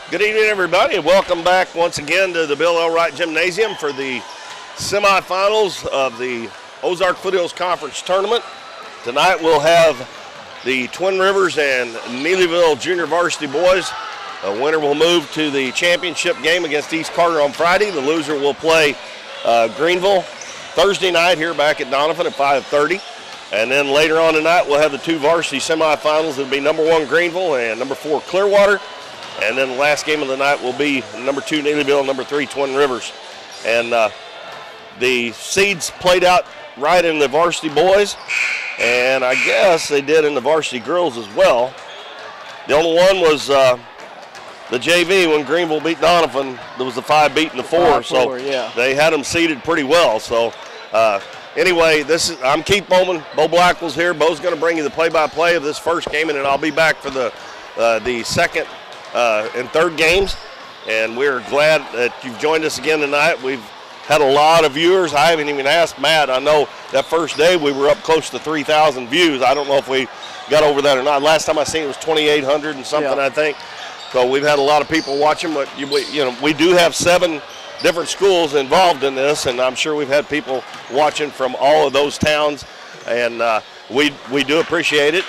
Good evening, everybody, and welcome back once again to the Bill L. Wright Gymnasium for the semifinals of the Ozark Foothills Conference Tournament. Tonight we'll have the Twin Rivers and Neelyville Junior Varsity boys. The winner will move to the championship game against East Carter on Friday. The loser will play Greenville Thursday night here back at Donovan at 5:30. And then later on tonight we'll have the two varsity semifinals. It'll be number 1 Greenville and number 4 Clearwater. And then the last game of the night will be number 2 Neelyville and number 3 Twin Rivers. And the seeds played out right in the varsity boys, and I guess they did in the varsity girls as well. The only one was the JV when Greenville beat Donovan. There was the 5 beating the 4, so yeah. They had them seeded pretty well. So anyway, I'm Keith Bowman. Bo Blackwell's here. Bo's going to bring you the play-by-play of this first game, and then I'll be back for the second and third games. And we're glad that you've joined us again tonight. We've had a lot of viewers. I haven't even asked Matt. I know that first day we were up close to 3,000 views. I don't know if we got over that or not. Last time I seen it was 2,800 and something, yeah. I think. So we've had a lot of people watching, but we do have 7 different schools involved in this, and I'm sure we've had people watching from all of those towns, and we do appreciate it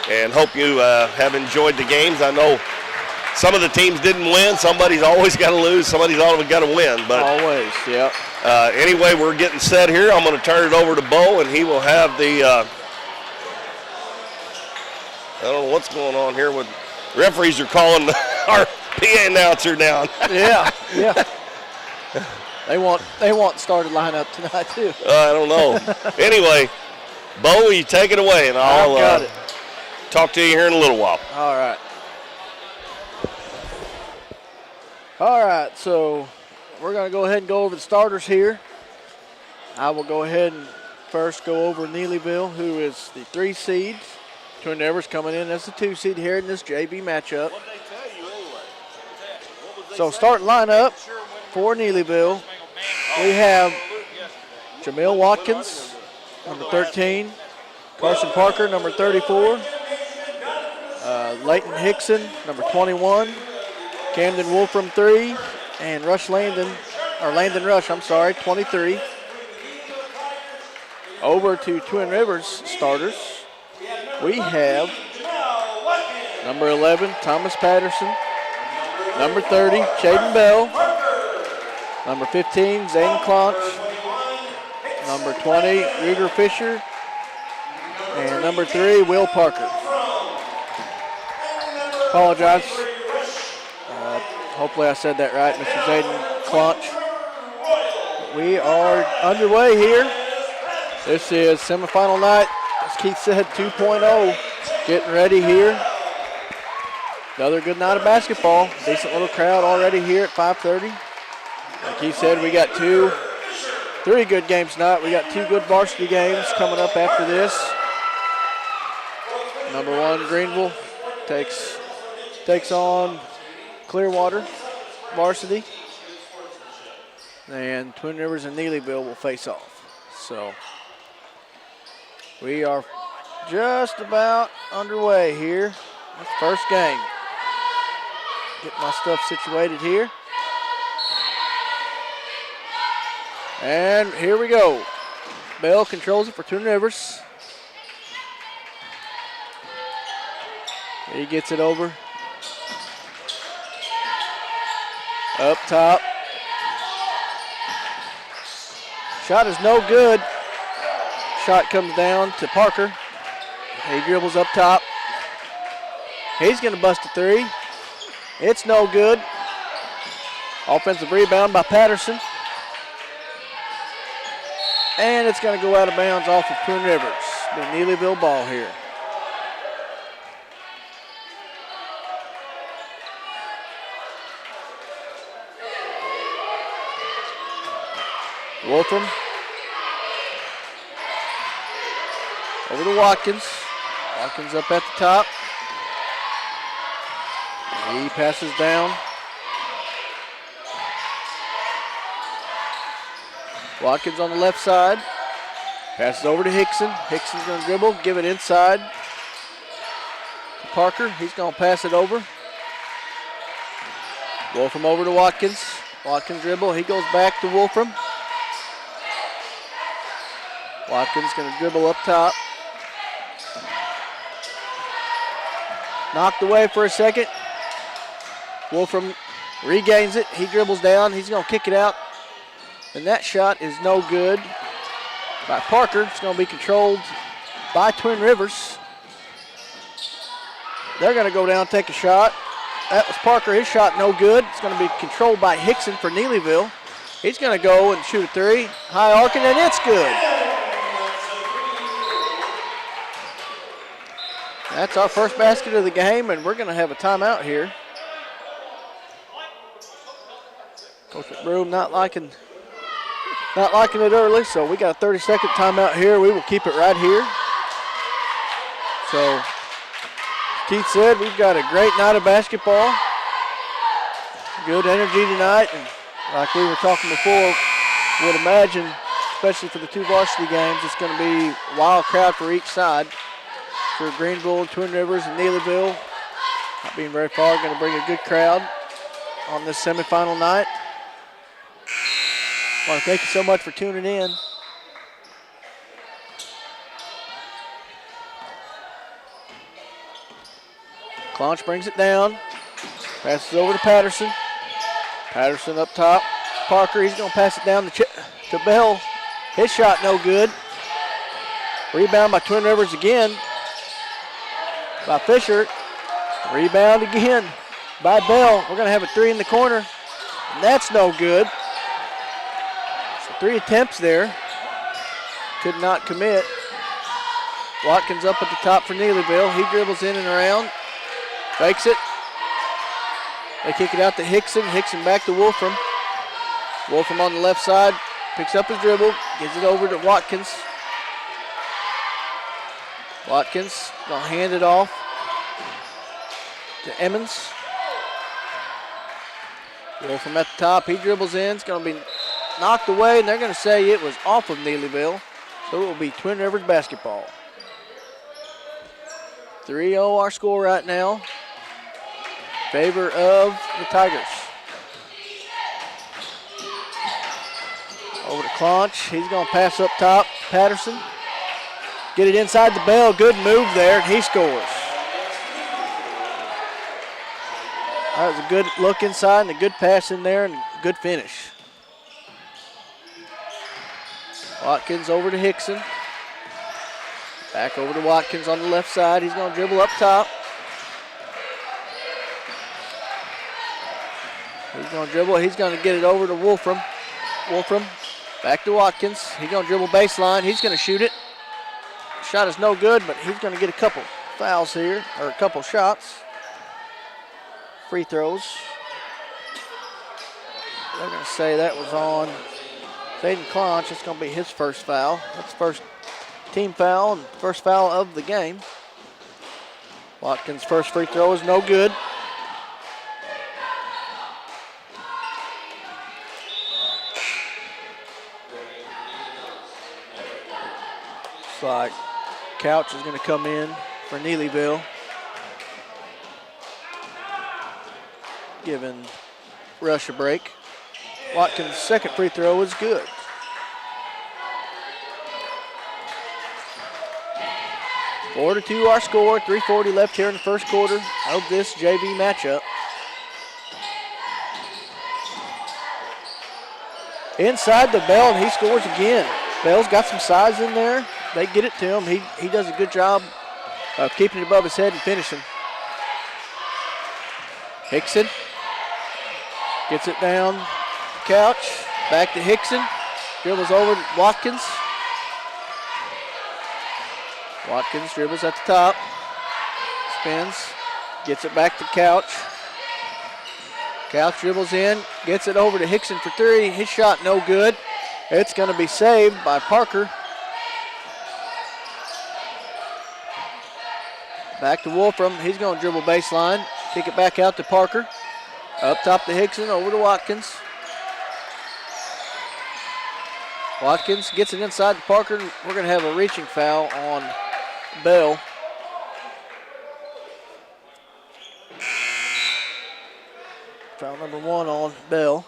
and hope you have enjoyed the games. I know some of the teams didn't win. Somebody's always got to lose. Somebody's always got to win. But always, yeah. Anyway, we're getting set here. I'm going to turn it over to Bo, and he will have the I don't know what's going on here. With referees are calling our PA announcer down. Yeah. They want started lineup tonight too. I don't know. Anyway, Bo, you take it away, and I'll talk to you here in a little while. All right. All right, so we're going to go ahead and go over the starters here. I will go ahead and first go over Neelyville, who is the 3 seed. Twin Rivers coming in as the 2 seed here in this JV matchup. What did they tell you anyway? So starting lineup for Neelyville, we have Jamil Watkins, number 13, Carson Parker, number 34, Leighton Hickson, number 21, Camden Wolfram 3, and Landon Rush, 23. Over to Twin Rivers starters, we have number 11, Thomas Patterson, number 30, Shaden Bell, number 15, Zane Clonch, number 20, Ruger Fisher, and number 3, Will Parker. Apologize. Hopefully I said that right, Mr. Zayden Clonch. We are underway here. This is semifinal night, as Keith said, 2.0. Getting ready here. Another good night of basketball. Decent little crowd already here at 5:30. Like Keith said, we got 3 good games tonight. We got 2 good varsity games coming up after this. Number 1, Greenville takes on Clearwater Varsity, and Twin Rivers and Neelyville will face off. So we are just about underway here. That's the first game. Get my stuff situated here. And here we go. Bell controls it for Twin Rivers. He gets it over. Up top. Shot is no good. Shot comes down to Parker. He dribbles up top. He's going to bust a 3. It's no good. Offensive rebound by Patterson. And it's going to go out of bounds off of Twin Rivers. The Neelyville ball here. Wolfram. Over to Watkins. Watkins up at the top. He passes down. Watkins on the left side. Passes over to Hickson. Hickson's going to dribble, give it inside to Parker. He's going to pass it over. Wolfram over to Watkins. Watkins dribble. He goes back to Wolfram. Watkins going to dribble up top. Knocked away for a second. Wolfram regains it. He dribbles down. He's going to kick it out. And that shot is no good by Parker. It's going to be controlled by Twin Rivers. They're going to go down and take a shot. That was Parker. His shot no good. It's going to be controlled by Hickson for Neelyville. He's going to go and shoot a three. High arcing, and it's good. That's our first basket of the game, and we're going to have a timeout here. Coach McBroom not liking it early, so we got a 30-second timeout here. We will keep it right here. So, Keith said we've got a great night of basketball. Good energy tonight, and like we were talking before, would imagine, especially for the two varsity games, it's going to be a wild crowd for each side. For Greenville, Twin Rivers, and Neelyville, not being very far, going to bring a good crowd on this semifinal night. I want to thank you so much for tuning in. Clonch brings it down, passes over to Patterson. Patterson up top. Parker, he's going to pass it down to Bell. His shot no good. Rebound by Twin Rivers again. By Fisher. Rebound again by Bell. We're going to have a three in the corner. And that's no good. So 3 attempts there. Could not commit. Watkins up at the top for Neelyville. He dribbles in and around. Fakes it. They kick it out to Hickson. Hickson back to Wolfram. Wolfram on the left side. Picks up his dribble. Gives it over to Watkins. Watkins gonna hand it off to Emmons. Wolfram at the top. He dribbles in. It's gonna be knocked away, and they're gonna say it was off of Neelyville. So it will be Twin Rivers basketball. 3-0 our score right now. Favor of the Tigers. Over to Clonch. He's going to pass up top. Patterson. Get it inside the Bell. Good move there, and he scores. That was a good look inside and a good pass in there and a good finish. Watkins over to Hickson. Back over to Watkins on the left side. He's going to dribble up top. He's going to dribble. He's going to get it over to Wolfram. Wolfram back to Watkins. He's going to dribble baseline. He's going to shoot it. Shot is no good, but he's going to get a couple fouls here, or a couple shots. Free throws. They're going to say that was on Zayden Clonch. It's going to be his first foul. That's first team foul and first foul of the game. Watkins' first free throw is no good. Looks like Couch is going to come in for Neelyville. Giving Rush a break. Watkins' second free throw is good. Four to 2 our score. 3:40 left here in the first quarter of this JV matchup. Inside the Bell, and he scores again. Bell's got some size in there. They get it to him. He does a good job of keeping it above his head and finishing. Hickson gets it down. Couch. Back to Hickson. Dribbles over to Watkins. Watkins dribbles at the top. Spins. Gets it back to Couch. Couch dribbles in. Gets it over to Hickson for three. His shot no good. It's going to be saved by Parker. Back to Wolfram. He's going to dribble baseline. Kick it back out to Parker. Up top to Hickson. Over to Watkins. Watkins gets it inside to Parker. We're going to have a reaching foul on Bell. Foul number 1 on Bell.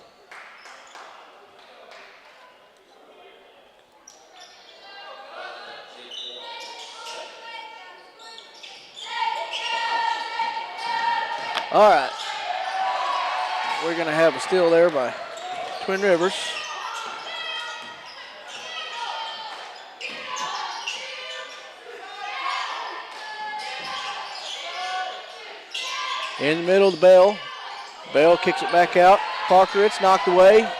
All right. We're going to have a steal there by Twin Rivers. In the middle of the Bell. Bell kicks it back out. Parker, it's knocked away.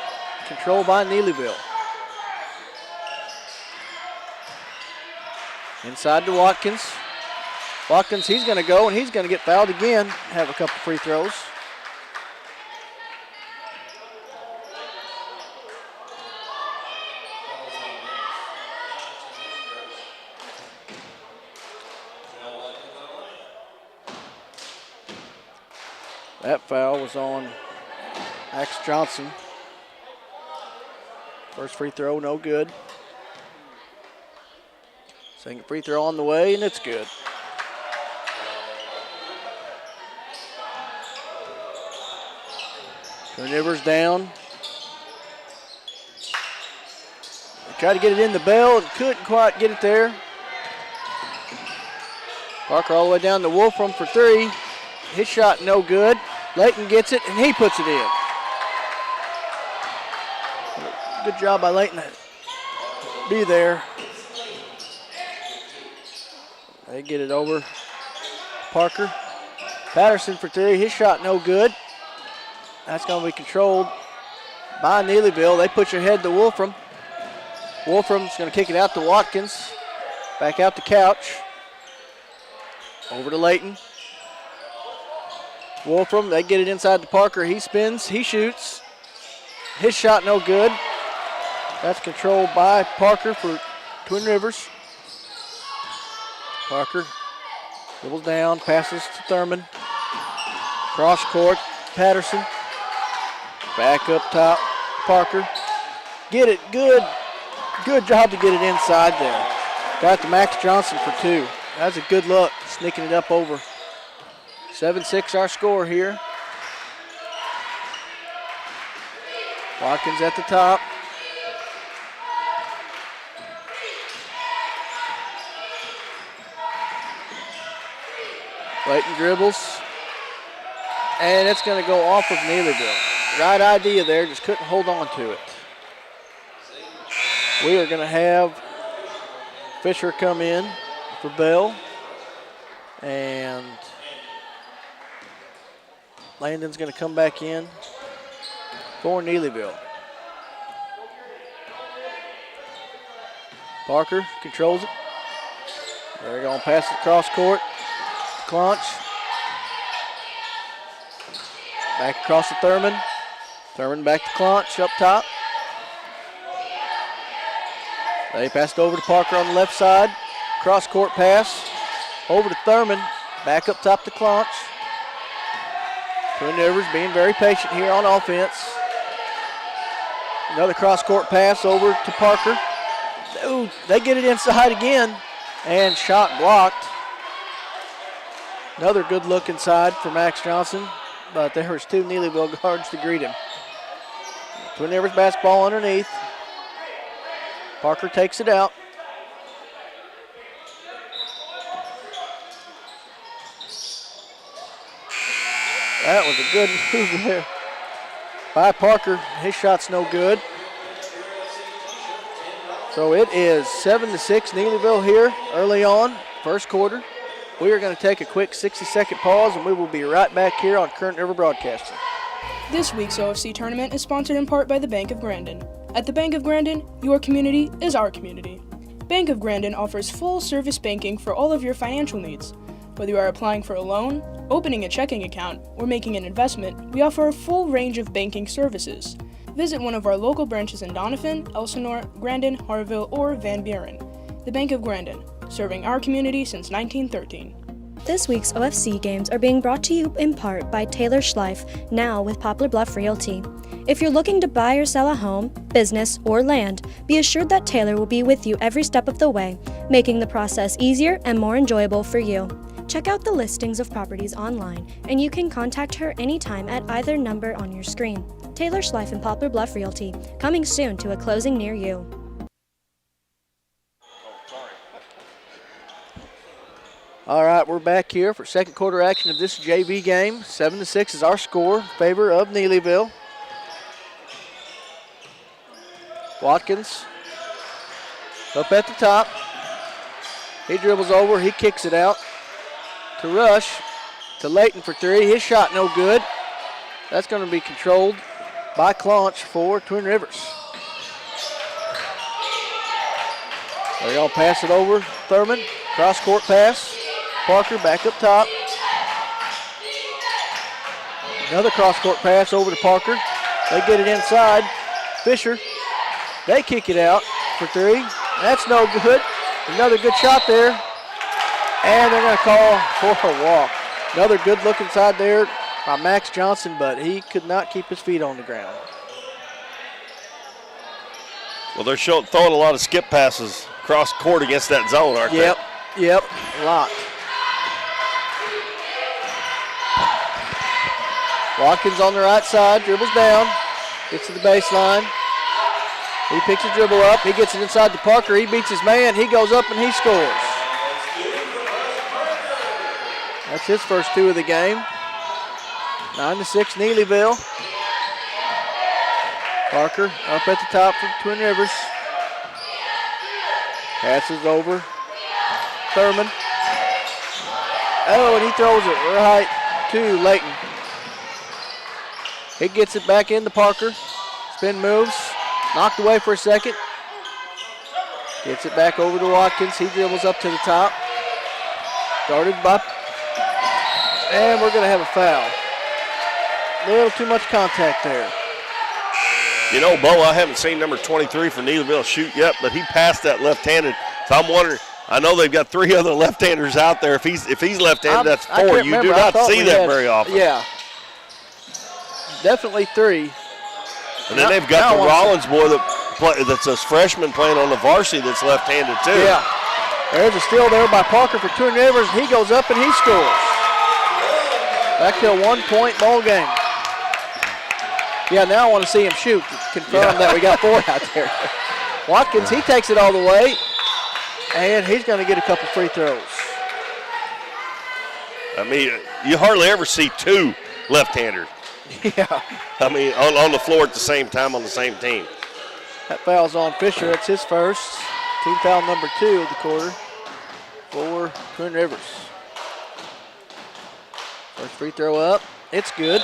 Controlled by Neelyville. Inside to Watkins. Watkins, he's going to go, and he's going to get fouled again. Have a couple free throws. That foul was on Max Johnson. First free throw, no good. Second free throw on the way, and it's good. Twin Rivers down. They tried to get it in the Bell and couldn't quite get it there. Parker all the way down to Wolfram for 3. His shot no good. Layton gets it, and he puts it in. Good job by Layton to be there. They get it over Parker. Patterson for 3. His shot no good. That's going to be controlled by Neelyville. They push ahead to Wolfram. Wolfram's going to kick it out to Watkins. Back out to Couch. Over to Layton. Wolfram, they get it inside to Parker. He spins, he shoots. His shot no good. That's controlled by Parker for Twin Rivers. Parker dribbles down, passes to Thurman. Cross court, Patterson. Back up top, Parker. Get it, good. Good job to get it inside there. Got to Max Johnson for 2. That's a good look, sneaking it up over. 7-6 our score here. Watkins at the top. Layton dribbles. And it's going to go off of Neelyville. Right idea there, just couldn't hold on to it. We are going to have Fisher come in for Bell. And Landon's going to come back in for Neelyville. Parker controls it. They're going to pass it across court. Clunch. Back across to Thurman. Thurman back to Clunch up top. They passed over to Parker on the left side. Cross court pass. Over to Thurman. Back up top to Clunch. Twin Rivers being very patient here on offense. Another cross-court pass over to Parker. Ooh, they get it inside again, and shot blocked. Another good look inside for Max Johnson, but there's 2 Neelyville guards to greet him. Twin Rivers basketball underneath. Parker takes it out. That was a good move there by Parker. His shot's no good. So it is 7-6 Neelyville here early on, first quarter. We are going to take a quick 60-second pause, and we will be right back here on Current River Broadcasting. This week's OFC tournament is sponsored in part by the Bank of Grandin. At the Bank of Grandin, your community is our community. Bank of Grandin offers full-service banking for all of your financial needs. Whether you are applying for a loan, opening a checking account, or making an investment, we offer a full range of banking services. Visit one of our local branches in Doniphan, Elsinore, Grandin, Harville, or Van Buren. The Bank of Grandin, serving our community since 1913. This week's OFC games are being brought to you in part by Taylor Schleif, now with Poplar Bluff Realty. If you're looking to buy or sell a home, business, or land, be assured that Taylor will be with you every step of the way, making the process easier and more enjoyable for you. Check out the listings of properties online, and you can contact her anytime at either number on your screen. Taylor Schleif and Poplar Bluff Realty, coming soon to a closing near you. All right, we're back here for second quarter action of this JV game. 7-6 is our score in favor of Neelyville. Watkins up at the top. He dribbles over, he kicks it out to Rush, to Layton for three. His shot no good. That's going to be controlled by Claunch for Twin Rivers. They're going to pass it over. Thurman, cross-court pass. Parker back up top. Another cross-court pass over to Parker. They get it inside. Fisher, they kick it out for three. That's no good. Another good shot there. And they're going to call for a walk. Another good look inside there by Max Johnson, but he could not keep his feet on the ground. Well, they're throwing a lot of skip passes cross court against that zone, aren't they? Yep, a lot. Watkins on the right side, dribbles down, gets to the baseline. He picks a dribble up, he gets it inside to Parker, he beats his man, he goes up and he scores. That's his first two of the game. 9-6 Neelyville. Parker up at the top for Twin Rivers. Passes over. Thurman. Oh, and he throws it right to Layton. He gets it back into Parker. Spin moves. Knocked away for a second. Gets it back over to Watkins. He dribbles up to the top. Guarded by. And we're going to have a foul. A little too much contact there. You know, Bo, I haven't seen number 23 for Neelyville shoot yet, but he passed that left-handed. So I'm wondering, I know they've got three other left-handers out there. If he's left-handed, that's four. You do not see that very often. Yeah. Definitely three. And then they've got the Rollins boy that's a freshman playing on the varsity that's left-handed too. Yeah. There's a steal there by Parker for Twin Rivers. He goes up and he scores. Back to a 1-point ball game. Yeah, now I want to see him shoot. Confirm that we got four out there. Watkins, he takes it all the way, and he's going to get a couple free throws. I mean, you hardly ever see two left-handers. Yeah. I mean, on the floor at the same time on the same team. That foul's on Fisher. That's his first. Team foul number 2 of the quarter for Twin Rivers. First free throw up. It's good.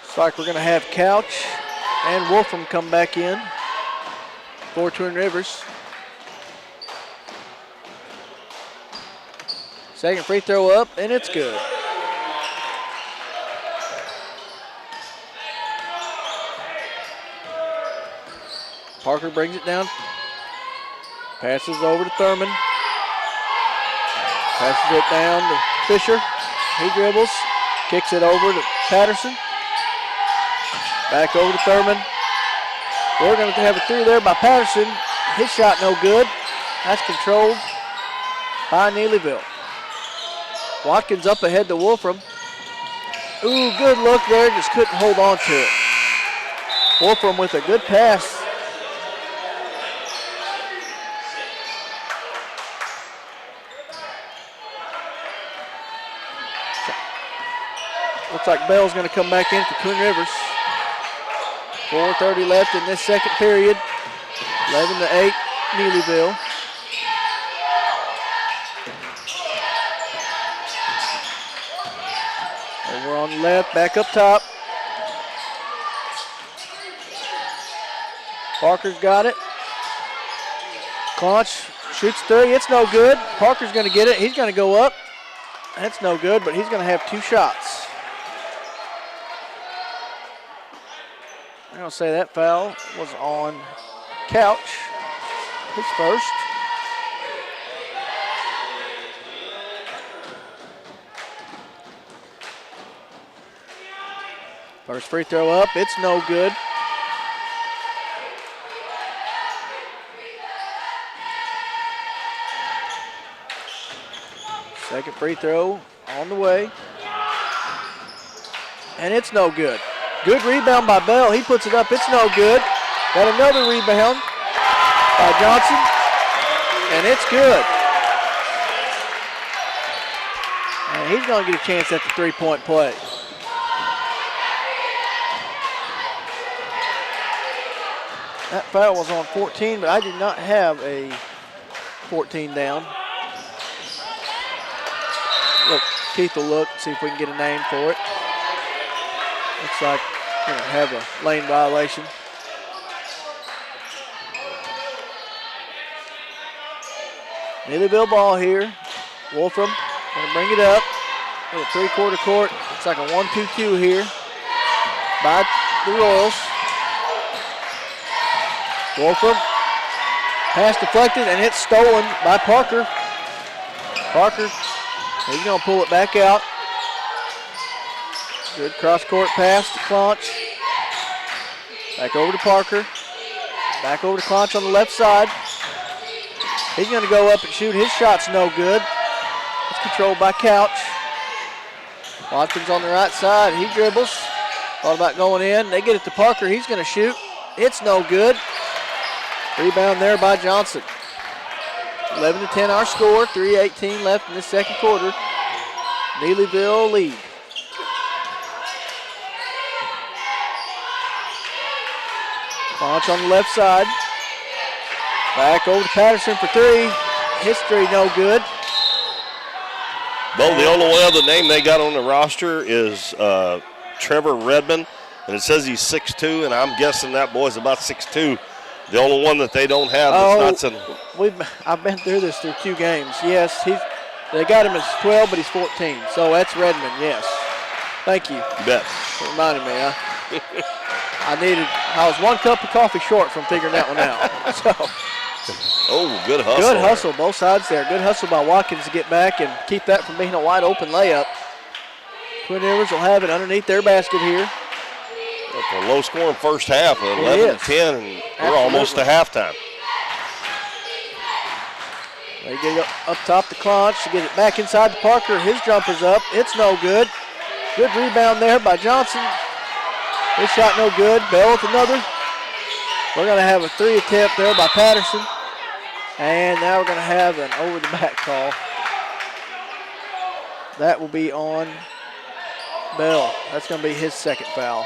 Looks like we're going to have Couch and Wolfram come back in for Twin Rivers. Second free throw up, and it's good. Parker brings it down. Passes over to Thurman. Passes it down to Fisher. He dribbles. Kicks it over to Patterson. Back over to Thurman. We're going to have a three there by Patterson. His shot no good. That's controlled by Neelyville. Watkins up ahead to Wolfram. Ooh, good look there. Just couldn't hold on to it. Wolfram with a good pass. Looks like Bell's going to come back in for Twin Rivers. 4:30 left in this second period. 11-8, Neelyville. Over on the left, back up top. Parker's got it. Claunch shoots three. It's no good. Parker's going to get it. He's going to go up. That's no good, but he's going to have two shots. I'm going to say that foul was on Couch, his first. First free throw up, it's no good. Second free throw on the way. And it's no good. Good rebound by Bell. He puts it up. It's no good. Got another rebound by Johnson. And it's good. And he's going to get a chance at the three-point play. That foul was on 14, but I did not have a 14 down. Look, Keith will look, see if we can get a name for it. Looks like we're going to have a lane violation. Neelyville ball here. Wolfram going to bring it up. With a three-quarter court. Looks like a 1-2-2 here by the Royals. Wolfram, pass deflected, and it's stolen by Parker. Parker, he's going to pull it back out. Good cross-court pass to Clonch. Back over to Parker. Back over to Clonch on the left side. He's going to go up and shoot. His shot's no good. It's controlled by Couch. Watkins on the right side. He dribbles. Thought about going in. They get it to Parker. He's going to shoot. It's no good. Rebound there by Johnson. 11-10 our score. 3:18 left in this second quarter. Neelyville lead. Launch on the left side. Back over to Patterson for three. His three no good. Bo, the only other name they got on the roster is Trevor Redmond, and it says he's 6'2", and I'm guessing that boy's about 6'2". The only one that they don't have that's not I've been through this through 2 games. Yes, they got him as 12, but he's 14. So that's Redmond, yes. Thank you. You bet. For reminding me, I was 1 cup of coffee short from figuring that one out. So. Oh, good hustle. Good hustle, both sides there. Good hustle by Watkins to get back and keep that from being a wide open layup. Twin Rivers will have it underneath their basket here. It's a low-scoring first half, 11-10, and we're almost to halftime. They get it up top to Clonch to get it back inside to Parker. His jumper's up. It's no good. Good rebound there by Johnson. His shot no good. Bell with another. We're going to have a 3 attempt there by Patterson. And now we're going to have an over-the-back call. That will be on Bell. That's going to be his second foul.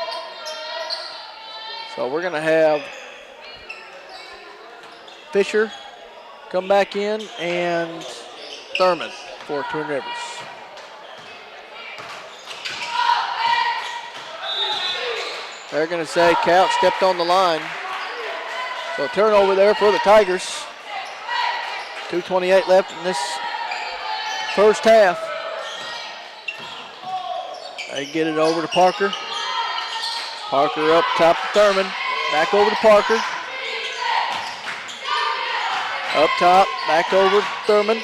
So we're going to have Fisher come back in and Thurman for Twin Rivers. They're going to say Couch stepped on the line. So turnover there for the Tigers. 2:28 left in this first half. They get it over to Parker. Parker up top to Thurman. Back over to Parker. Up top, back over to Thurman.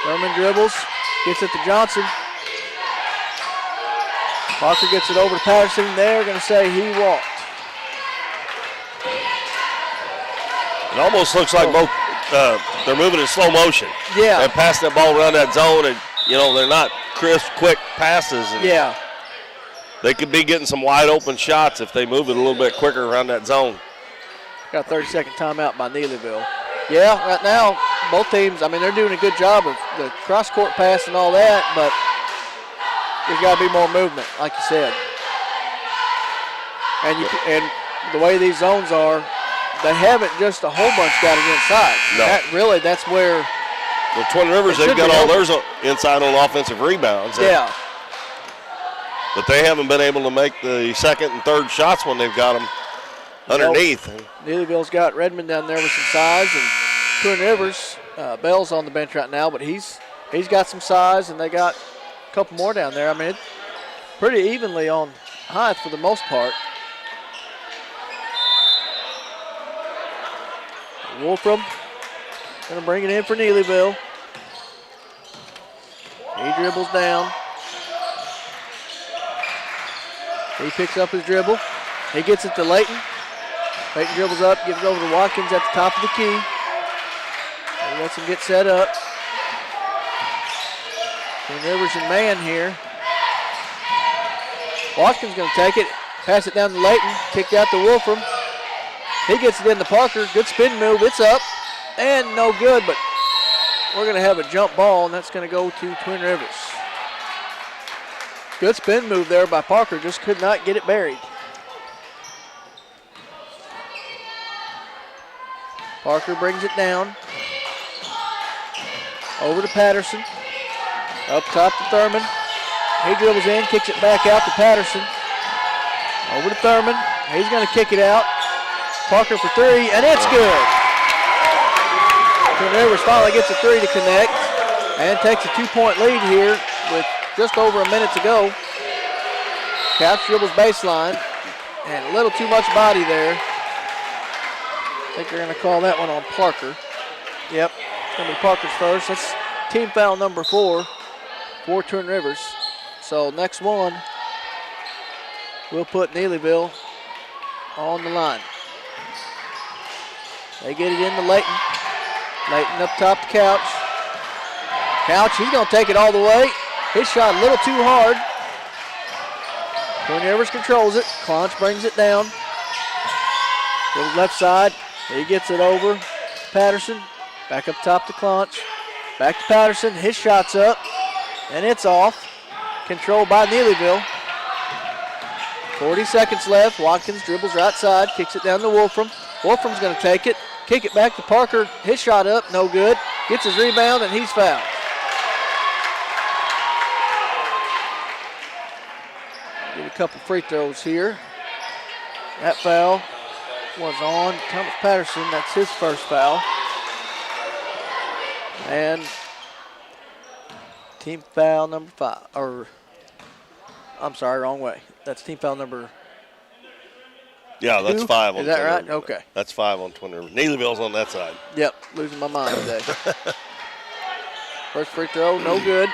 Thurman dribbles, gets it to Johnson. Parker gets it over to Patterson. They're going to say he walked. It almost looks like both they're moving in slow motion. Yeah. They're passing that ball around that zone, and they're not crisp, quick passes. And yeah. They could be getting some wide open shots if they move it a little bit quicker around that zone. Got a 30-second timeout by Neelyville. Yeah, right now both teams. They're doing a good job of the cross-court pass and all that, but there's got to be more movement, like you said. And the way these zones are, they haven't just a whole bunch got it inside. No. That's where. The Twin Rivers, they've got all theirs inside on offensive rebounds. Yeah. But they haven't been able to make the second and third shots when they've got them underneath. Neelyville's got Redmond down there with some size, and Twin Rivers, Bell's on the bench right now, but he's got some size, and they got a couple more down there. It's pretty evenly on height for the most part. Wolfram going to bring it in for Neelyville. He dribbles down. He picks up his dribble. He gets it to Layton. Layton dribbles up, gives it over to Watkins at the top of the key. He lets him get set up. Twin Rivers in man here. Watkins going to take it, pass it down to Layton, kicked out to Wolfram. He gets it in to Parker. Good spin move. It's up and no good, but we're going to have a jump ball, and that's going to go to Twin Rivers. Good spin move there by Parker, just could not get it buried. Parker brings it down. Over to Patterson. Up top to Thurman. He dribbles in, kicks it back out to Patterson. Over to Thurman. He's going to kick it out. Parker for three, and it's good. Twin Rivers finally gets a three to connect and takes a 2-point lead here with just over a minute to go. Caps dribbles baseline, and a little too much body there. I think they're going to call that one on Parker. Yep, it's going to be Parker's first. That's team foul number 4 for Twin Rivers. So next one, we'll put Neelyville on the line. They get it into Layton. Layton up top to Couch. Couch, he's going to take it all the way. His shot a little too hard. Twin Rivers controls it. Clonch brings it down. Goes left side. He gets it over. Patterson. Back up top to Clonch. Back to Patterson. His shot's up. And it's off. Controlled by Neelyville. 40 seconds left. Watkins dribbles right side. Kicks it down to Wolfram. Wolfram's going to take it. Kick it back to Parker. His shot up. No good. Gets his rebound, and he's fouled. Get a couple free throws here. That foul was on Thomas Patterson. That's his first foul. And team foul number 5. Or, I'm sorry, wrong way. That's team foul number. Yeah, that's 5 on Is that Twin right? Rivers. Okay. That's 5 on Twin Rivers. Neelyville's on that side. Yep, losing my mind today. First free throw, no good.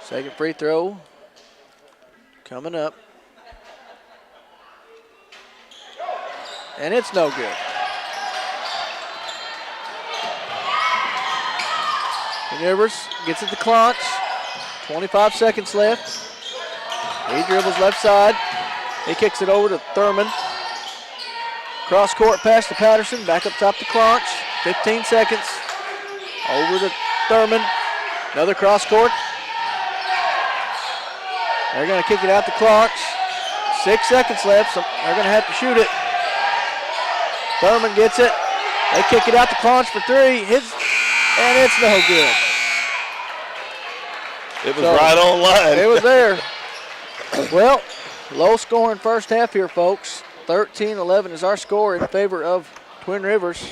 Second free throw coming up. And it's no good. Twin Rivers gets it to Clonch. 25 seconds left. He dribbles left side. He kicks it over to Thurman. Cross court pass to Patterson. Back up top to Clonch. 15 seconds. Over to Thurman. Another cross court. They're going to kick it out to Clonch. 6 seconds left, so they're going to have to shoot it. Thurman gets it. They kick it out to Clonch for 3. And it's no good. It was right on line. It was there. Well, low scoring first half here, folks. 13-11 is our score in favor of Twin Rivers.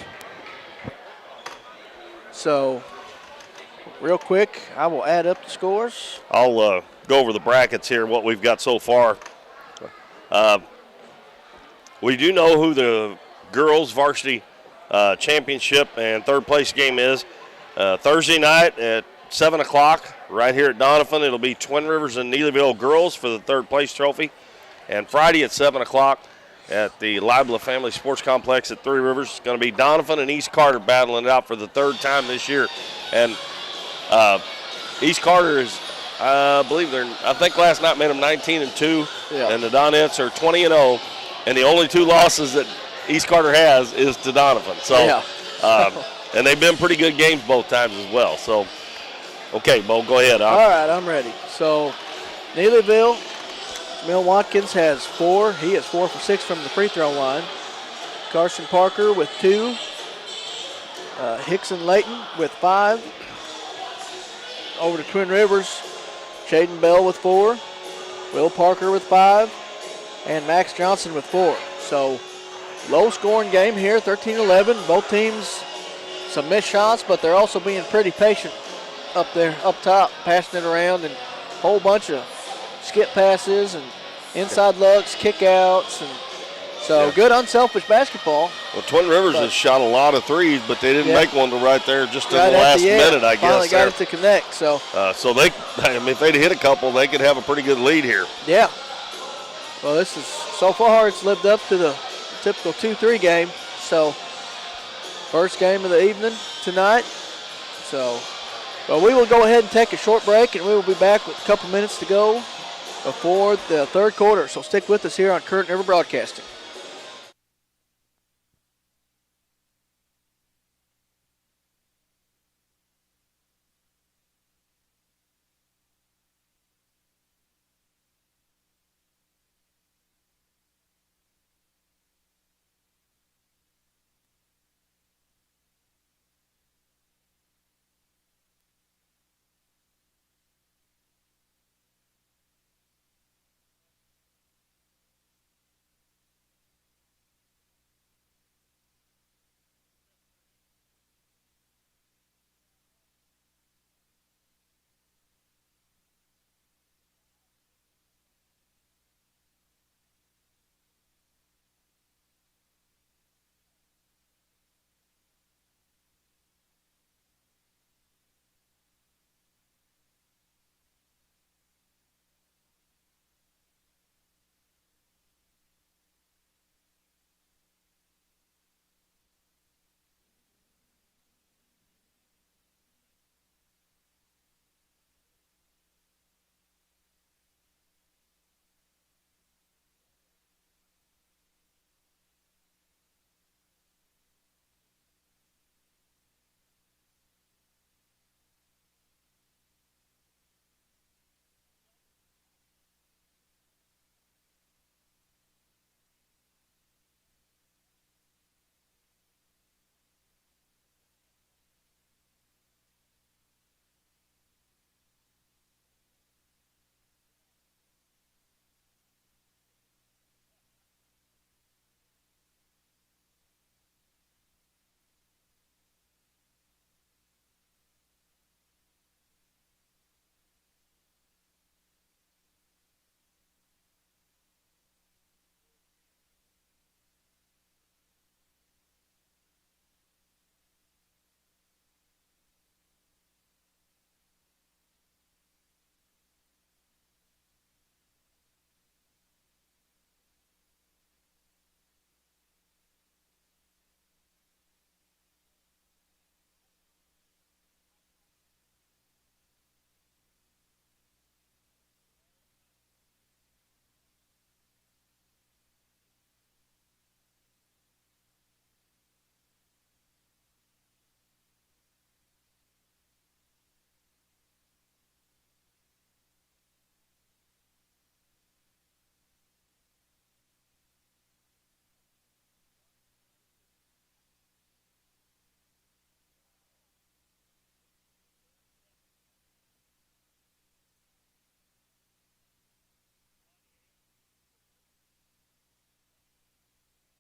So, real quick, I will add up the scores. I'll go over the brackets here, what we've got so far. We do know who the girls varsity championship and third place game is. Thursday night at 7 o'clock right here at Doniphan. It'll be Twin Rivers and Neelyville girls for the third place trophy. And Friday at 7 o'clock at the Libla Family Sports Complex at Three Rivers. It's going to be Doniphan and East Carter battling it out for the third time this year. And East Carter is, I think last night made them 19-2. Yeah. And the Donettes are 20-0. And the only 2 losses that East Carter has is to Doniphan. So, yeah. And they've been pretty good games both times as well. So, okay, Bo, go ahead. All right, I'm ready. So, Neelyville, Mill Watkins has 4. He is 4 for 6 from the free throw line. Carson Parker with 2. Hickson Layton with 5. Over to Twin Rivers, Shaden Bell with 4. Will Parker with 5. And Max Johnson with 4. So, low scoring game here, 13-11. Both teams some missed shots, but they're also being pretty patient up there, up top, passing it around, and a whole bunch of skip passes and inside looks, kickouts, and so good unselfish basketball. Well, Twin Rivers has shot a lot of threes, but they didn't make one right there just in the last minute, I guess. Finally got it to connect. So, so they, if they'd hit a couple, they could have a pretty good lead here. Yeah. Well, this is so far it's lived up to the typical 2-3 game. So, first game of the evening tonight. So, but we will go ahead and take a short break, and we will be back with a couple minutes to go before the third quarter. So stick with us here on Current River Broadcasting.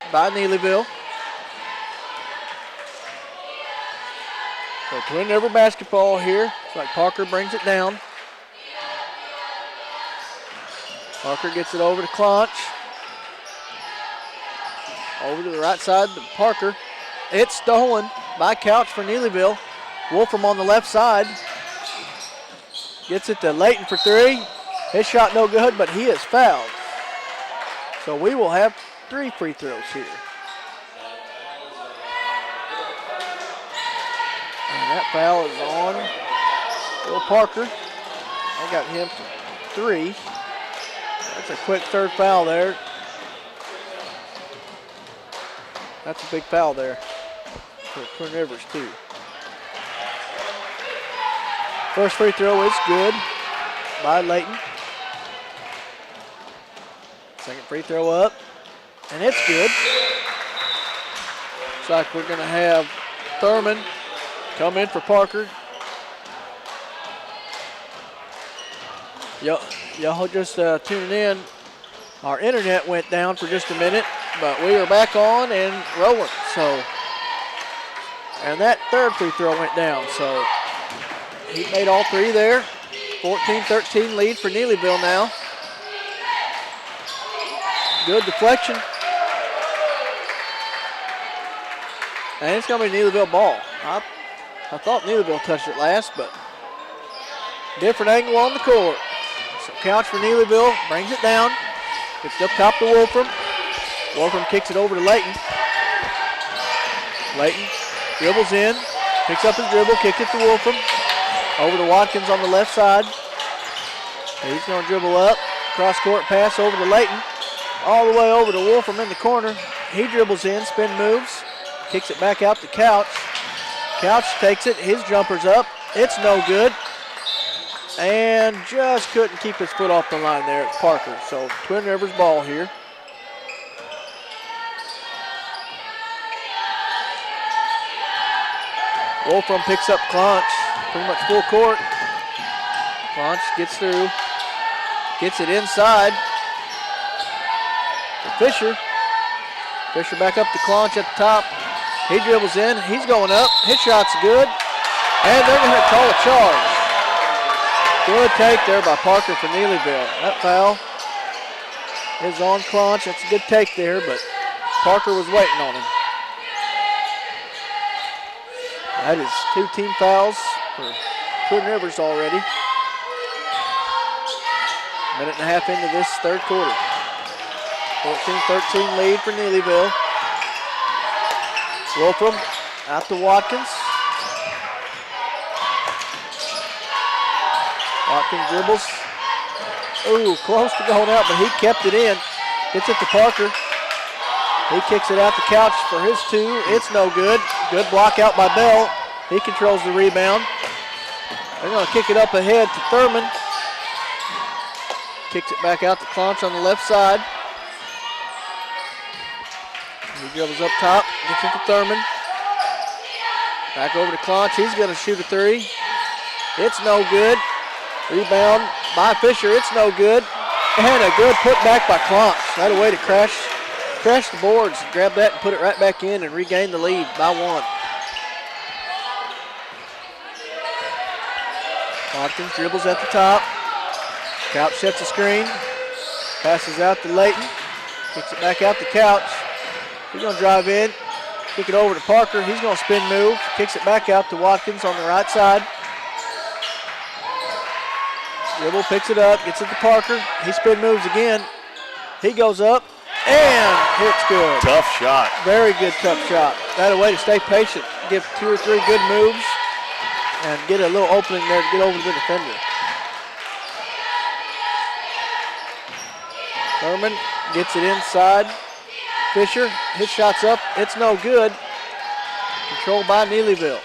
By Neelyville. So Twin River basketball here. Looks like Parker brings it down. Parker gets it over to Clonch. Over to the right side to Parker. It's stolen by Couch for Neelyville. Wolfram on the left side. Gets it to Layton for three. His shot no good, but he is fouled. So we will have 3 free throws here. And that foul is on Will Parker. I got him to 3. That's a quick third foul there. That's a big foul there for Twin Rivers too. First free throw is good by Layton. Second free throw up, and it's good. Looks like we're going to have Thurman come in for Parker. Y'all just tuning in. Our internet went down for just a minute, but we are back on and rolling. So, and that third free throw went down. So he made all 3 there. 14-13 lead for Neelyville now. Good deflection. And it's going to be Neelyville ball. I thought Neelyville touched it last, but different angle on the court. So Couch for Neelyville brings it down. Gets it up top to Wolfram. Wolfram kicks it over to Layton. Layton dribbles in. Picks up his dribble, kick it to Wolfram. Over to Watkins on the left side. He's going to dribble up. Cross-court pass over to Layton. All the way over to Wolfram in the corner. He dribbles in, spin moves. Kicks it back out to Couch. Couch takes it. His jumper's up. It's no good. And just couldn't keep his foot off the line there at Parker. So Twin Rivers ball here. Wolfram picks up Clonch. Pretty much full court. Clonch gets through. Gets it inside. To Fisher. Fisher back up to Clonch at the top. He dribbles in. He's going up. His shot's good. And they're going to call a charge. Good take there by Parker for Neelyville. That foul is on Clonch. That's a good take there, but Parker was waiting on him. That is 2 team fouls for Twin Rivers already. Minute and a half into this third quarter. 14-13 lead for Neelyville. Wolfram out to Watkins. Watkins dribbles. Ooh, close to going out, but he kept it in. Gets it to Parker. He kicks it out to Couch for his 2. It's no good. Good block out by Bell. He controls the rebound. They're going to kick it up ahead to Thurman. Kicks it back out to Clonch on the left side. He dribbles up top, gets it to Thurman. Back over to Clonch. He's going to shoot a 3. It's no good. Rebound by Fisher. It's no good. And a good putback by Clonch. That a way to crash the boards. Grab that and put it right back in and regain the lead by 1. Watkins dribbles at the top. Couch sets a screen. Passes out to Layton. Kicks it back out to Couch. He's going to drive in. Kick it over to Parker. He's going to spin move. Kicks it back out to Watkins on the right side. Dribble picks it up. Gets it to Parker. He spin moves again. He goes up and hits good. Tough shot. Very good tough shot. That a way to stay patient. Give 2 or 3 good moves and get a little opening there to get over the defender. Thurman gets it inside. Fisher, his shot's up. It's no good. Controlled by Neelyville.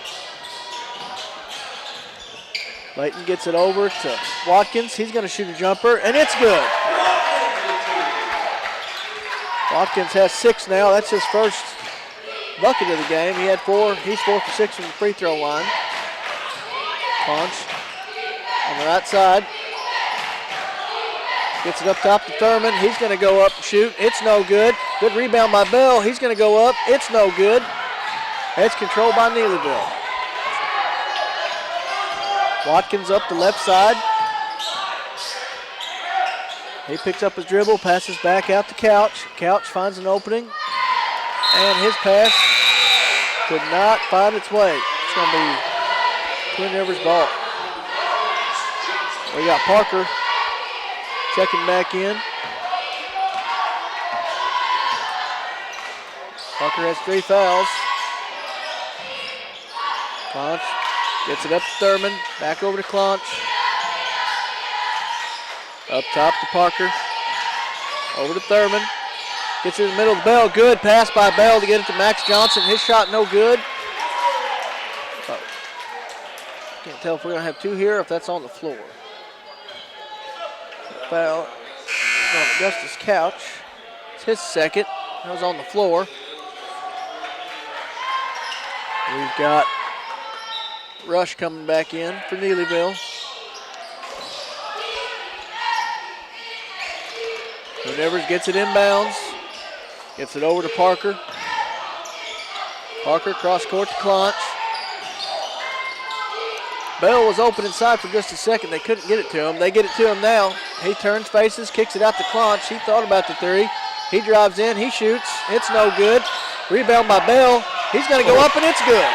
Layton gets it over to Watkins. He's going to shoot a jumper, and it's good. Watkins has 6 now. That's his first bucket of the game. He had 4. He's 4 for 6 from the free throw line. Punch on the right side. Gets it up top to Thurman. He's going to go up and shoot. It's no good. Good rebound by Bell. He's going to go up. It's no good. It's controlled by Neelyville. Watkins up the left side. He picks up his dribble, passes back out to Couch. Couch finds an opening, and his pass could not find its way. It's going to be Twin Rivers ball. We got Parker checking back in. Parker has 3 fouls. Clonch gets it up to Thurman. Back over to Clonch. Up top to Parker. Over to Thurman. Gets it in the middle of the Bell. Good pass by Bell to get it to Max Johnson. His shot no good. Can't tell if we're going to have 2 here or if that's on the floor. Foul on Augustus Couch. It's his second. That was on the floor. We've got Rush coming back in for Neelyville. Nevers gets it inbounds. Gets it over to Parker. Parker cross court to Clonch. Bell was open inside for just a second. They couldn't get it to him. They get it to him now. He turns faces, kicks it out to Clonch. He thought about the 3. He drives in, he shoots. It's no good. Rebound by Bell. He's going to go up, and it's good.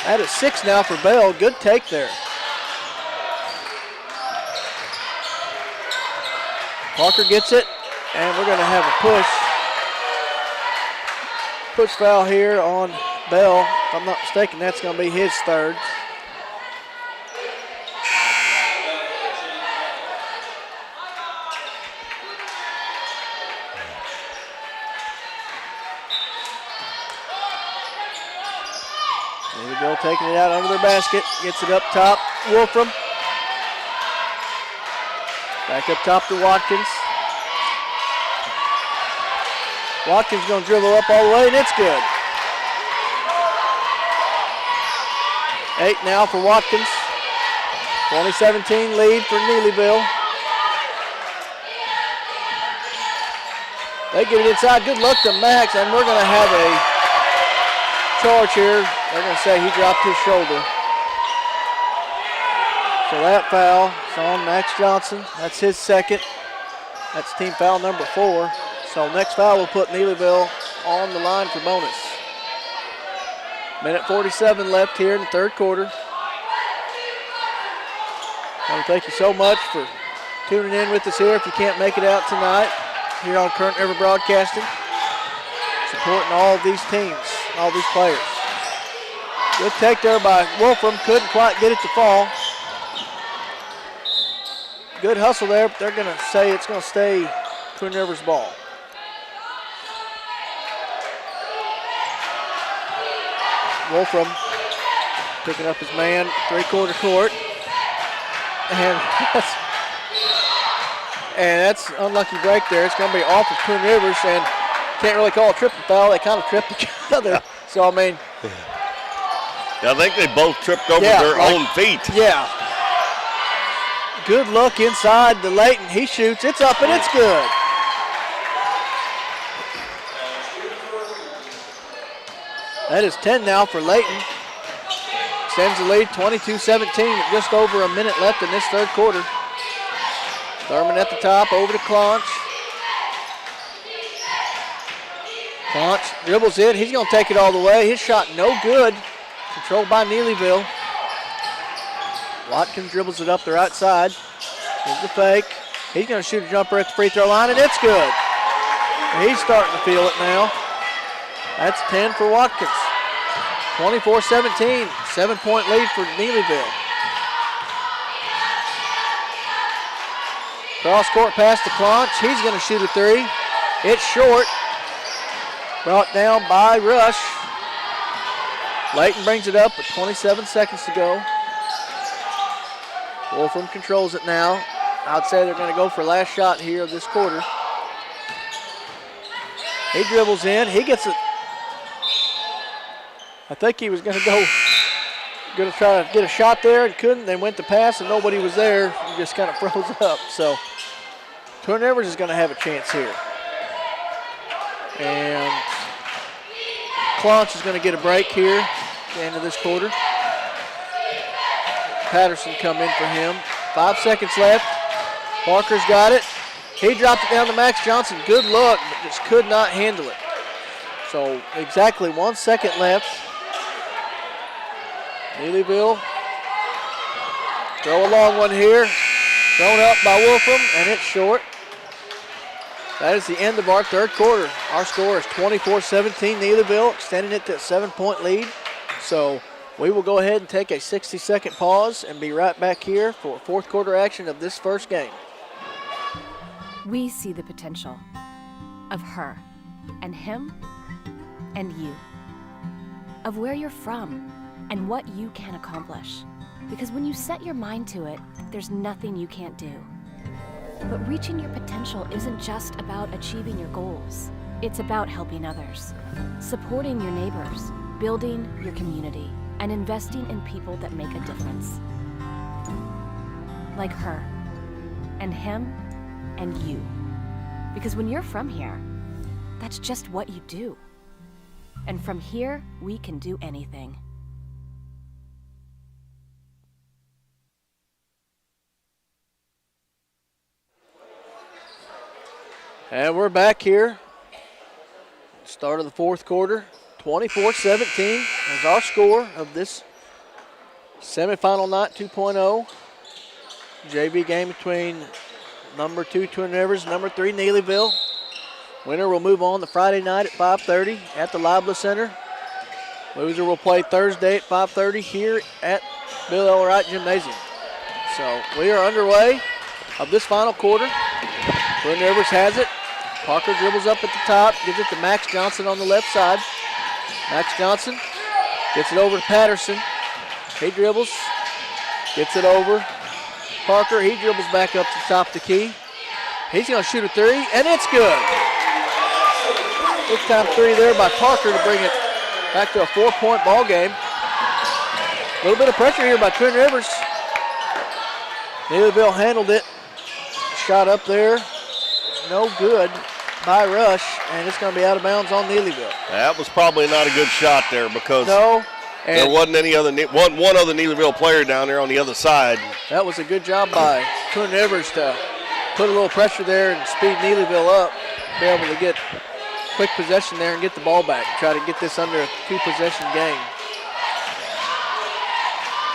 That is 6 now for Bell. Good take there. Parker gets it, and we're going to have a push. push foul here on Bell. If I'm not mistaken, that's going to be his third. Neelyville taking it out under their basket. Gets it up top. Wolfram. Back up top to Watkins. Watkins going to dribble up all the way, and it's good. 8 now for Watkins. 20-17 lead for Neelyville. They get it inside. Good luck to Max, and we're going to have a charge here. They're going to say he dropped his shoulder. So that foul is on Max Johnson. That's his second. That's team foul number 4. So next foul will put Neelyville on the line for bonus. Minute 47 left here in the third quarter. I want to thank you so much for tuning in with us here. If you can't make it out tonight, here on Current River Broadcasting, supporting all of these teams, all these players. Good take there by Wolfram. Couldn't quite get it to fall. Good hustle there, but they're going to say it's going to stay Twin Rivers ball. Wolfram picking up his man, three-quarter court. And that's unlucky break there. It's going to be off of Twin Rivers, and can't really call a triple foul. They kind of tripped each other. So, I mean. I think they both tripped over their own feet. Yeah. Good look inside to Layton. He shoots. It's up, and it's good. That is 10 now for Layton. Extends the lead 22-17 with just over a minute left in this third quarter. Thurman at the top, over to Clonch. Clonch dribbles in. He's going to take it all the way. His shot no good. Controlled by Neelyville. Watkins dribbles it up the right side. Here's the fake. He's going to shoot a jumper at the free throw line, and it's good. And he's starting to feel it now. That's 10 for Watkins. 24-17, 7-point lead for Neelyville. Cross-court pass to Clonch. He's going to shoot a three. It's short. Brought down by Rush. Layton brings it up with 27 seconds to go. Wolfram controls it now. I'd say they're going to go for last shot here of this quarter. He dribbles in. He gets it. I think he was going to try to get a shot there and couldn't. They went to pass and nobody was there. He just kind of froze up. So Twin Rivers is going to have a chance here. And Clonch is going to get a break here at the end of this quarter. Patterson come in for him. 5 seconds left. Parker's got it. He dropped it down to Max Johnson. Good look, but just could not handle it. So exactly 1 second left. Neelyville. Throw a long one here. Thrown up by Wolfram, and it's short. That is the end of our third quarter. Our score is 24-17. Neelyville extending it to a 7-point lead. So we will go ahead and take a 60-second pause and be right back here for fourth quarter action of this first game. We see the potential of her and him and you, of where you're from and what you can accomplish. Because when you set your mind to it, there's nothing you can't do. But reaching your potential isn't just about achieving your goals. It's about helping others, supporting your neighbors, building your community, and investing in people that make a difference. Like her, and him, and you. Because when you're from here, that's just what you do. And from here, we can do anything. And we're back here. Start of the fourth quarter. 24-17 is our score of this semifinal night 2.0. JV game between number 2 Twin Rivers, number 3 Neelyville. Winner will move on to Friday night at 5:30 at the Libla Center. Loser will play Thursday at 5:30 here at Bill L. Wright Gymnasium. So we are underway of this final quarter. Twin Rivers has it. Parker dribbles up at the top, gives it to Max Johnson on the left side. Max Johnson gets it over to Patterson. He dribbles, gets it over. Parker, he dribbles back up to the top of the key. He's going to shoot a three, and it's good. Big time three there by Parker to bring it back to a 4-point ball game. A little bit of pressure here by Twin Rivers. Neelyville handled it. Shot up there. No good by Rush, and it's going to be out of bounds on Neelyville. That was probably not a good shot there because no, there wasn't any other one other Neelyville player down there on the other side. That was a good job by Twin Rivers to put a little pressure there and speed Neelyville up, be able to get quick possession there and get the ball back. Try to get this under a 2-possession game.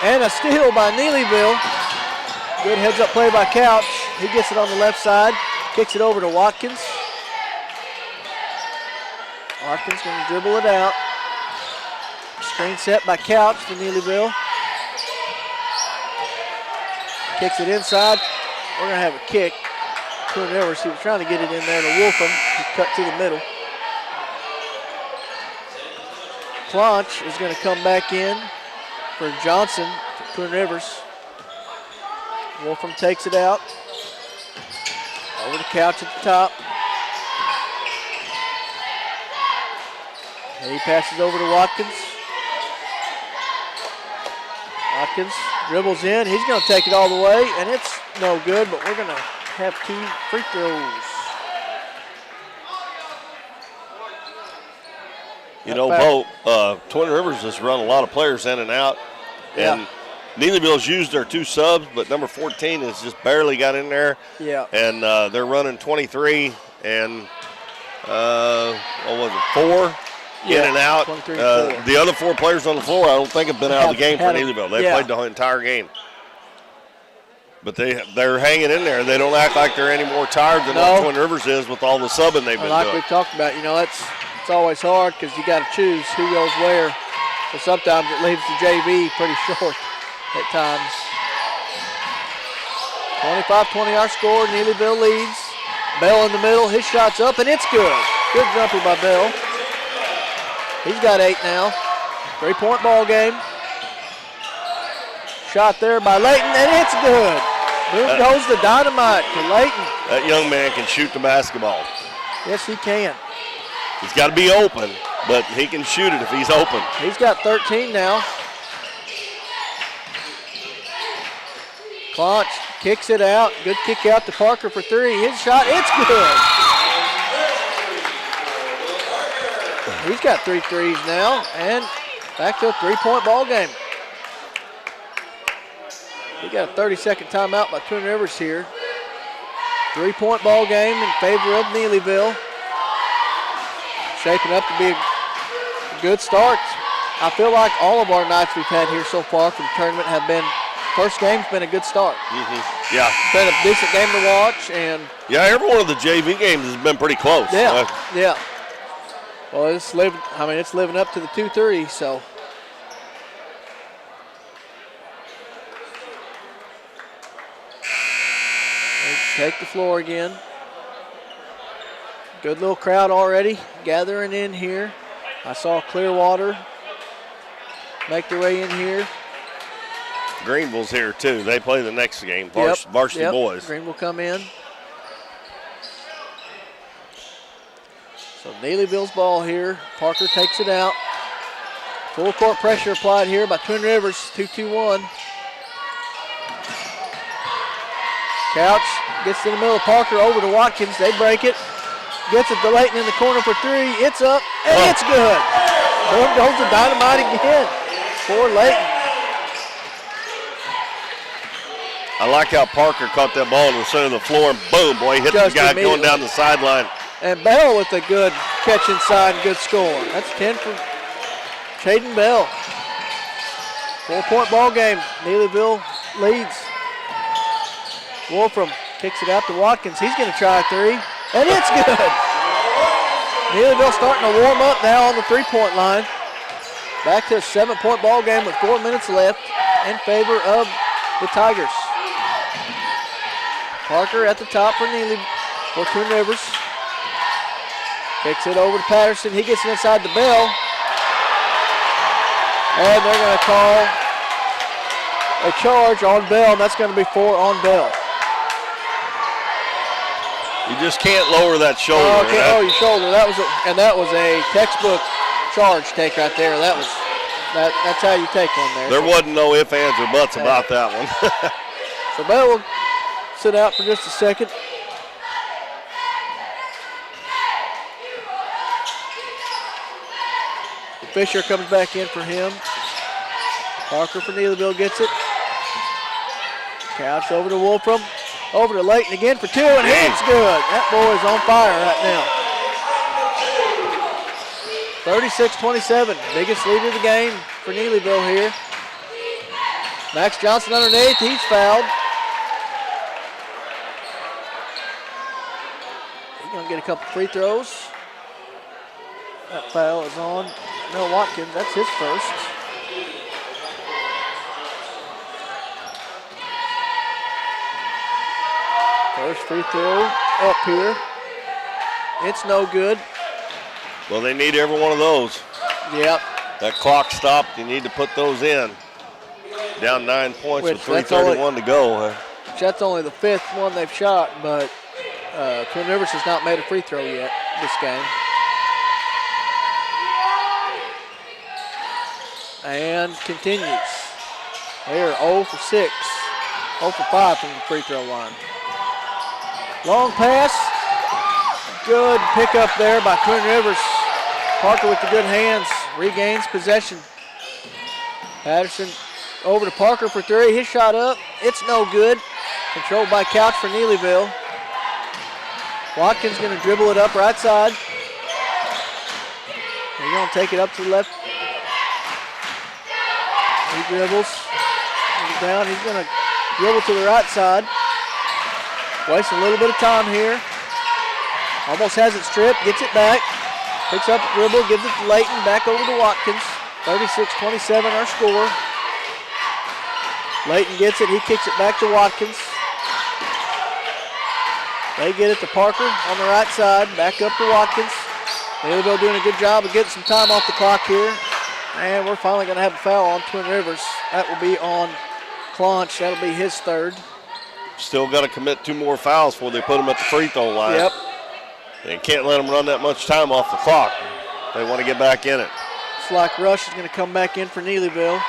And a steal by Neelyville. Good heads-up play by Couch. He gets it on the left side, kicks it over to Watkins. Watkins going to dribble it out. Screen set by Couch for Neelyville. Kicks it inside. We're going to have a kick. Twin Rivers, he was trying to get it in there to Wolfram. He cut to the middle. Clonch is going to come back in for Johnson for Twin Rivers. Wolfram takes it out. Over to Couch at the top. And he passes over to Watkins. Watkins dribbles in. He's going to take it all the way, and it's no good, but we're going to have 2 free throws. You know, Bo, Twin Rivers has run a lot of players in and out, and Neelyville's used their 2 subs, but number 14 has just barely got in there. Yeah. And they're running 23 and, what was it, 4 in and out. 23 and 4. The other 4 players on the floor, I don't think have been out of the game for Neelyville. They played the entire game. But they're hanging in there. They don't act like they're any more tired than what Twin Rivers is with all the subbing they've been like doing. we talked about, you know, it's always hard because you got to choose who goes where. So sometimes it leaves the JV pretty short at times. 25-20 our score. Neelyville leads. Bell in the middle. His shot's up, and it's good. Good jumper by Bell. He's got 8 now. 3-point ball game. Shot there by Layton, and it's good. Boom goes the dynamite to Layton. That young man can shoot the basketball. Yes, he can. He's got to be open, but he can shoot it if he's open. He's got 13 now. Clonch kicks it out. Good kick out to Parker for 3. His shot, it's good. He's got 3 threes now, and back to a 3-point ball game. We got a 30-second timeout by Twin Rivers here. 3-point ball game in favor of Neelyville. Shaping up to be a good start. I feel like all of our nights we've had here so far from the tournament have been, first game's been a good start. Mm-hmm. Yeah. It's been a decent game to watch. And yeah, every one of the JV games has been pretty close. Yeah, yeah. Well, it's living up to the 2-3, so. They take the floor again. Good little crowd already gathering in here. I saw Clearwater make their way in here. Greenville's here too. They play the next game. Varsity boys. Greenville come in. So Neelyville's ball here. Parker takes it out. Full court pressure applied here by Twin Rivers. 2-2-1. Couch gets in the middle of Parker over to Watkins. They break it. Gets it to Layton in the corner for 3. It's up, and it's good. Boom goes the dynamite again for Layton. I like how Parker caught that ball in the center of the floor, and boom, boy, hit the guy going down the sideline. And Bell with a good catch inside and good score. That's 10 for Caden Bell. 4-point ball game. Neelyville leads. Wolfram kicks it out to Watkins. He's going to try a 3, and it's good. Neelyville starting to warm up now on the three-point line. Back to a 7-point ball game with 4 minutes left in favor of the Tigers. Parker at the top for Twin Rivers. Kicks it over to Patterson. He gets it inside the bell. And they're going to call a charge on Bell, and that's going to be 4 on Bell. You just can't lower that shoulder. Oh, can't lower your shoulder. That was a textbook charge take right there. That's how you take one there. There wasn't no ifs, ands, or buts about that one. So Bell will sit out for just a second. Fisher comes back in for him. Parker for Neelyville gets it. Couch over to Wolfram. Over to Layton again for 2, and it's good. That boy is on fire right now. 36-27, biggest lead of the game for Neelyville here. Max Johnson underneath, he's fouled. He's going to get a couple free throws. That foul is on Mel Watkins, that's his first. First free throw up here. It's no good. Well, they need every one of those. Yep. That clock stopped. You need to put those in. Down 9 points with 3:31 to go. That's only the 5th one they've shot, but Twin Rivers has not made a free throw yet this game. And continues. They are 0 for 6. 0 for 5 from the free throw line. Long pass. Good pickup there by Twin Rivers. Parker with the good hands. Regains possession. Patterson over to Parker for 3. His shot up. It's no good. Controlled by Couch for Neelyville. Watkins going to dribble it up right side. He's going to take it up to the left. He dribbles. Down. He's going to dribble to the right side. Wasting a little bit of time here. Almost has it stripped. Gets it back. Picks up the dribble. Gives it to Layton. Back over to Watkins. 36-27 our score. Layton gets it. He kicks it back to Watkins. They get it to Parker on the right side. Back up to Watkins. Neelyville doing a good job of getting some time off the clock here. And we're finally going to have a foul on Twin Rivers. That will be on Claunch. That'll be his third. Still got to commit 2 more fouls before they put them at the free throw line. Yep. They can't let them run that much time off the clock. They want to get back in it. It's like Rush is going to come back in for Neelyville.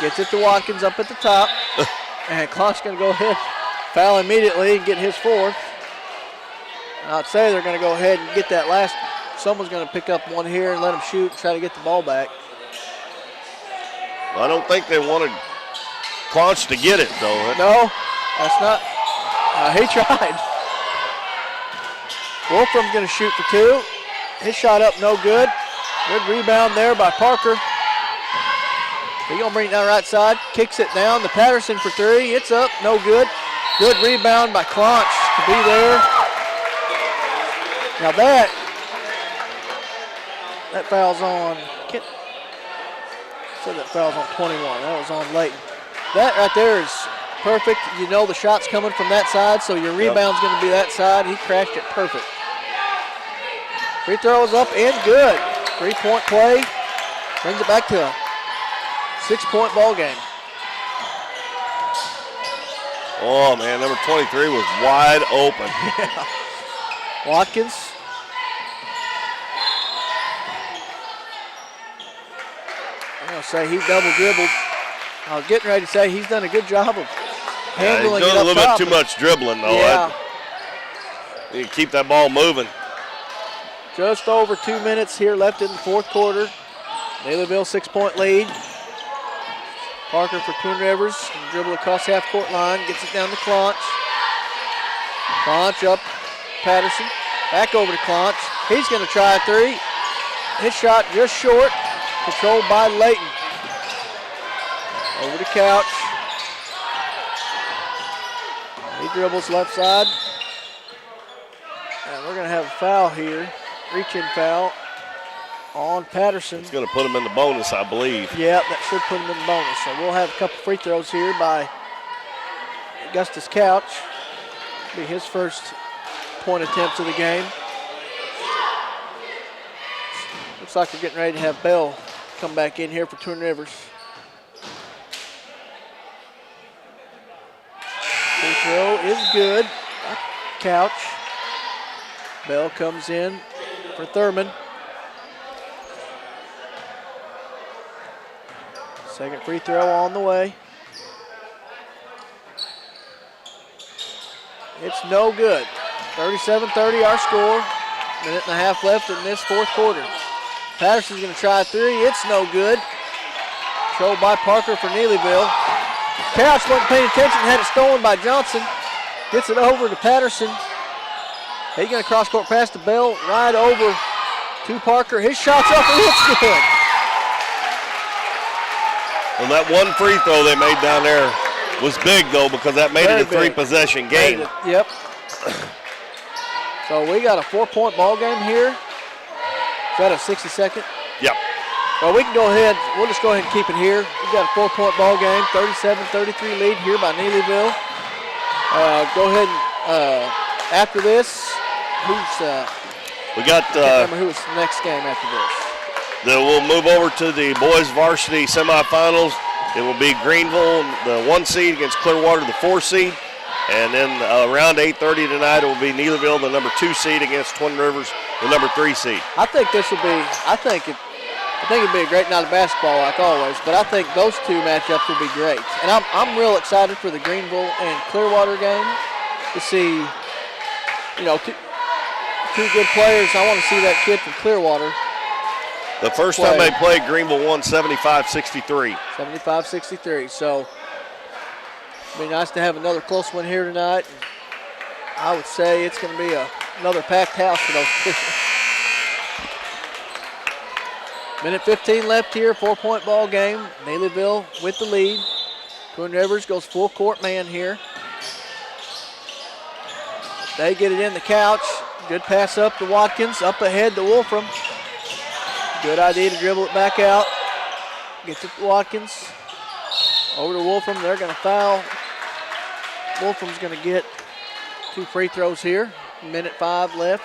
Gets it to Watkins up at the top. And Claunch's going to go ahead, foul immediately and get his 4th. I'd say they're going to go ahead and get that last. Someone's going to pick up one here and let him shoot and try to get the ball back. Well, I don't think they wanted Claunch to get it, though. No, that's not. He tried. Wolfram's going to shoot for 2. His shot up, no good. Good rebound there by Parker. He's going to bring it down right side. Kicks it down to Patterson for 3. It's up, no good. Good rebound by Claunch to be there. Now that foul's on. So that foul's on 21. That was on Layton. That right there is perfect. You know the shot's coming from that side, so your rebound's going to be that side. He crashed it perfect. Free throw is up and good. 3-point play. Brings it back to a 6-point ball game. Oh, man, number 23 was wide open. Yeah. Watkins. I'm going to say he double dribbled. I was getting ready to say he's done a good job of handling it up top. He's done a little bit too much dribbling, though. Yeah. You can keep that ball moving. Just over 2 minutes here left in the 4th quarter. Neelyville 6-point lead. Parker for Twin Rivers. Dribble across half-court line. Gets it down to Claunch. Claunch up. Patterson. Back over to Claunch. He's going to try a 3. His shot just short. Controlled by Layton. Over to Couch. He dribbles left side. And we're going to have a foul here, reach-in foul on Patterson. It's going to put him in the bonus, I believe. Yeah, that should put him in the bonus. So we'll have a couple free throws here by Augustus Couch. Be his first point attempt of the game. Looks like we're getting ready to have Bell come back in here for Twin Rivers. Free throw is good. Couch. Bell comes in for Thurman. Second free throw on the way. It's no good. 37-30 our score. Minute and a half left in this fourth quarter. Patterson's going to try a three. It's no good. Controlled by Parker for Neelyville. Couch wasn't paying attention, had it stolen by Johnson. Gets it over to Patterson. He's going to cross-court pass to Bell, right over to Parker. His shot's up and it's good. Well, that one free throw they made down there was big, though, because that made it a three-possession game. Yep. So we got a 4-point ball game here. Is that a 60-second? Yep. Well, we can go ahead. We'll just go ahead and keep it here. We've got a 4-point ball game, 37-33 lead here by Neelyville. Go ahead and after this, we got. I can't remember who's the next game after this. Then we'll move over to the boys varsity semifinals. It will be Greenville, the 1 seed, against Clearwater, the 4 seed. And then around 8:30 tonight, it will be Neelyville, the number 2 seed, against Twin Rivers, the number 3 seed. I think this will be. I think it'd be a great night of basketball, like always. But I think those two matchups will be great. And I'm real excited for the Greenville and Clearwater game to see. Two good players. I want to see that kid from Clearwater. The first time they played, Greenville won 75-63. 75-63. So it'd be nice to have another close one here tonight. I would say it's going to be another packed house for those two. Minute 15 left here, 4-point ball game. Neelyville with the lead. Twin Rivers goes full court man here. They get it in the Couch. Good pass up to Watkins, up ahead to Wolfram. Good idea to dribble it back out. Gets it to Watkins. Over to Wolfram. They're going to foul. Wolfram's going to get 2 free throws here. Minute 5 left.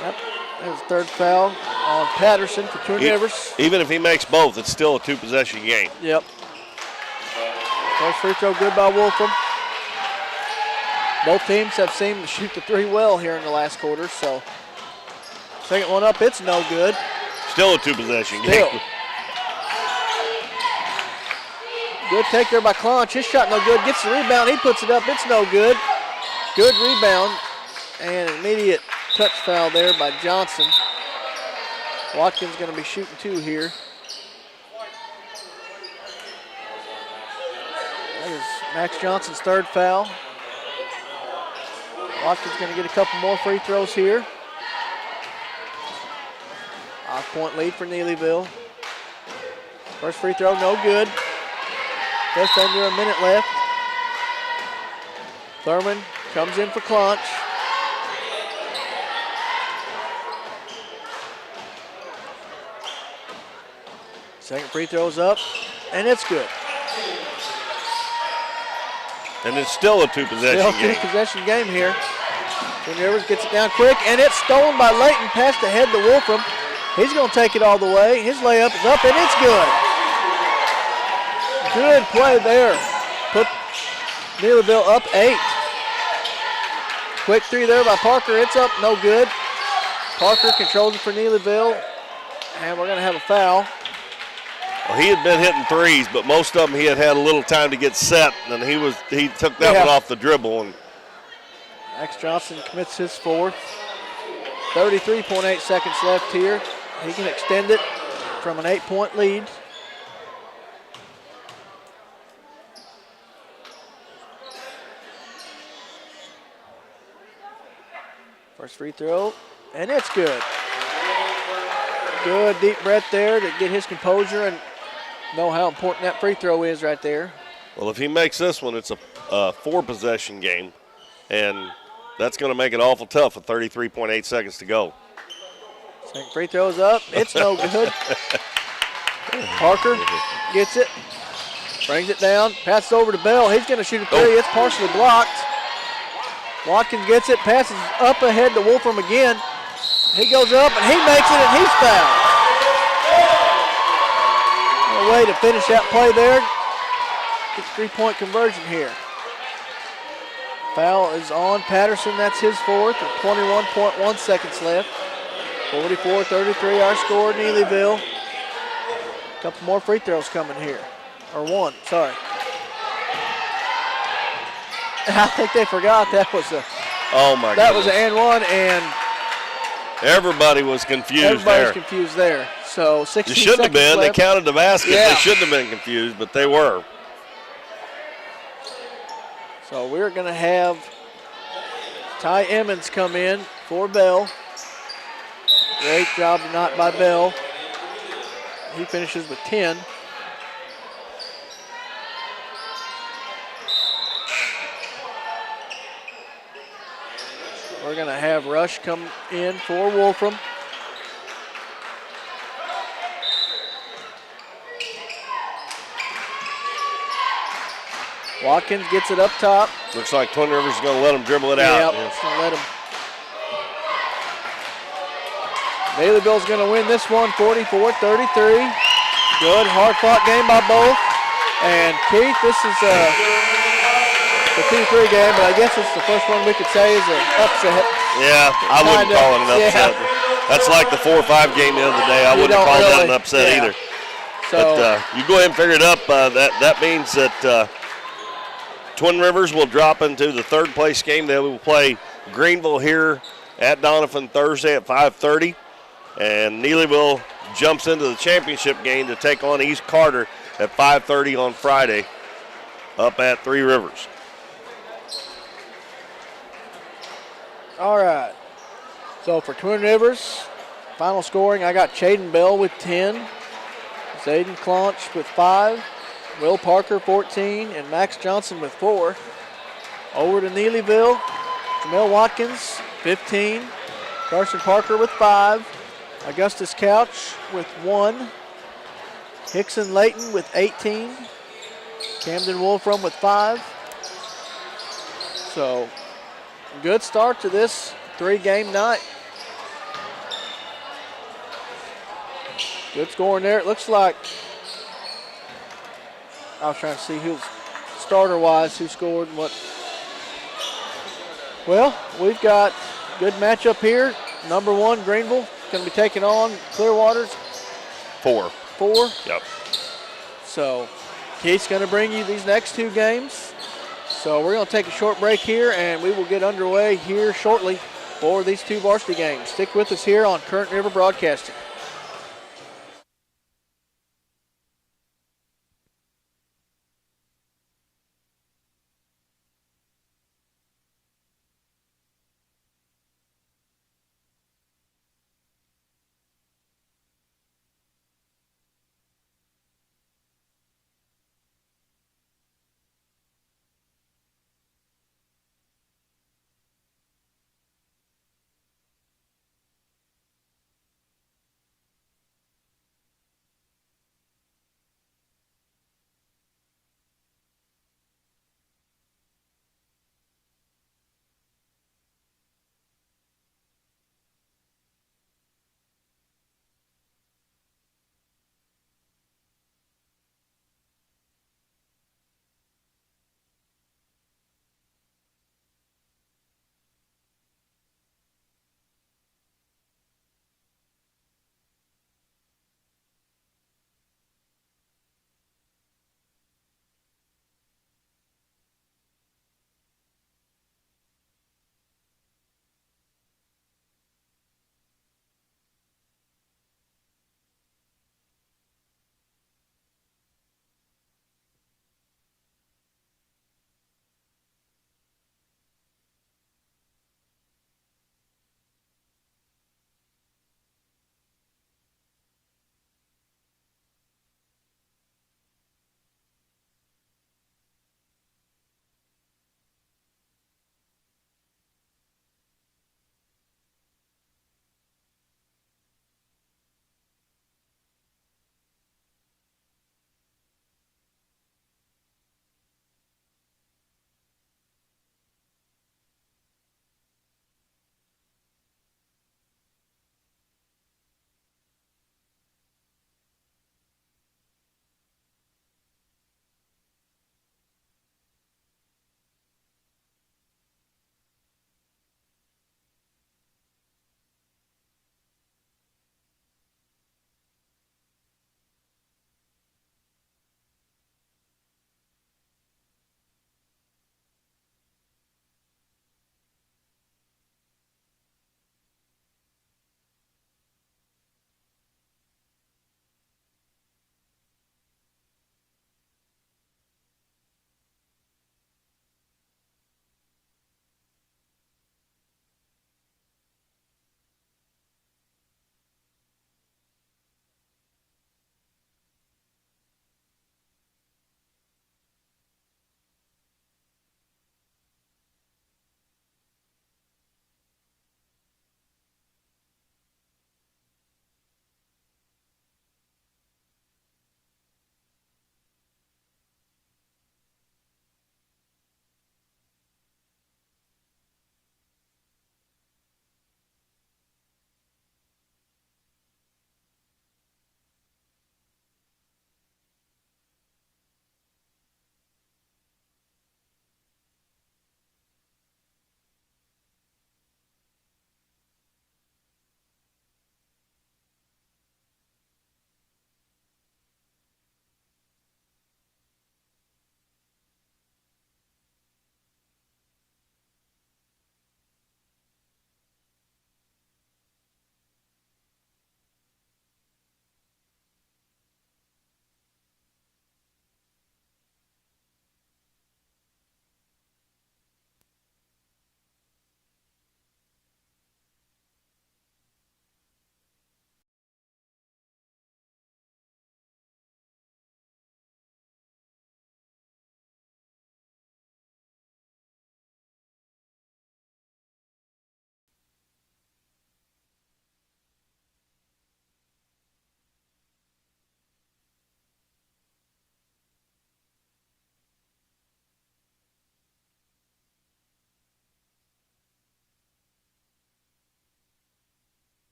Yep. There's the third foul on Patterson for Twin Rivers. Even if he makes both, it's still a 2-possession game. Yep. First free throw good by Wolfram. Both teams have seemed to shoot the 3 well here in the last quarter, so second one up, it's no good. Still a 2-possession game. Good take there by Clonch. His shot no good. Gets the rebound. He puts it up. It's no good. Good rebound. And an immediate touch foul there by Johnson. Watkins going to be shooting 2 here. That is Max Johnson's 3rd foul. Watkins going to get a couple more free throws here. 5-point lead for Neelyville. First free throw, no good. Just under a minute left. Thurman comes in for Clonch. Second free throw's up, and it's good. And it's still a 2-possession game. 2-possession game here. Twin Rivers gets it down quick, and it's stolen by Layton. Passed ahead to Wolfram. He's going to take it all the way. His layup is up, and it's good. Good play there. Put Neelyville up 8. Quick 3 there by Parker. It's up, no good. Parker controls it for Neelyville, and we're going to have a foul. Well, he had been hitting 3s, but most of them he had a little time to get set, and he took that one off the dribble. And Max Johnson commits his 4th. 33.8 seconds left here. He can extend it from an 8-point lead. First free throw, and it's good. Good deep breath there to get his composure and know how important that free throw is right there. Well, if he makes this one, it's a 4-possession game. and that's going to make it awful tough with 33.8 seconds to go. Second free throw's up. It's no good. Parker gets it, brings it down, passes over to Bell. He's going to shoot a three. It's partially blocked. Watkins gets it, passes up ahead to Wolfram again. He goes up and he makes it, and he's fouled. A way to finish that play there. Get three-point conversion here. Foul is on Patterson. That's his fourth. With 21.1 seconds left. 44-33 our score, Neelyville. A couple more free throws coming here. Or one, sorry. I think they forgot that was a that was an and one, and everybody was confused everybody's confused there. So 16 They shouldn't have been. left. They counted the basket. Yeah. They shouldn't have been confused, but they were. So we're going to have Ty Emmons come in for Bell. Great job tonight by Bell. He finishes with 10. We're going to have Rush come in for Wolfram. Watkins gets it up top. Looks like Twin Rivers is going to let them dribble it out. Yep, it's going to let him. Neelyville's going to win this one 44-33. Good, hard-fought game by both. And Keith, this is the 2-3 game, but I guess it's the first one we could say is an upset. Yeah, I wouldn't call it an upset. Yeah. That's like the 4 or 5 game the other day. I wouldn't call that an upset either. So, but you go ahead and figure it up. That means that Twin Rivers will drop into the third place game. They will play Greenville here at Donovan Thursday at 5:30. And Neelyville jumps into the championship game to take on East Carter at 5:30 on Friday up at Three Rivers. All right. So for Twin Rivers, final scoring, I got Chaden Bell with 10, Zayden Clonch with 5, Will Parker 14, and Max Johnson with 4. Over to Neelyville, Jamel Watkins 15, Carson Parker with 5, Augustus Couch with 1, Hickson Layton with 18, Camden Wolfram with 5. So good start to this 3-game night. Good scoring there. It looks like, I was trying to see who's starter-wise, who scored and what. Well, we've got good matchup here. Number 1, Greenville, going to be taking on Clearwater's 4. Yep. So Keith's going to bring you these next 2 games. So we're going to take a short break here, and we will get underway here shortly for these 2 varsity games. Stick with us here on Current River Broadcasting.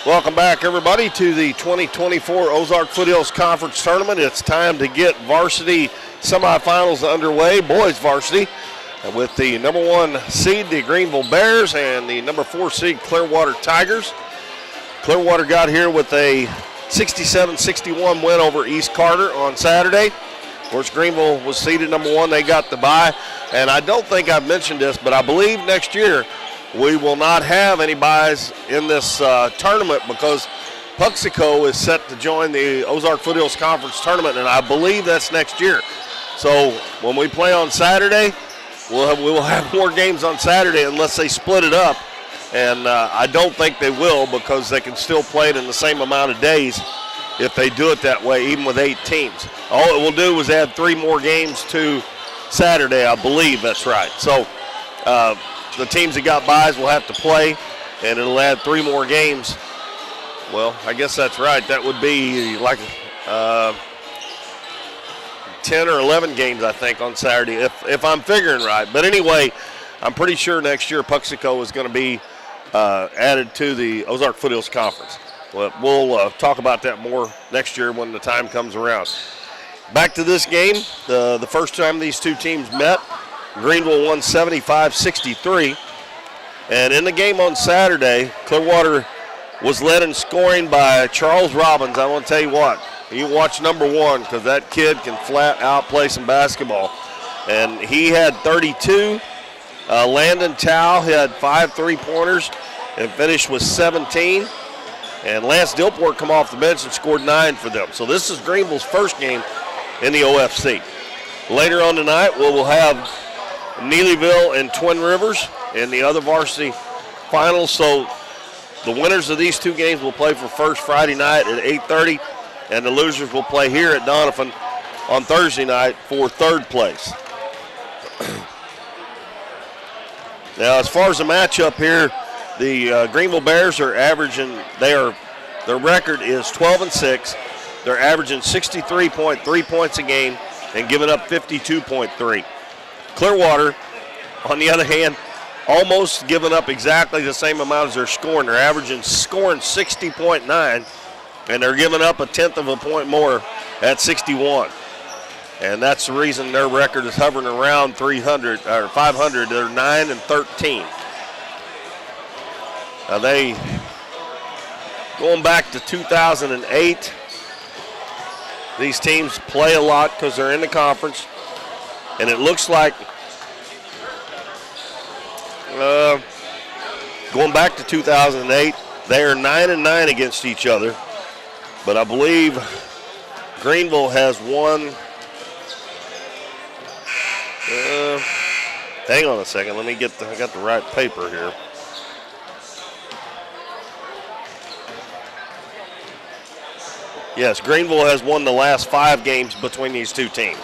Welcome back, everybody, to the 2024 Ozark Foothills Conference Tournament. It's time to get varsity semifinals underway, boys varsity, with the number 1 seed, the Greenville Bears, and the number 4 seed, Clearwater Tigers. Clearwater got here with a 67-61 win over East Carter on Saturday. Of course, Greenville was seeded number 1. They got the bye. And I don't think I've mentioned this, but I believe next year we will not have any buys in this tournament because Puxico is set to join the Ozark Foothills Conference Tournament, and I believe that's next year. So when we play on Saturday, we will have more games on Saturday unless they split it up. And I don't think they will because they can still play it in the same amount of days if they do it that way, even with 8 teams. All it will do is add 3 more games to Saturday, I believe that's right. So the teams that got buys will have to play, and it'll add 3 more games. Well, I guess that's right. That would be like 10 or 11 games, I think, on Saturday, if I'm figuring right. But anyway, I'm pretty sure next year Puxico is going to be added to the Ozark Foothills Conference. Well, we'll talk about that more next year when the time comes around. Back to this game, the first time these two teams met, Greenville won 75-63. And in the game on Saturday, Clearwater was led in scoring by Charles Robbins. I want to tell you what, you watch number 1 because that kid can flat out play some basketball. And he had 32. Landon Tao had 5 3-pointers and finished with 17. And Lance Dilport come off the bench and scored 9 for them. So this is Greenville's first game in the OFC. Later on tonight, we'll have Neelyville and Twin Rivers in the other varsity finals. So the winners of these 2 games will play for first Friday night at 8:30, and the losers will play here at Doniphan on Thursday night for 3rd place. Now, as far as the matchup here, the Greenville Bears are averaging, their record is 12-6. They're averaging 63.3 points a game and giving up 52.3. Clearwater, on the other hand, almost giving up exactly the same amount as they're scoring. They're averaging scoring 60.9, and they're giving up 1/10 of a point more at 61. And that's the reason their record is hovering around 300 or 500. They're 9-13. Now they, going back to 2008, these teams play a lot because they're in the conference. And it looks like, going back to 2008, they are 9-9 against each other. But I believe Greenville has won. Hang on a second. Let me get I got the right paper here. Yes, Greenville has won the last 5 games between these 2 teams.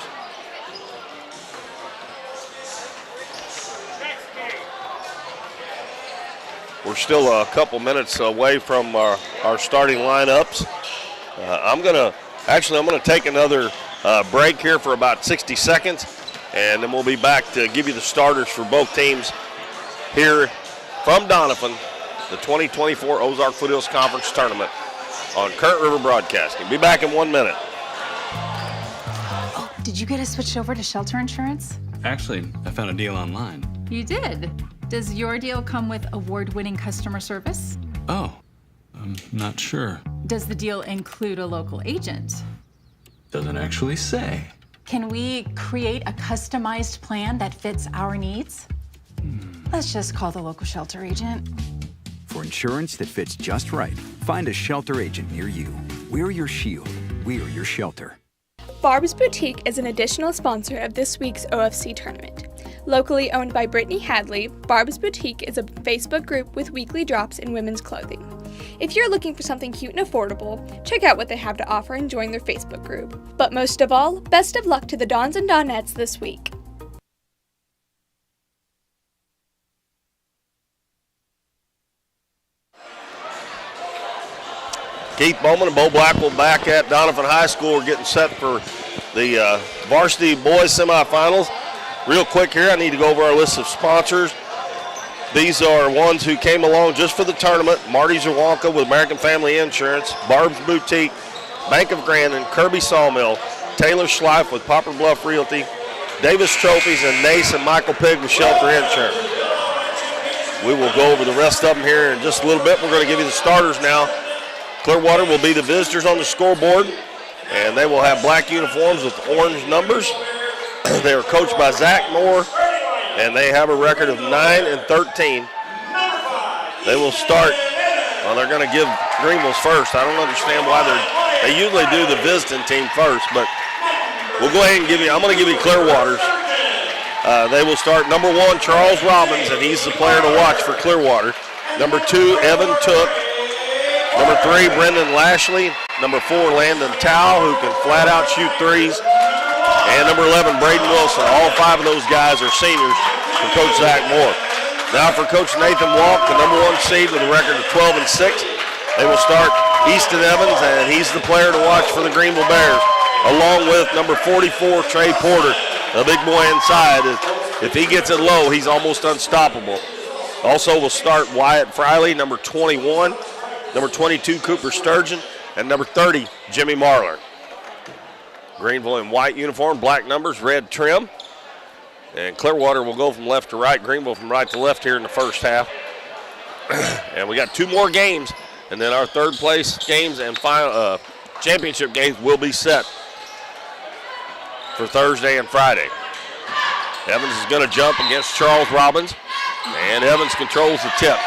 We're still a couple minutes away from our starting lineups. I'm gonna take another break here for about 60 seconds, and then we'll be back to give you the starters for both teams here from Doniphan, the 2024 Ozark Foothills Conference Tournament on Current River Broadcasting. Be back in 1 minute. Oh, did you get us switched over to shelter insurance? Actually, I found a deal online. You did? Does your deal come with award-winning customer service? Oh, I'm not sure. Does the deal include a local agent? Doesn't actually say. Can we create a customized plan that fits our needs? Let's just call the local shelter agent. For insurance that fits just right, find a shelter agent near you. We're your shield. We're your shelter. Barb's Boutique is an additional sponsor of this week's OFC tournament. Locally owned by Brittany Hadley, Barb's Boutique is a Facebook group with weekly drops in women's clothing. If you're looking for something cute and affordable, check out what they have to offer and join their Facebook group. But most of all, best of luck to the Dons and Donettes this week. Keith Bowman and Bo Blackwell back at Doniphan High School. We're getting set for the varsity boys semifinals. Real quick here, I need to go over our list of sponsors. These are ones who came along just for the tournament. Marty Zawonka with American Family Insurance, Barb's Boutique, Bank of Grandin, Kirby Sawmill, Taylor Schleif with Poplar Bluff Realty, Davis Trophies, and Nace and Michael Pigg with Shelter Insurance. We will go over the rest of them here in just a little bit. We're going to give you the starters now. Clearwater will be the visitors on the scoreboard, and they will have black uniforms with orange numbers. They are coached by Zach Moore, and they have a record of 9-13. They will start. Well, they're going to give Greenville's first. I don't understand why they usually do the visiting team first, but we'll go ahead and I'm going to give you Clearwater's. They will start number 1, Charles Robbins, and he's the player to watch for Clearwater. Number 2, Evan Took. Number 3, Brendan Lashley. Number 4, Landon Tao, who can flat out shoot threes. And number 11, Braden Wilson. All 5 of those guys are seniors for Coach Zach Moore. Now for Coach Nathan Walk, the number 1 seed with a record of 12-6. They will start Easton Evans, and he's the player to watch for the Greenville Bears, along with number 44, Trey Porter, the big boy inside. If he gets it low, he's almost unstoppable. Also will start Wyatt Friley, number 21, number 22, Cooper Sturgeon, and number 30, Jimmy Marler. Greenville in white uniform, black numbers, red trim. And Clearwater will go from left to right, Greenville from right to left here in the first half. And we got 2 more games, and then our third place games and final championship games will be set for Thursday and Friday. Evans is going to jump against Charles Robbins, and Evans controls the tip.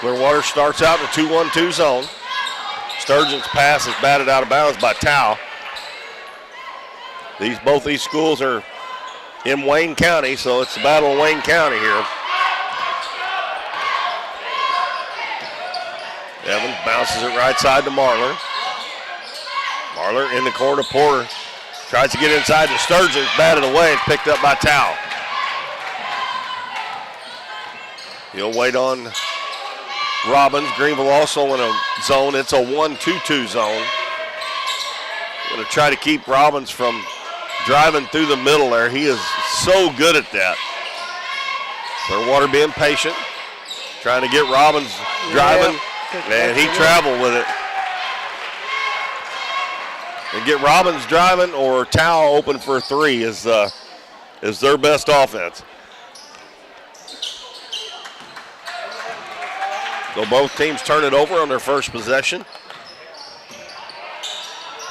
Clearwater starts out in the 2-1-2 zone. Sturgeon's pass is batted out of bounds by Tao. Both these schools are in Wayne County, so it's the battle of Wayne County here. Evans bounces it right side to Marler. Marler in the corner to Porter. Tries to get inside to Sturgeon. Batted away and picked up by Tao. He'll wait on Robbins. Greenville also in a zone. It's a 1-2-2 zone. Going to try to keep Robbins from driving through the middle there. He is so good at that. Clearwater being patient, trying to get Robbins driving, and he traveled with it. And get Robbins driving or Tao open for a 3 is their best offense. So both teams turn it over on their first possession.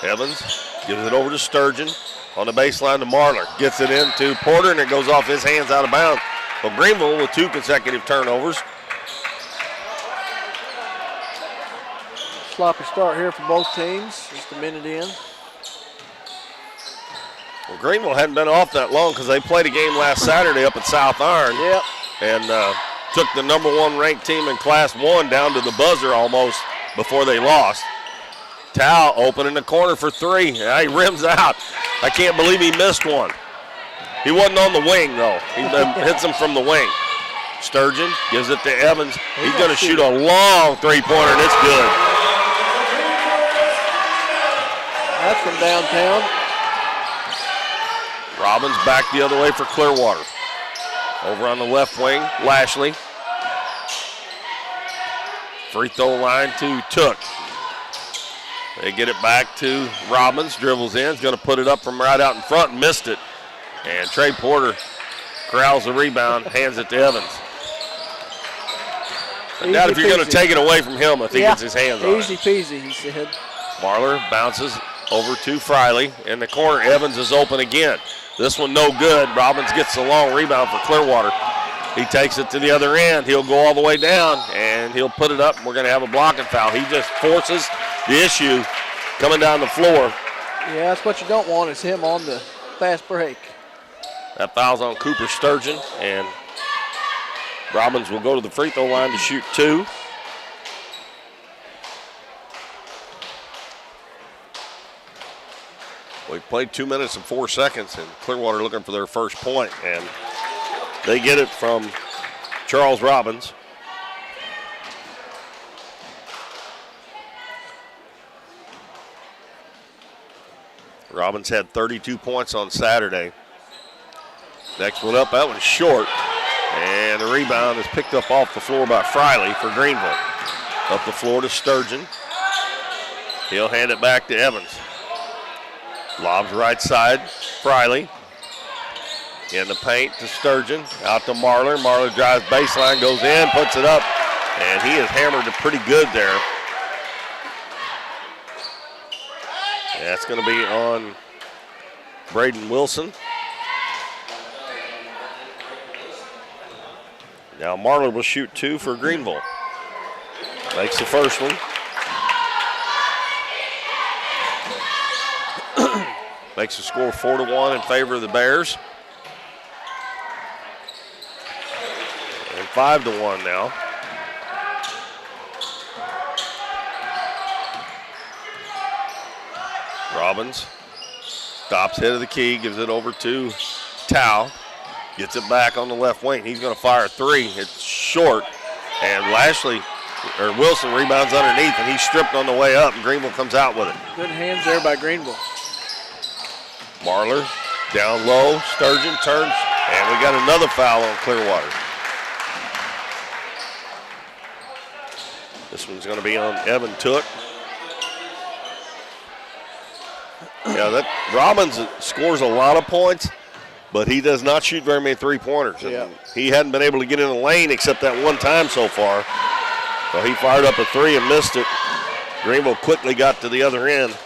Evans gives it over to Sturgeon on the baseline to Marler. Gets it into Porter, and it goes off his hands out of bounds. Well, Greenville with 2 consecutive turnovers. Sloppy start here for both teams. Just a minute in. Well, Greenville hadn't been off that long because they played a game last Saturday up at South Iron. Yep. And took the number 1 ranked team in Class 1 down to the buzzer almost before they lost. Tao open in the corner for 3. Yeah, he rims out. I can't believe he missed one. He wasn't on the wing, though. He hits him from the wing. Sturgeon gives it to Evans. He's going to shoot a long 3-pointer, and it's good. That's from downtown. Robbins back the other way for Clearwater. Over on the left wing, Lashley. Free throw line to Took. They get it back to Robbins, dribbles in, is going to put it up from right out in front and missed it. And Trey Porter corrals the rebound, hands it to Evans. I doubt if you're going to take it away from him if he gets his hands on it. Easy peasy, he said. Marler bounces over to Friley. In the corner, Evans is open again. This one no good. Robbins gets the long rebound for Clearwater. He takes it to the other end. He'll go all the way down, and he'll put it up. We're going to have a blocking foul. He just forces the issue coming down the floor. Yeah, that's what you don't want is him on the fast break. That foul's on Cooper Sturgeon, and Robbins will go to the free throw line to shoot 2. We played 2 minutes and 4 seconds, and Clearwater looking for their first point, and they get it from Charles Robbins. Robbins had 32 points on Saturday. Next one up, that one's short. And the rebound is picked up off the floor by Friley for Greenville. Up the floor to Sturgeon. He'll hand it back to Evans. Lobs right side, Friley. In the paint to Sturgeon, out to Marler. Marler drives baseline, goes in, puts it up, and he has hammered it pretty good there. That's going to be on Braden Wilson. Now Marler will shoot 2 for Greenville. Makes the first one. Makes the score 4-1 in favor of the Bears. And 5-1 now. Robbins stops head of the key, gives it over to Tao. Gets it back on the left wing. He's going to fire a 3. It's short. And Wilson rebounds underneath, and he's stripped on the way up, and Greenville comes out with it. Good hands there by Greenville. Marler down low. Sturgeon turns, and we got another foul on Clearwater. This one's going to be on Evan Took. Yeah, that Robbins scores a lot of points, but he does not shoot very many three-pointers. Yeah. He hadn't been able to get in the lane except that one time so far. So he fired up a 3 and missed it. Greenville quickly got to the other end,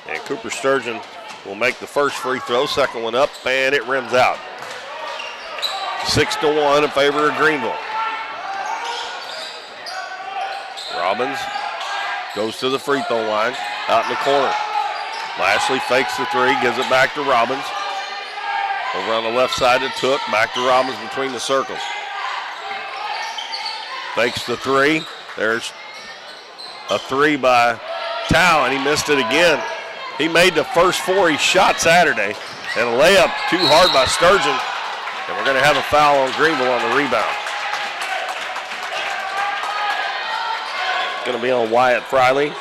and Cooper Sturgeon will make the first free throw. Second one up, and it rims out. 6-1 in favor of Greenville. Robbins goes to the free throw line, out in the corner. Lashley fakes the 3, gives it back to Robbins. Over on the left side to Took, back to Robbins between the circles. Fakes the 3. There's a 3 by Tao, and he missed it again. He made the first 4 he shot Saturday, and a layup too hard by Sturgeon, and we're going to have a foul on Greenville on the rebound. It's going to be on Wyatt Friley.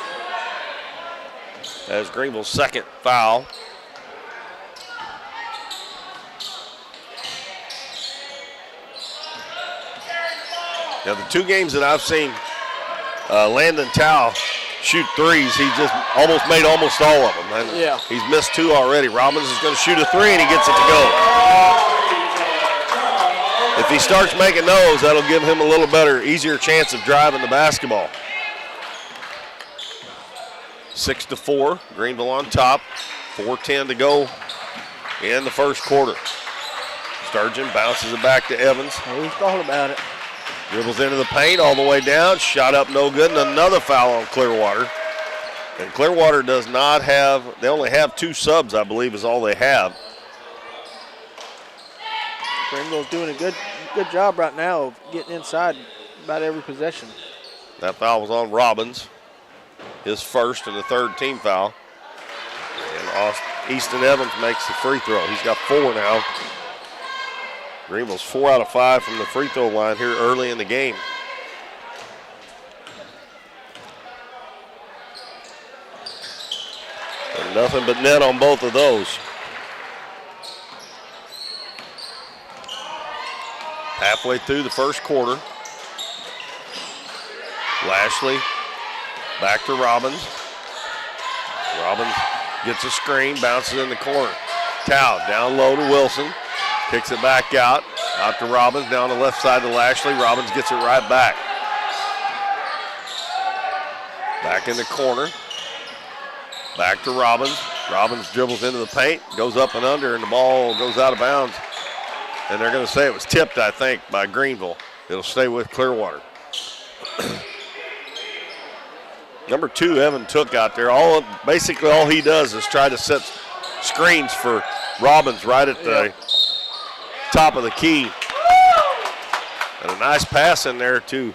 As Greenville's second foul. Now the 2 games that I've seen Landon Tao shoot 3s, he just almost made almost all of them. And yeah. He's missed 2 already. Robbins is going to shoot a 3 and he gets it to go. If he starts making those, that'll give him a little better, easier chance of driving the basketball. 6-4, Greenville on top. 4:10 to go in the first quarter. Sturgeon bounces it back to Evans. He thought about it. Dribbles into the paint all the way down. Shot up no good, and another foul on Clearwater. And Clearwater does not have, they only have 2 subs, I believe, is all they have. Greenville's doing a good job right now of getting inside about every possession. That foul was on Robbins. His first and the 3rd team foul. And Easton Evans makes the free throw. He's got 4 now. Greenville's 4 out of 5 from the free throw line here early in the game. And nothing but net on both of those. Halfway through the first quarter. Lashley back to Robbins. Robbins gets a screen, bounces in the corner. Tao down low to Wilson. Kicks it back out to Robbins, down the left side to Lashley. Robbins gets it right back. Back in the corner. Back to Robbins. Robbins dribbles into the paint, goes up and under, and the ball goes out of bounds. And they're going to say it was tipped, I think, by Greenville. It'll stay with Clearwater. Number 2, Evan Took out there. Basically all he does is try to set screens for Robbins right at the top of the key. And a nice pass in there to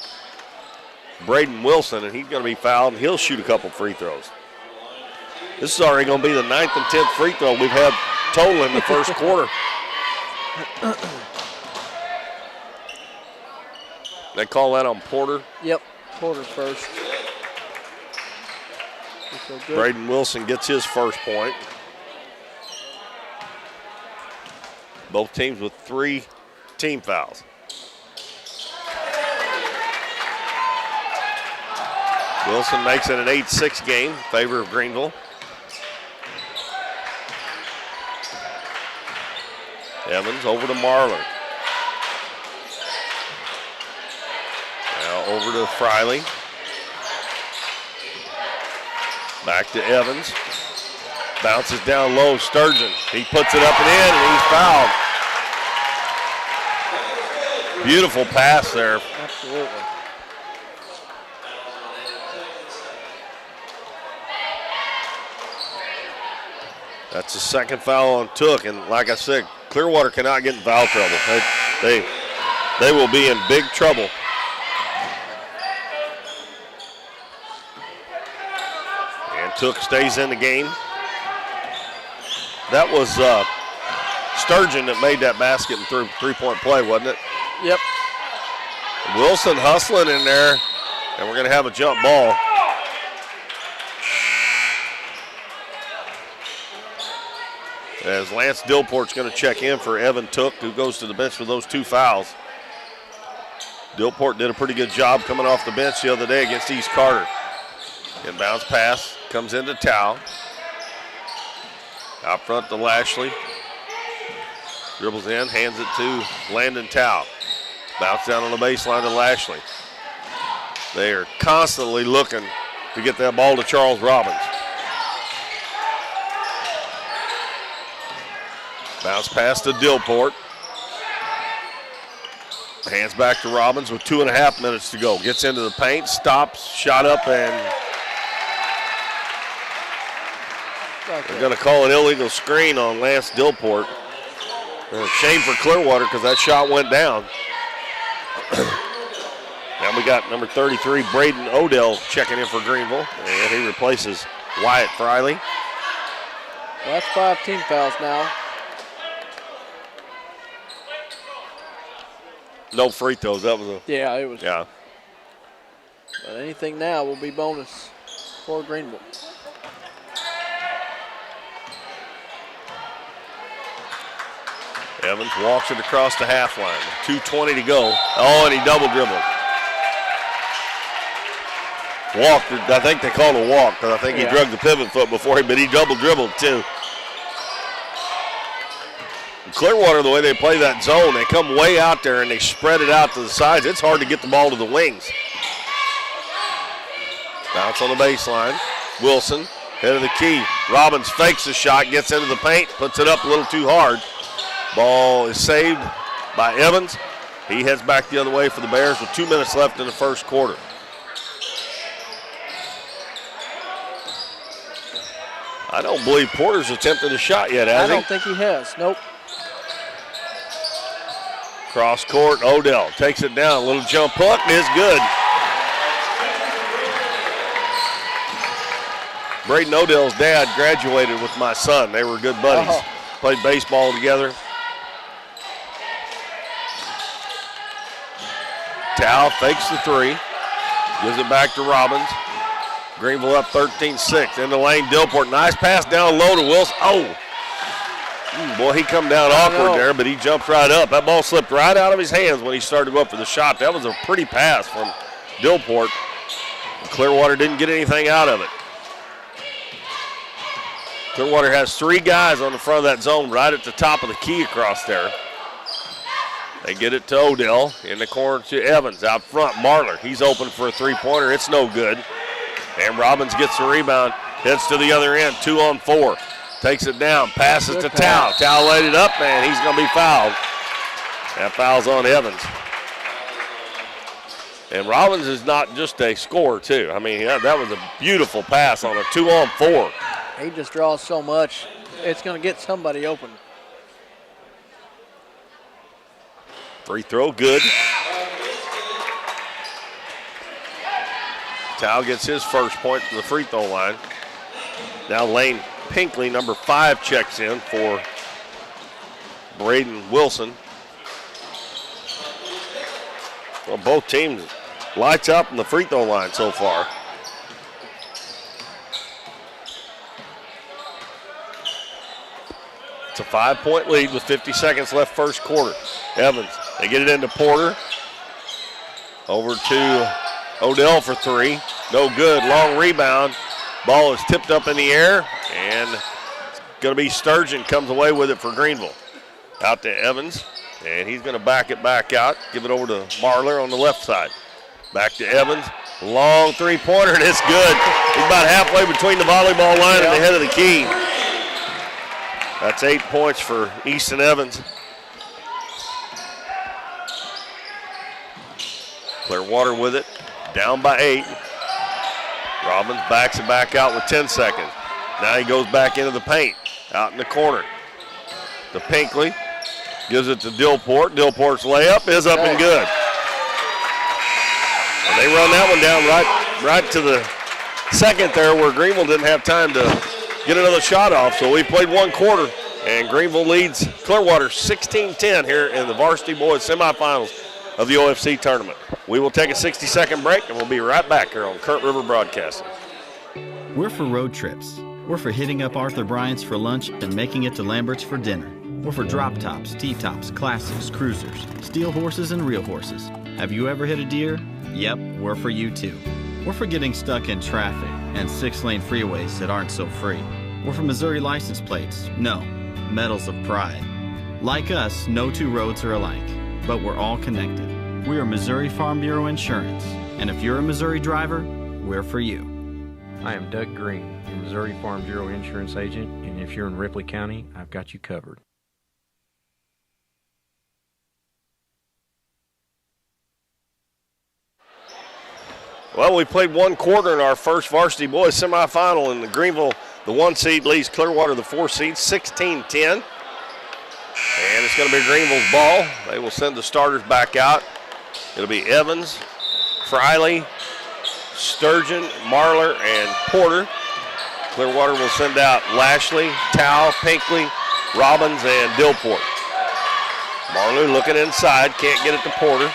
Braden Wilson, and he's going to be fouled, and he'll shoot a couple free throws. This is already going to be the 9th and 10th free throw we've had total in the first quarter. They call that on Porter. Yep, Porter first. Braden Wilson gets his first point. Both teams with 3 team fouls. Wilson makes it an 8-6 game in favor of Greenville. Evans over to Marler. Now over to Friley. Back to Evans. Bounces down low, Sturgeon. He puts it up and in, and he's fouled. Beautiful pass there. Absolutely. That's the second foul on Took, and like I said, Clearwater cannot get in foul trouble. They will be in big trouble. And Took stays in the game. That was Sturgeon that made that basket in three-point play, wasn't it? Yep. Wilson hustling in there, and we're going to have a jump ball. As Lance Dillport's going to check in for Evan Took, who goes to the bench with those 2 fouls. Dillport did a pretty good job coming off the bench the other day against East Carter. Inbounds pass comes into Tao. Out front to Lashley. Dribbles in, hands it to Landon Tao. Bounce down on the baseline to Lashley. They are constantly looking to get that ball to Charles Robbins. Bounce pass to Dillport. Hands back to Robbins with 2.5 minutes to go. Gets into the paint, stops, shot up, and they're going to call an illegal screen on Lance Dillport. Shame for Clearwater because that shot went down. Now we got number 33, Braden Odell, checking in for Greenville, and he replaces Wyatt Friley. Well, that's 5 team fouls now. No free throws. That was a Yeah, it was. yeah. But anything now will be bonus for Greenville. Evans walks it across the half line. 2:20 to go. Oh, and he double dribbled. Walked. I think they called a walk because I think he drug the pivot foot before but he double dribbled too. Clearwater, the way they play that zone, they come way out there and they spread it out to the sides. It's hard to get the ball to the wings. Bounce on the baseline. Wilson, head of the key. Robbins fakes the shot, gets into the paint, puts it up a little too hard. Ball is saved by Evans. He heads back the other way for the Bears with 2 minutes left in the first quarter. I don't believe Porter's attempted a shot yet, has he? I don't think he has. Nope. Cross court, Odell takes it down. A little jump hook is good. Braden Odell's dad graduated with my son. They were good buddies. Played baseball together. Tao fakes the 3. Gives it back to Robbins. Greenville up 13-6. In the lane, Dillport. Nice pass down low to Wilson. Oh! Boy, he come down awkward there, but he jumped right up. That ball slipped right out of his hands when he started to go up for the shot. That was a pretty pass from Dillport. Clearwater didn't get anything out of it. Clearwater has 3 guys on the front of that zone right at the top of the key across there. They get it to Odell in the corner to Evans. Out front, Marler. He's open for a 3-pointer. It's no good. And Robbins gets the rebound. Heads to the other end. 2-on-4. Takes it down, passes to Tao. Tao laid it up, and he's going to be fouled. That foul's on Evans. And Robbins is not just a scorer, too. I mean, that was a beautiful pass on a 2-on-4. He just draws so much. It's going to get somebody open. Free throw, good. Tao gets his first point from the free throw line. Now Lane Pinkley, number 5, checks in for Braden Wilson. Well, both teams lights up on the free throw line so far. It's a 5-point lead with 50 seconds left first quarter. Evans, they get it into Porter. Over to Odell for three. No good. Long rebound. Ball is tipped up in the air, and it's going to be Sturgeon comes away with it for Greenville. Out to Evans, and he's going to back it back out. Give it over to Marler on the left side. Back to Evans. Long three-pointer, and it's good. He's about halfway between the volleyball line and the head of the key. That's 8 points for Easton Evans. Clearwater with it, down by 8. Robbins backs it back out with 10 seconds. Now he goes back into the paint, out in the corner. To Pinkley, gives it to Dillport. Dillport's layup is up and good. And they run that one down right to the second there where Greenville didn't have time to get another shot off. So we played one quarter, and Greenville leads Clearwater 16-10 here in the Varsity Boys semifinals of the OFC tournament. We will take a 60-second break, and we'll be right back here on Current River Broadcasting. We're for road trips. We're for hitting up Arthur Bryant's for lunch and making it to Lambert's for dinner. We're for drop tops, T-tops, classics, cruisers, steel horses, and real horses. Have you ever hit a deer? Yep, we're for you too. We're for getting stuck in traffic and 6-lane freeways that aren't so free. We're for Missouri license plates. No, medals of pride. Like us, no two roads are alike, but we're all connected. We are Missouri Farm Bureau Insurance, and if you're a Missouri driver, we're for you. I am Doug Green, your Missouri Farm Bureau Insurance agent, and if you're in Ripley County, I've got you covered. Well, we played one quarter in our first Varsity Boys semifinal, and the Greenville, the 1 seed, leads Clearwater, the 4 seed, 16-10. And it's going to be Greenville's ball. They will send the starters back out. It'll be Evans, Friley, Sturgeon, Marler, and Porter. Clearwater will send out Lashley, Tao, Pinkley, Robbins, and Dillport. Marler looking inside, can't get it to Porter.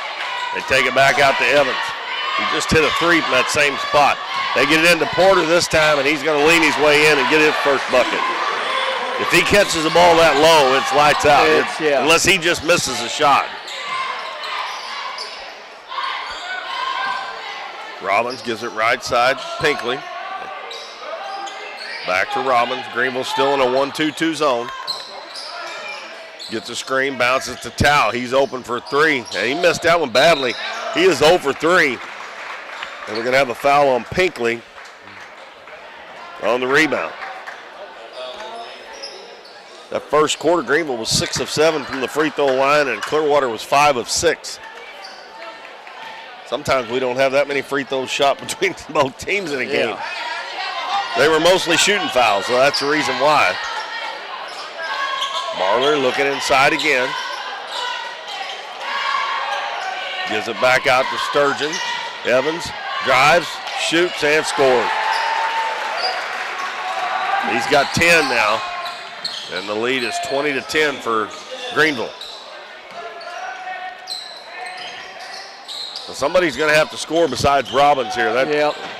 They take it back out to Evans. He just hit a three from that same spot. They get it into Porter this time, and he's going to lean his way in and get his first bucket. If he catches the ball that low, it's lights out. Unless he just misses a shot. Robbins gives it right side, Pinkley. Back to Robbins. Greenville still in a 1-2-2 zone. Gets a screen, bounces to Tao. He's open for three, and he missed that one badly. He is 0 for 3. And we're going to have a foul on Pinkley on the rebound. That first quarter, Greenville was 6 of 7 from the free throw line, and Clearwater was 5 of 6. Sometimes we don't have that many free throws shot between both teams in a game. They were mostly shooting fouls, so that's the reason why. Marler looking inside again. Gives it back out to Sturgeon. Evans drives, shoots, and scores. He's got 10 now, and the lead is 20-10 for Greenville. So somebody's going to have to score besides Robbins here.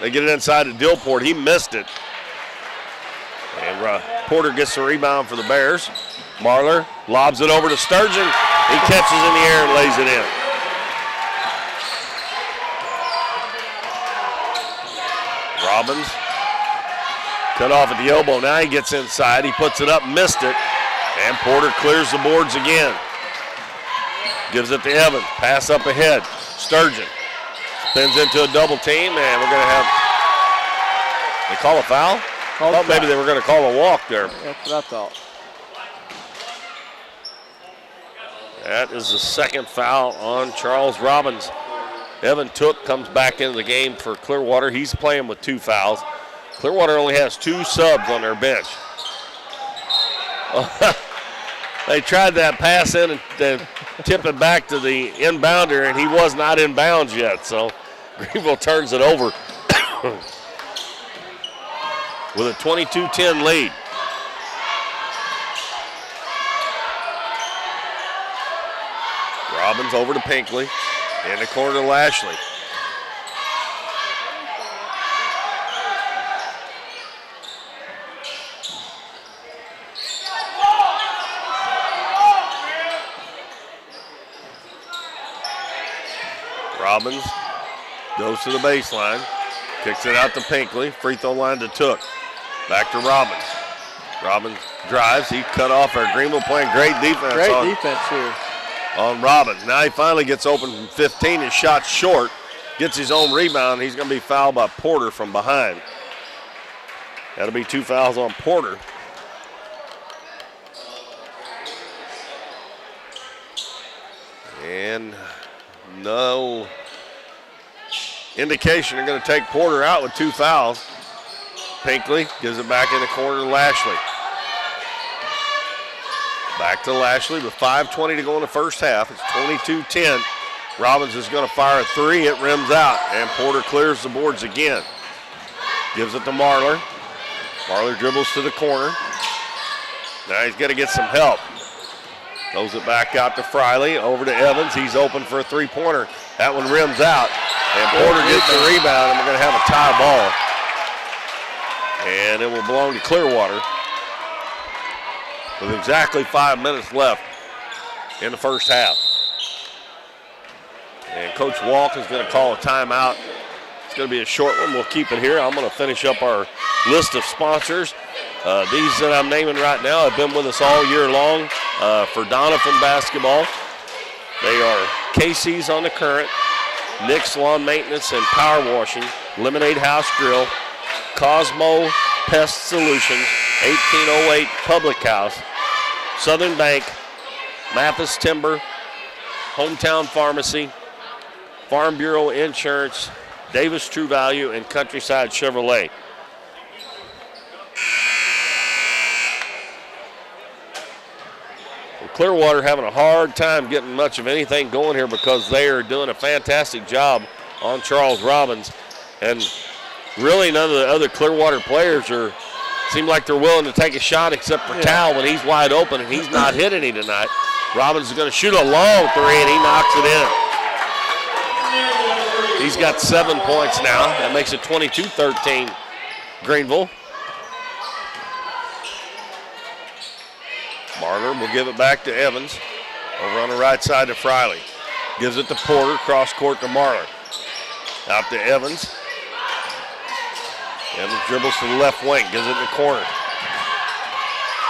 They get it inside to Dillport. He missed it. And Porter gets the rebound for the Bears. Marler lobs it over to Sturgeon. He catches in the air and lays it in. Robbins cut off at the elbow. Now he gets inside. He puts it up, missed it. And Porter clears the boards again. Gives it to Evans. Pass up ahead. Sturgeon spins into a double team, and we're going to have, they call a foul? I thought maybe they were going to call a walk there. That's what I thought. That is the second foul on Charles Robbins. Evan Took comes back into the game for Clearwater. He's playing with 2 fouls. Clearwater only has 2 subs on their bench. They tried that pass in and tip it back to the inbounder, and he was not in bounds yet. So Greenville turns it over with a 22-10 lead. Robbins over to Pinkley. In the corner to Lashley. Robbins goes to the baseline, kicks it out to Pinkley. Free throw line to Took. Back to Robbins. Robbins drives. He cut off our Greenville playing great defense. Great defense here on Robbins. Now he finally gets open from 15 and shot short. Gets his own rebound. He's going to be fouled by Porter from behind. That'll be 2 fouls on Porter. And no indication they're going to take Porter out with 2 fouls. Pinkley gives it back in the corner to Lashley. Back to Lashley with 5:20 to go in the first half. It's 22-10. Robbins is going to fire a 3. It rims out, and Porter clears the boards again. Gives it to Marler. Marler dribbles to the corner. Now he's got to get some help. Throws it back out to Friley, over to Evans. He's open for a 3-pointer. That one rims out, and Porter gets the rebound, and we're going to have a tie ball. And it will belong to Clearwater with exactly 5 minutes left in the first half. And Coach Walk is going to call a timeout. It's going to be a short one. We'll keep it here. I'm going to finish up our list of sponsors. These that I'm naming right now have been with us all year long for Doniphan basketball. They are Casey's on the Current, Nick's Lawn Maintenance and Power Washing, Lemonade House Grill, Cosmo Pest Solutions, 1808 Public House, Southern Bank, Mathis Timber, Hometown Pharmacy, Farm Bureau Insurance, Davis True Value, and Countryside Chevrolet. Clearwater having a hard time getting much of anything going here because they are doing a fantastic job on Charles Robbins. And really none of the other Clearwater players seem like they're willing to take a shot except for Tal when he's wide open, and he's not hit any tonight. Robbins is going to shoot a long 3, and he knocks it in. He's got 7 points now. That makes it 22-13 Greenville. Marler will give it back to Evans. Over on the right side to Friley. Gives it to Porter, cross court to Marler. Out to Evans. Evans dribbles to the left wing, gives it in the corner.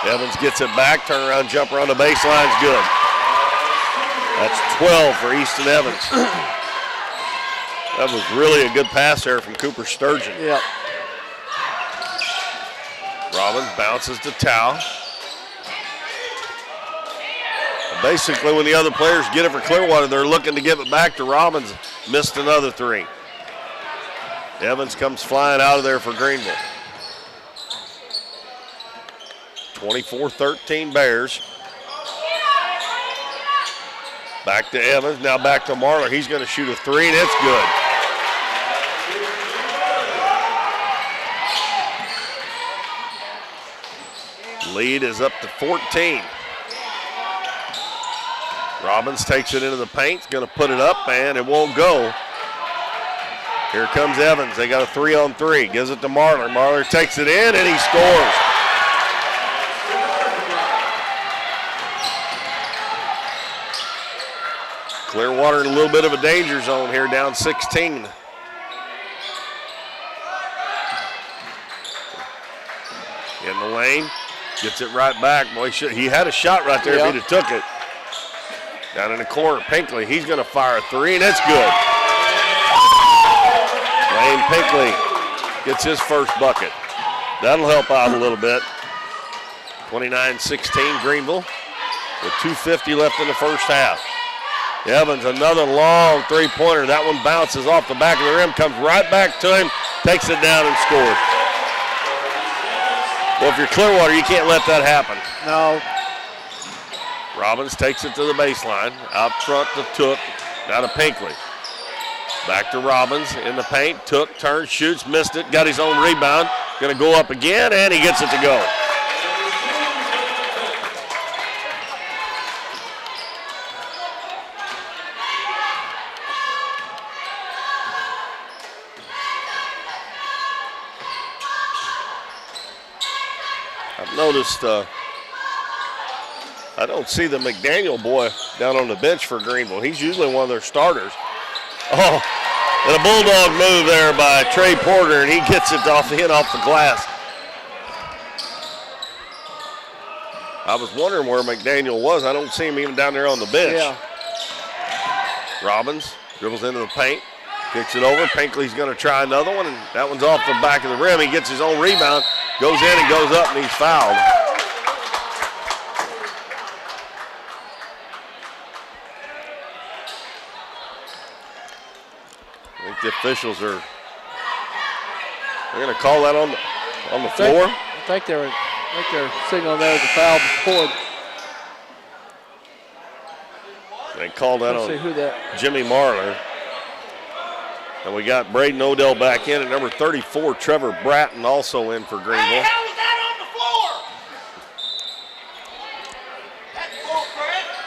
Evans gets it back, turnaround jumper on the baseline's good. That's 12 for Easton Evans. That was really a good pass there from Cooper Sturgeon. Yep. Robbins bounces to Tao. Basically, when the other players get it for Clearwater, they're looking to give it back to Robbins. Missed another 3. Evans comes flying out of there for Greenville. 24-13 Bears. Back to Evans, now back to Marler. He's going to shoot a 3, and it's good. Lead is up to 14. Robbins takes it into the paint, going to put it up, and it won't go. Here comes Evans. They got a 3-on-3. Gives it to Marler. Marler takes it in, and he scores. Clearwater in a little bit of a danger zone here, down 16. In the lane, gets it right back. Boy, he had a shot right there if he'd have took it. Down in the corner, Pinkley, he's going to fire a 3, and it's good. Lane Pinkley gets his first bucket. That'll help out a little bit. 29-16 Greenville with 2:50 left in the first half. Evans, another long 3-pointer. That one bounces off the back of the rim, comes right back to him, takes it down and scores. Well, if you're Clearwater, you can't let that happen. No. Robbins takes it to the baseline. Out front to Took. Now to Pinkley. Back to Robbins in the paint. Took, turns, shoots, missed it. Got his own rebound. Going to go up again, and he gets it to go. I've noticed I don't see the McDaniel boy down on the bench for Greenville. He's usually one of their starters. Oh, and a bulldog move there by Trey Porter, and he gets it off the glass. I was wondering where McDaniel was. I don't see him even down there on the bench. Yeah. Robbins dribbles into the paint, kicks it over. Pinkley's going to try another one, and that one's off the back of the rim. He gets his own rebound, goes in and goes up, and he's fouled. I think the officials are going to call that on the floor. I think they're signaling there as a foul before. They called that Let's see who that. Jimmy Marler. And we got Braden Odell back in at number 34. Trevor Bratton also in for Greenville. Hey, how was that on the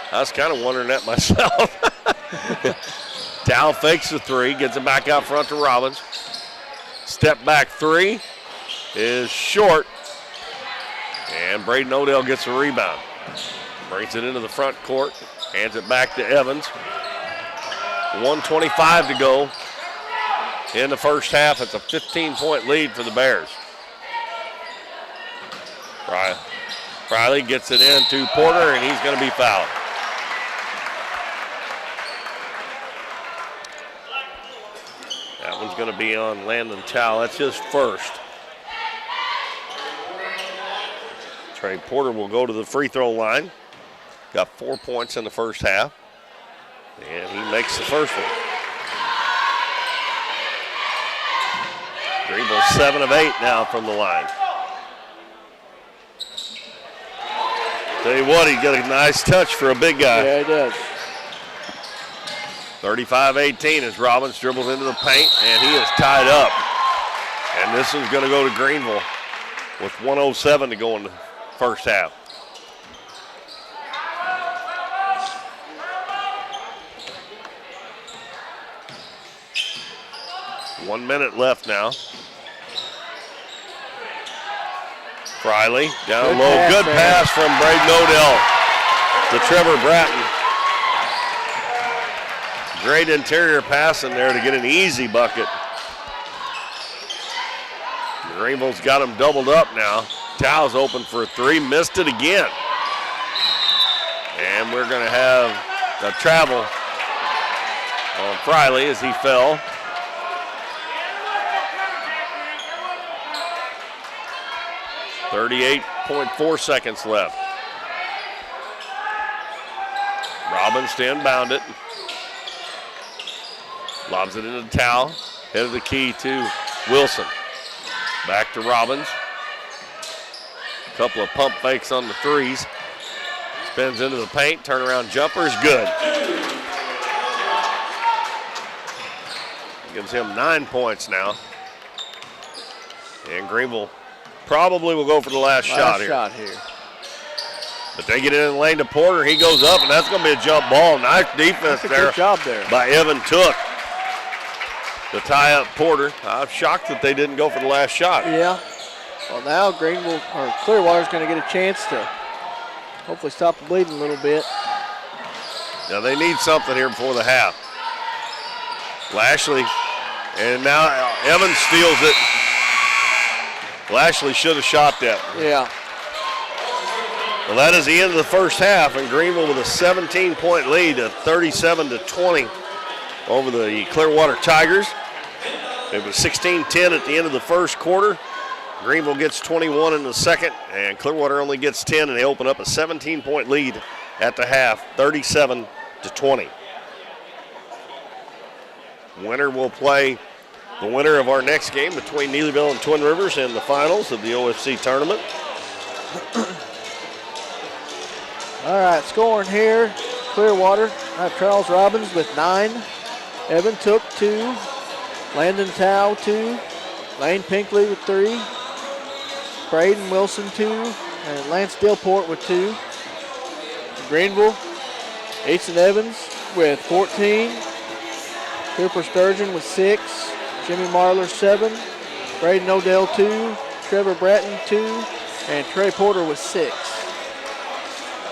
floor? I was kind of wondering that myself. Dow fakes the three, gets it back out front to Robbins. Step back three is short. And Braden Odell gets a rebound. Brings it into the front court, hands it back to Evans. 1:25 to go in the first half. It's a 15-point lead for the Bears. Riley gets it in to Porter, and he's going to be fouled. That one's going to be on Landon Chow. That's his first. Trey Porter will go to the free throw line. Got 4 points in the first half. And he makes the first one. Greenville 7 of 8 now from the line. Tell you what, he got a nice touch for a big guy. Yeah, he does. 35-18 as Robbins dribbles into the paint, and he is tied up. And this one's going to go to Greenville with 1:07 to go in the first half. One minute left now. Friley down low. Good pass from Braden Odell to Trevor Bratton. Great interior passing there to get an easy bucket. Greenville's got him doubled up now. Tow's open for a three, missed it again. And we're going to have a travel on Friley as he fell. .4 seconds left. Robbins to inbound it. Lobs it into Towel. Head of the key to Wilson. Back to Robbins. Couple of pump fakes on the threes. Spins into the paint. Turnaround jumper is good. Gives him 9 points now. And Greenville probably will go for the last shot here. But they get it in the lane to Porter. He goes up, and that's going to be a jump ball. Nice defense there. Good job there by Evan Took to tie up Porter. I'm shocked that they didn't go for the last shot. Yeah. Well, now Clearwater's going to get a chance to hopefully stop the bleeding a little bit. Now they need something here before the half. Lashley, and now Evans steals it. Lashley should have shot that. Yeah. Well, that is the end of the first half, and Greenville with a 17-point lead at 37-20 over the Clearwater Tigers. It was 16-10 at the end of the first quarter. Greenville gets 21 in the second, and Clearwater only gets 10, and they open up a 17-point lead at the half, 37-20. Winner will play the winner of our next game between Neelyville and Twin Rivers in the finals of the OFC tournament. All right, scoring here, Clearwater. I have Charles Robbins with 9. Evan Took 2. Landon Tao 2. Lane Pinkley with 3. Braden Wilson 2. And Lance Dillport with 2. Greenville, Easton Evans with 14. Cooper Sturgeon with 6. Jimmy Marler 7. Braden Odell 2. Trevor Bratton 2. And Trey Porter with 6.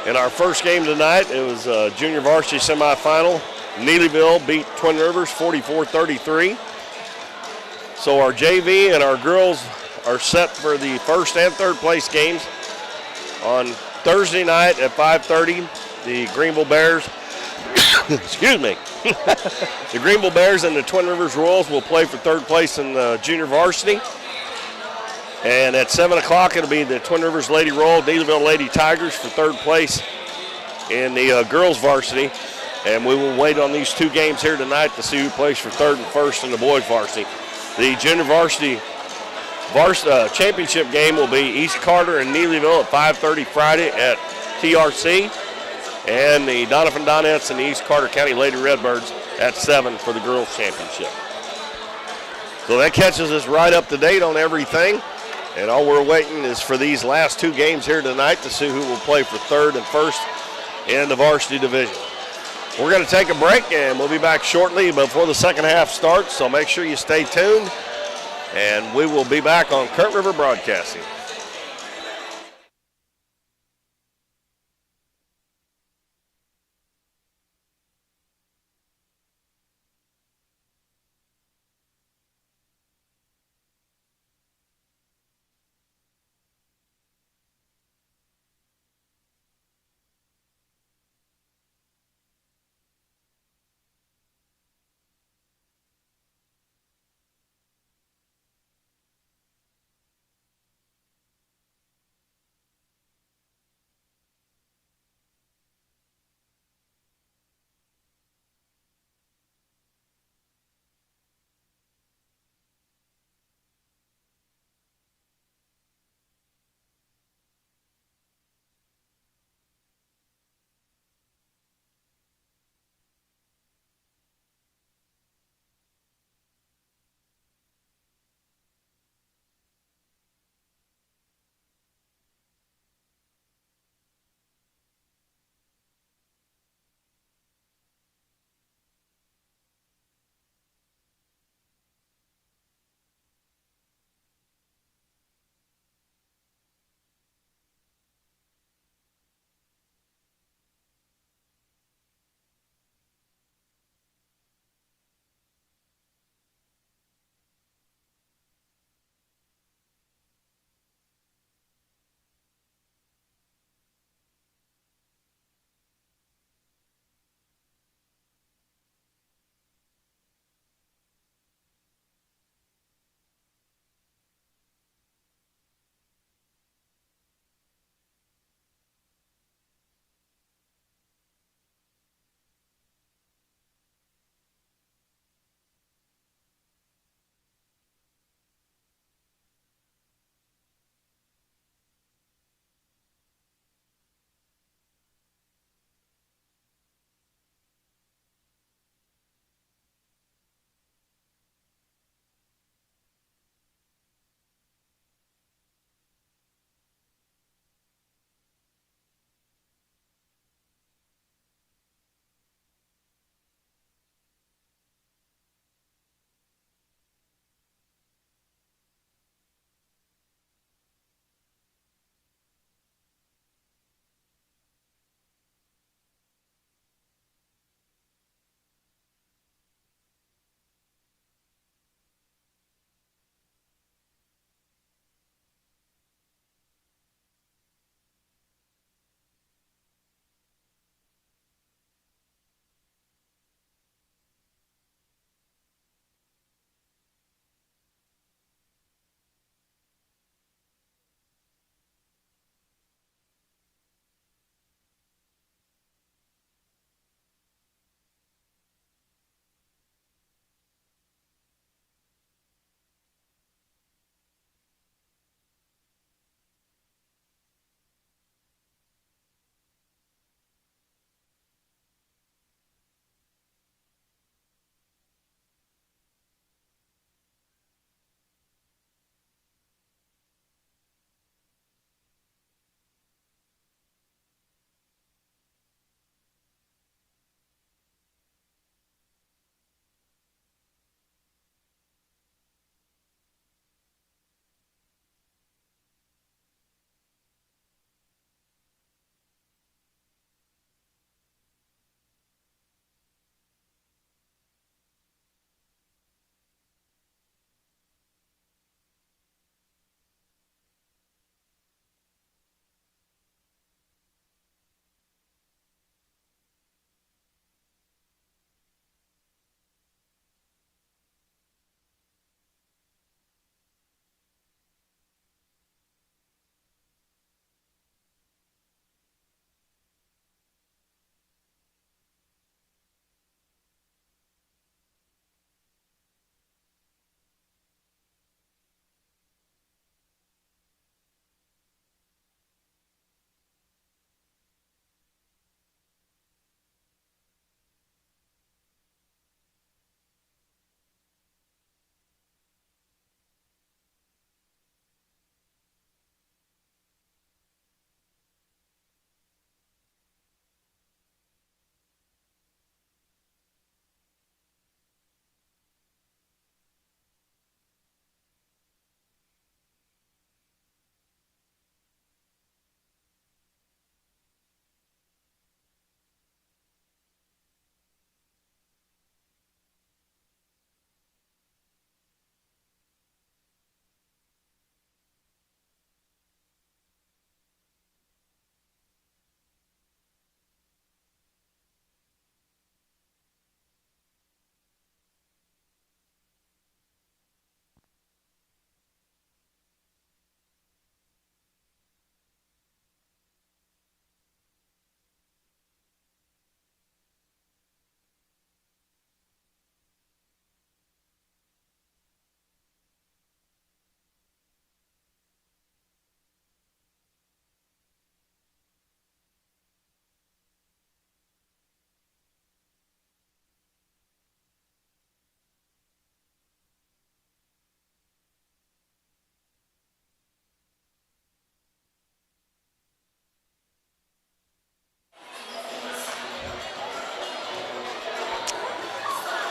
In our first game tonight, it was a junior varsity semifinal. Neelyville beat Twin Rivers 44-33. So our JV and our girls are set for the first and third place games. On Thursday night at 5:30, the Greenville Bears, excuse me, the Greenville Bears and the Twin Rivers Royals will play for third place in the junior varsity. And at 7 o'clock, it'll be the Twin Rivers Lady Royal, Neelyville Lady Tigers for third place in the girls varsity. And we will wait on these two games here tonight to see who plays for third and first in the boys varsity. The junior varsity championship game will be East Carter and Neelyville at 5:30 Friday at TRC. And the Donovan Donettes and the East Carter County Lady Redbirds at 7 for the girls championship. So that catches us right up to date on everything. And all we're waiting is for these last two games here tonight to see who will play for third and first in the varsity division. We're going to take a break, and we'll be back shortly before the second half starts, so make sure you stay tuned, and we will be back on Kurt River Broadcasting.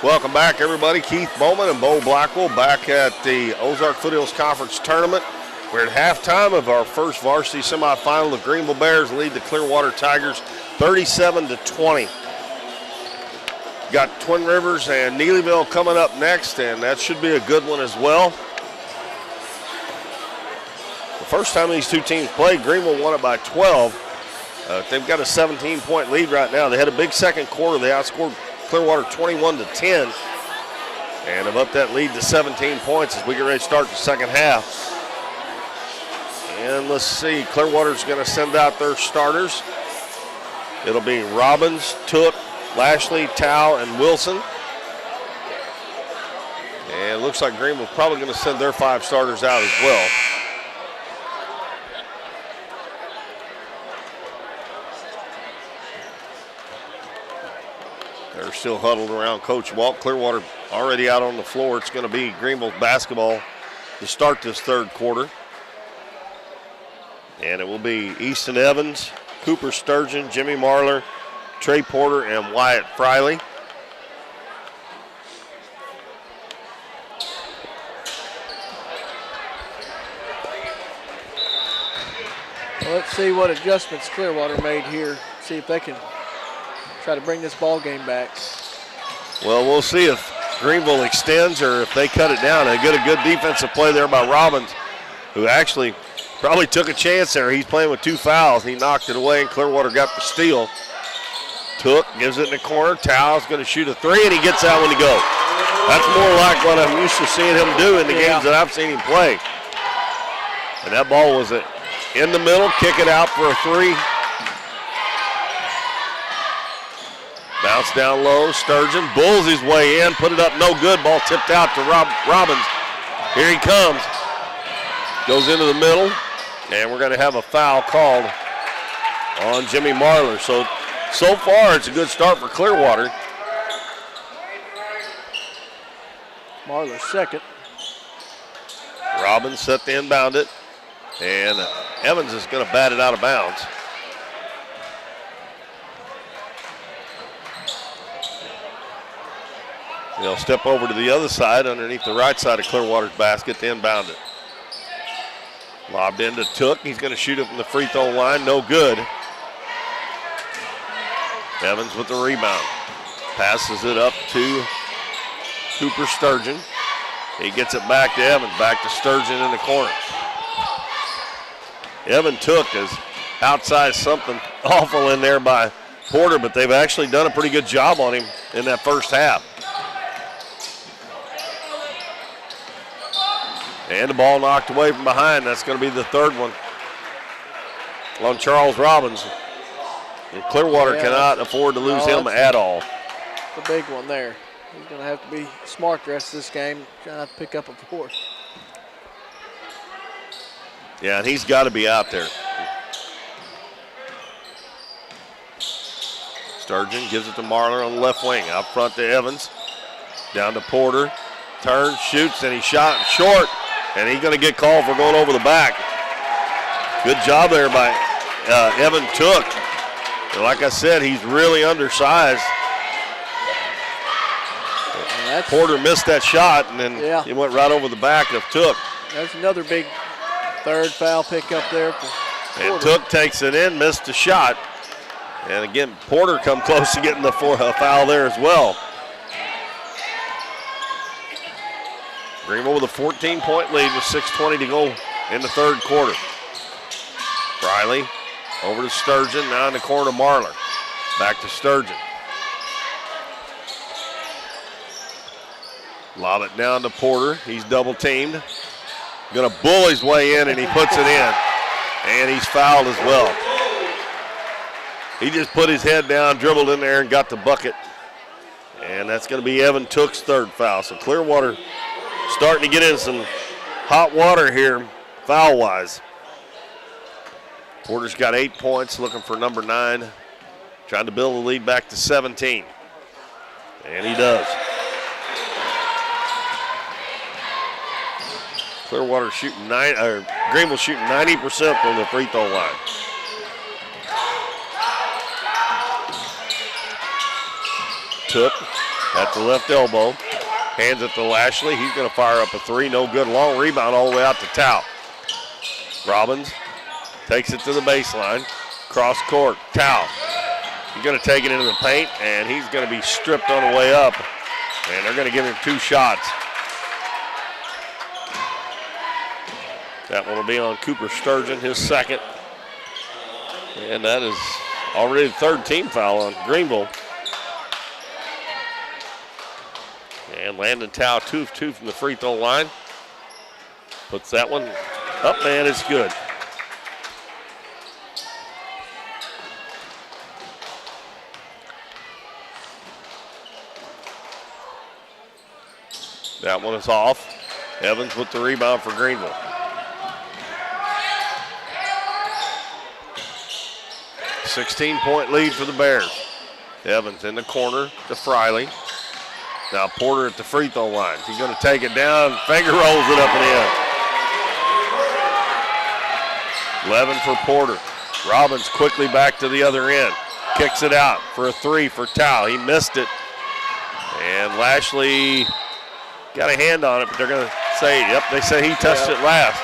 Welcome back, everybody. Keith Bowman and Bo Blackwell back at the Ozark Foothills Conference Tournament. We're at halftime of our first varsity semifinal. The Greenville Bears lead the Clearwater Tigers 37-20. Got Twin Rivers and Neelyville coming up next, and that should be a good one as well. The first time these two teams played, Greenville won it by 12. They've got a 17-point lead right now. They had a big second quarter. They outscored Clearwater 21-10, and have upped that lead to 17 points as we get ready to start the second half. And let's see, Clearwater's going to send out their starters. It'll be Robbins, Took, Lashley, Tao, and Wilson. And it looks like Greenville's probably going to send their 5 starters out as well. They're still huddled around Coach Walt. Clearwater already out on the floor. It's going to be Greenville basketball to start this third quarter. And it will be Easton Evans, Cooper Sturgeon, Jimmy Marler, Trey Porter, and Wyatt Friley. Well, let's see what adjustments Clearwater made here. See if they can try to bring this ball game back. Well, we'll see if Greenville extends or if they cut it down. They get a good defensive play there by Robbins, who actually probably took a chance there. He's playing with 2 fouls. He knocked it away, and Clearwater got the steal. Took, gives it in the corner. Tao's going to shoot a 3, and he gets that one to go. That's more like what I'm used to seeing him do in the games that I've seen him play. And that ball was in the middle, kick it out for a 3. Bounce down low, Sturgeon bulls his way in, put it up, no good. Ball tipped out to Robbins. Here he comes. Goes into the middle, and we're going to have a foul called on Jimmy Marler. So far, it's a good start for Clearwater. Marler second. Robbins set to inbound it, and Evans is going to bat it out of bounds. They'll step over to the other side underneath the right side of Clearwater's basket to inbound it. Lobbed into Took. He's going to shoot it from the free throw line. No good. Evans with the rebound. Passes it up to Cooper Sturgeon. He gets it back to Evans. Back to Sturgeon in the corner. Evan Took has outsized something awful in there by Porter, but they've actually done a pretty good job on him in that first half. And the ball knocked away from behind. That's going to be the third one on Charles Robbins. And Clearwater cannot afford to lose him at all. The big one there. He's going to have to be smart the rest of this game, trying not to pick up a 4. Yeah, and he's got to be out there. Sturgeon gives it to Marler on the left wing. Out front to Evans. Down to Porter. Turns, shoots, and he shot short. And he's going to get called for going over the back. Good job there by Evan Took. And like I said, he's really undersized. Porter missed that shot, and then he went right over the back of Took. That's another big third foul pick up there for Porter. And Took takes it in, missed the shot. And again, Porter come close to getting the foul there as well. Greenville with a 14-point lead with 6:20 to go in the third quarter. Friley over to Sturgeon, now in the corner to Marler. Back to Sturgeon. Lob it down to Porter. He's double teamed. Gonna bull his way in, and he puts it in. And he's fouled as well. He just put his head down, dribbled in there, and got the bucket. And that's gonna be Evan Took's third foul. So Clearwater starting to get in some hot water here, foul-wise. Porter's got 8 points, looking for number 9, trying to build the lead back to 17. And he does. Clearwater shooting Greenville shooting 90% from the free throw line. Took, at the left elbow. Hands it to Lashley. He's going to fire up a three. No good. Long rebound all the way out to Tao. Robbins takes it to the baseline. Cross court. Tao. He's going to take it into the paint, and he's going to be stripped on the way up. And they're going to give him 2 shots. That one will be on Cooper Sturgeon, his second. And that is already the 3rd team foul on Greenville. And Landon Tao 2 of 2 from the free throw line. Puts that one up, and it's good. That one is off. Evans with the rebound for Greenville. A 16-point lead for the Bears. Evans in the corner to Friley. Now Porter at the free throw line. He's going to take it down. Finger rolls it up and in. 11 for Porter. Robbins quickly back to the other end. Kicks it out for a 3 for Tao. He missed it. And Lashley got a hand on it, but they're going to say, yep, they say he touched it last.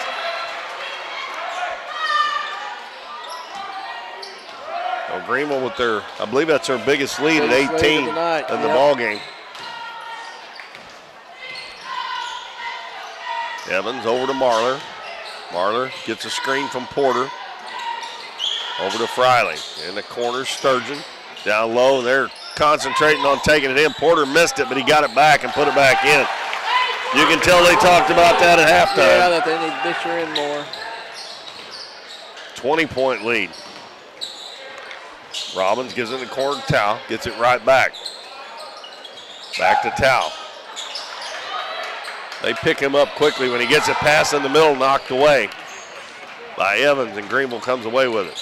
So Greenville with their, I believe that's their biggest lead at 18 in the ball game. Evans over to Marler. Marler gets a screen from Porter. Over to Friley. In the corner, Sturgeon. Down low, they're concentrating on taking it in. Porter missed it, but he got it back and put it back in. You can tell they talked about that at halftime. Yeah, that they need to dish her in more. 20-point lead. Robbins gives it in the corner to Tao. Gets it right back. Back to Tao. They pick him up quickly when he gets it past in the middle, knocked away by Evans, and Greenville comes away with it.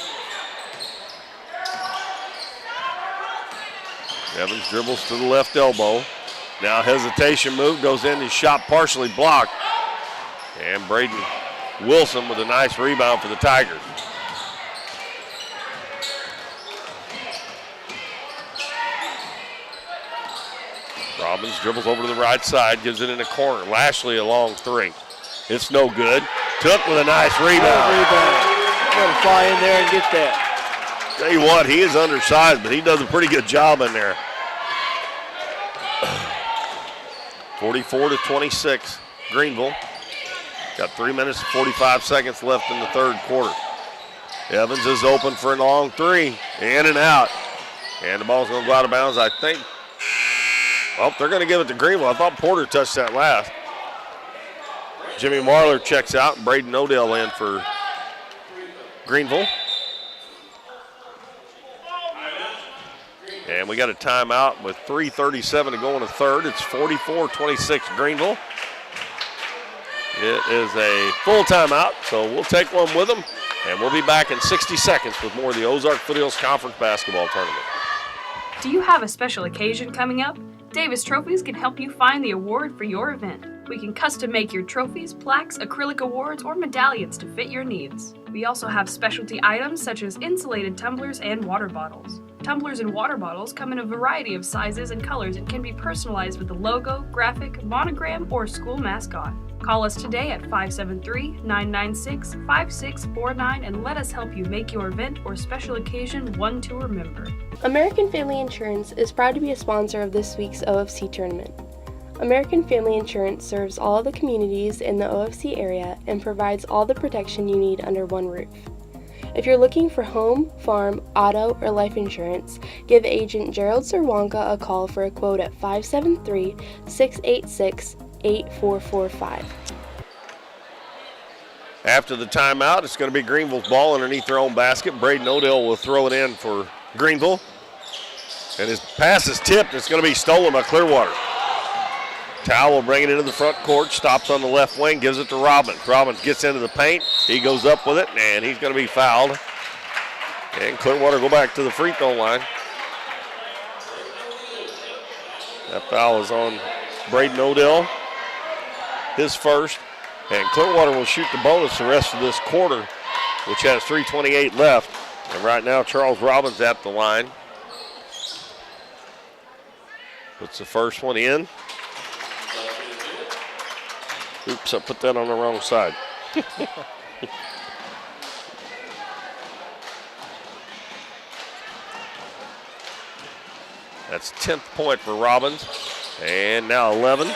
Evans dribbles to the left elbow. Now hesitation move, goes in, his shot partially blocked. And Braden Wilson with a nice rebound for the Tigers. Robbins dribbles over to the right side, gives it in the corner. Lashley a long 3. It's no good. Took with a nice rebound. Got to fly in there and get that. Tell you what, he is undersized, but he does a pretty good job in there. 44-26, Greenville. Got 3 minutes and 45 seconds left in the 3rd quarter. Evans is open for a long 3, in and out. And the ball's going to go out of bounds, I think. Well, they're going to give it to Greenville. I thought Porter touched that last. Jimmy Marler checks out, and Braden Odell in for Greenville. And we got a timeout with 3:37 to go in the 3rd. It's 44-26 Greenville. It is a full timeout, so we'll take one with them. And we'll be back in 60 seconds with more of the Ozark Foothills Conference Basketball Tournament. Do you have a special occasion coming up? Davis Trophies can help you find the award for your event. We can custom make your trophies, plaques, acrylic awards, or medallions to fit your needs. We also have specialty items such as insulated tumblers and water bottles. Tumblers and water bottles come in a variety of sizes and colors and can be personalized with a logo, graphic, monogram, or school mascot. Call us today at 573-996-5649 and let us help you make your event or special occasion one to remember. American Family Insurance is proud to be a sponsor of this week's OFC tournament. American Family Insurance serves all of the communities in the OFC area and provides all the protection you need under one roof. If you're looking for home, farm, auto, or life insurance, give agent Gerald Serwanka a call for a quote at 573-686-8445. After the timeout, it's going to be Greenville's ball underneath their own basket. Braden Odell will throw it in for Greenville. And his pass is tipped. It's going to be stolen by Clearwater. Tao will bring it into the front court, stops on the left wing, gives it to Robbins. Robbins gets into the paint. He goes up with it, and he's going to be fouled. And Clearwater go back to the free throw line. That foul is on Braden Odell, his first. And Clearwater will shoot the bonus the rest of this quarter, which has 3:28 left. And right now, Charles Robbins at the line. Puts the first one in. Oops, I put that on the wrong side. That's 10th point for Robbins. And now 11.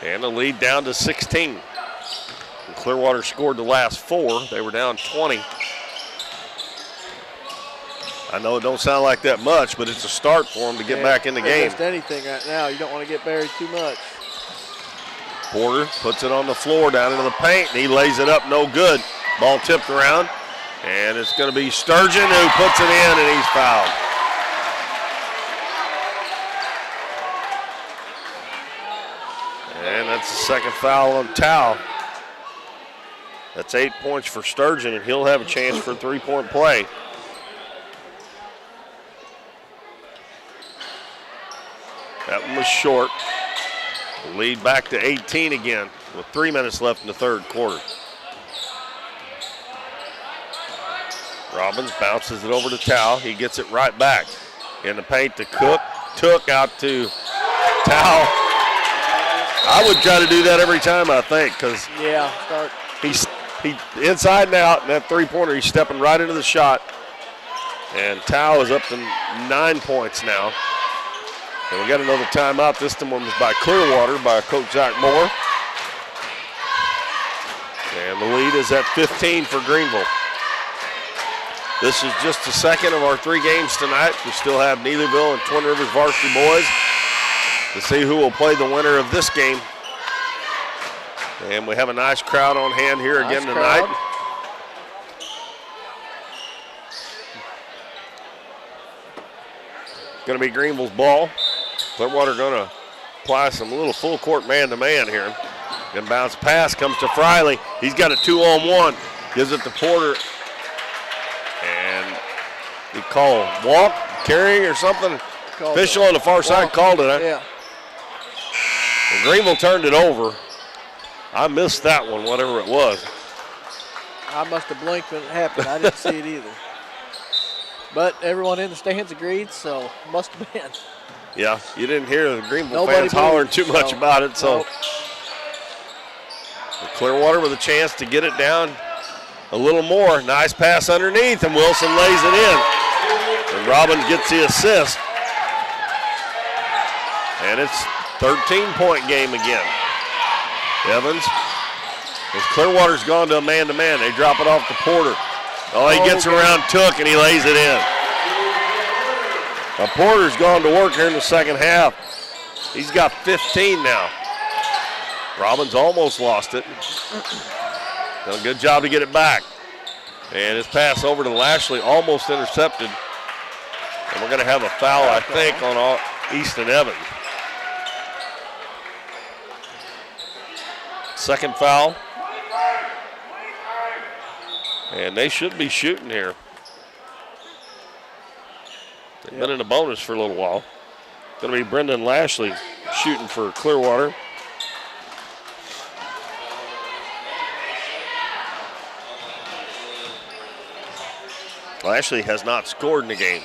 And the lead down to 16. And Clearwater scored the last 4. They were down 20. I know it don't sound like that much, but it's a start for them to get back in the game. Just anything right now. You don't want to get buried too much. Porter puts it on the floor down into the paint, and he lays it up no good. Ball tipped around, and it's going to be Sturgeon who puts it in, and he's fouled. And that's the second foul on Tao. That's 8 points for Sturgeon, and he'll have a chance for a three-point play. That one was short. The lead back to 18 again with 3 minutes left in the third quarter. Robbins bounces it over to Tao. He gets it right back. In the paint to Cook. Took out to Tao. I would try to do that every time, I think, because he's inside and out, and that three-pointer, he's stepping right into the shot. And Tao is up to 9 points now. And we got another timeout. This one was by Clearwater by Coach Zach Moore. And the lead is at 15 for Greenville. This is just the second of our 3 games tonight. We still have Neelyville and Twin Rivers Varsity boys to see who will play the winner of this game. And we have a nice crowd on hand here again tonight. Going to be Greenville's ball. Clearwater going to apply some little full court man-to-man here. Then bounce pass comes to Friley. He's got a 2-on-1. Gives it to Porter. And he called walk, carrying or something. Official on the far side called it. Yeah. And Greenville turned it over. I missed that one, whatever it was. I must have blinked when it happened. I didn't see it either. But everyone in the stands agreed, so must have been. Yeah, you didn't hear the Greenville fans hollering too much about it. So Clearwater with a chance to get it down a little more. Nice pass underneath, and Wilson lays it in. And Robbins gets the assist. And it's 13-point game again. Evans, as Clearwater's gone to a man-to-man, they drop it off to Porter. Oh, he gets around Took, and he lays it in. Now Porter's gone to work here in the second half. He's got 15 now. Robbins almost lost it. Done a good job to get it back. And his pass over to Lashley, almost intercepted. And we're going to have a foul, I think, on Easton Evans. Second foul. And they should be shooting here. They've been in a bonus for a little while. Going to be Brendan Lashley shooting for Clearwater. Lashley has not scored in the game.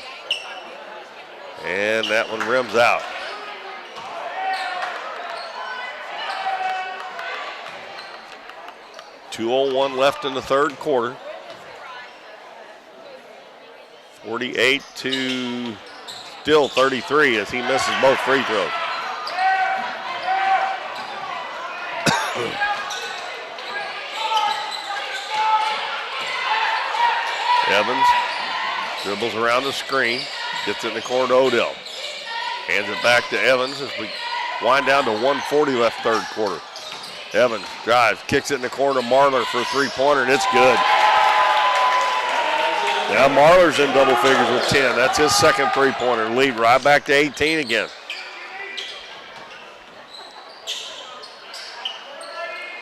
And that one rims out. .201 left in the third quarter. 48 to still 33 as he misses both free throws. Evans dribbles around the screen, gets it in the corner to Odell. Hands it back to Evans as we wind down to 1:40 left third quarter. Evans drives, kicks it in the corner to Marler for a three-pointer, and it's good. Now Marler's in double figures with 10. That's his second three-pointer. Lead right back to 18 again.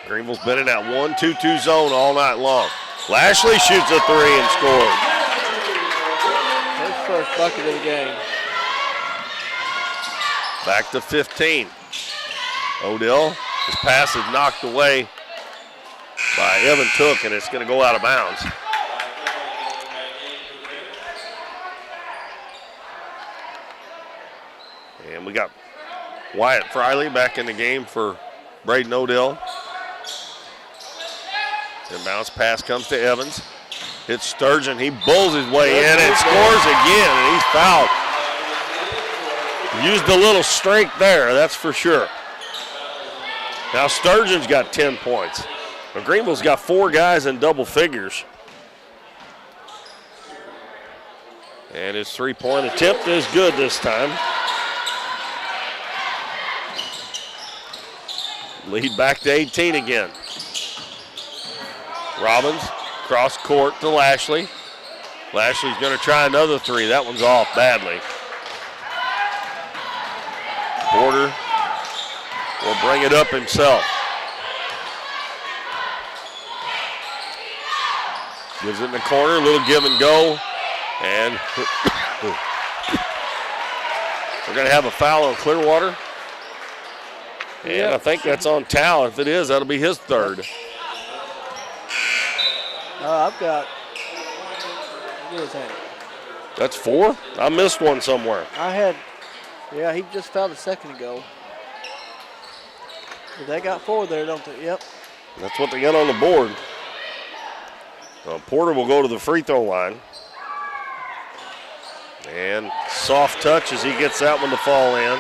Greenville's been in that 1-2-2 zone all night long. Lashley shoots a three and scores. His first bucket of the game. Back to 15. Odell, his pass is knocked away by Evan Took, and it's going to go out of bounds. And we got Wyatt Friley back in the game for Braden Odell. And bounce pass comes to Evans. Hits Sturgeon. He bowls his way in and scores again, and he's fouled. Used a little strength there, that's for sure. Now Sturgeon's got 10 points. But Greenville's got 4 guys in double figures. And his three-point attempt is good this time. Lead back to 18 again. Robbins, cross court to Lashley. Lashley's going to try another three. That one's off badly. Porter will bring it up himself. Gives it in the corner, a little give and go. And we're going to have a foul on Clearwater. And I think that's on Tal. If it is, that'll be his third. I've got. What is that? That's 4? I missed one somewhere. I had. Yeah, he just fouled a second ago. But they got 4 there, don't they? Yep. That's what they got on the board. Porter will go to the free throw line. And soft touch as he gets that one to fall in.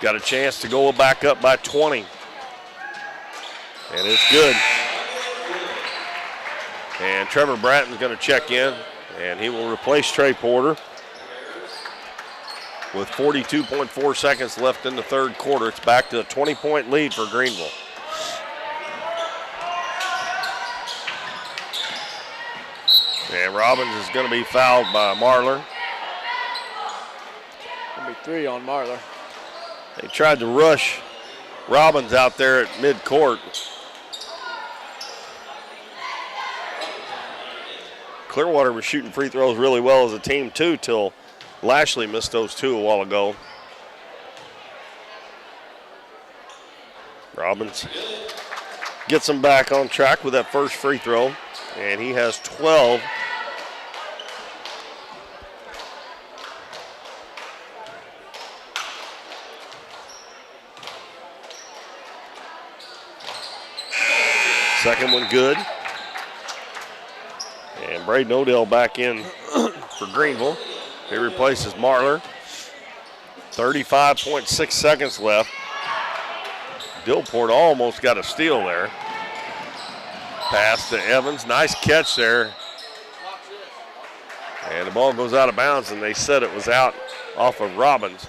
Got a chance to go back up by 20. And it's good. And Trevor Bratton's going to check in, and he will replace Trey Porter. With 42.4 seconds left in the third quarter, it's back to a 20-point lead for Greenville. And Robbins is going to be fouled by Marler. Going to be 3 on Marler. They tried to rush Robbins out there at midcourt. Clearwater was shooting free throws really well as a team too till Lashley missed those 2 a while ago. Robbins gets him back on track with that first free throw, and he has 12. Second one good. And Braden Odell back in for Greenville. He replaces Marler. 35.6 seconds left. Dillport almost got a steal there. Pass to Evans. Nice catch there. And the ball goes out of bounds, and they said it was out off of Robbins.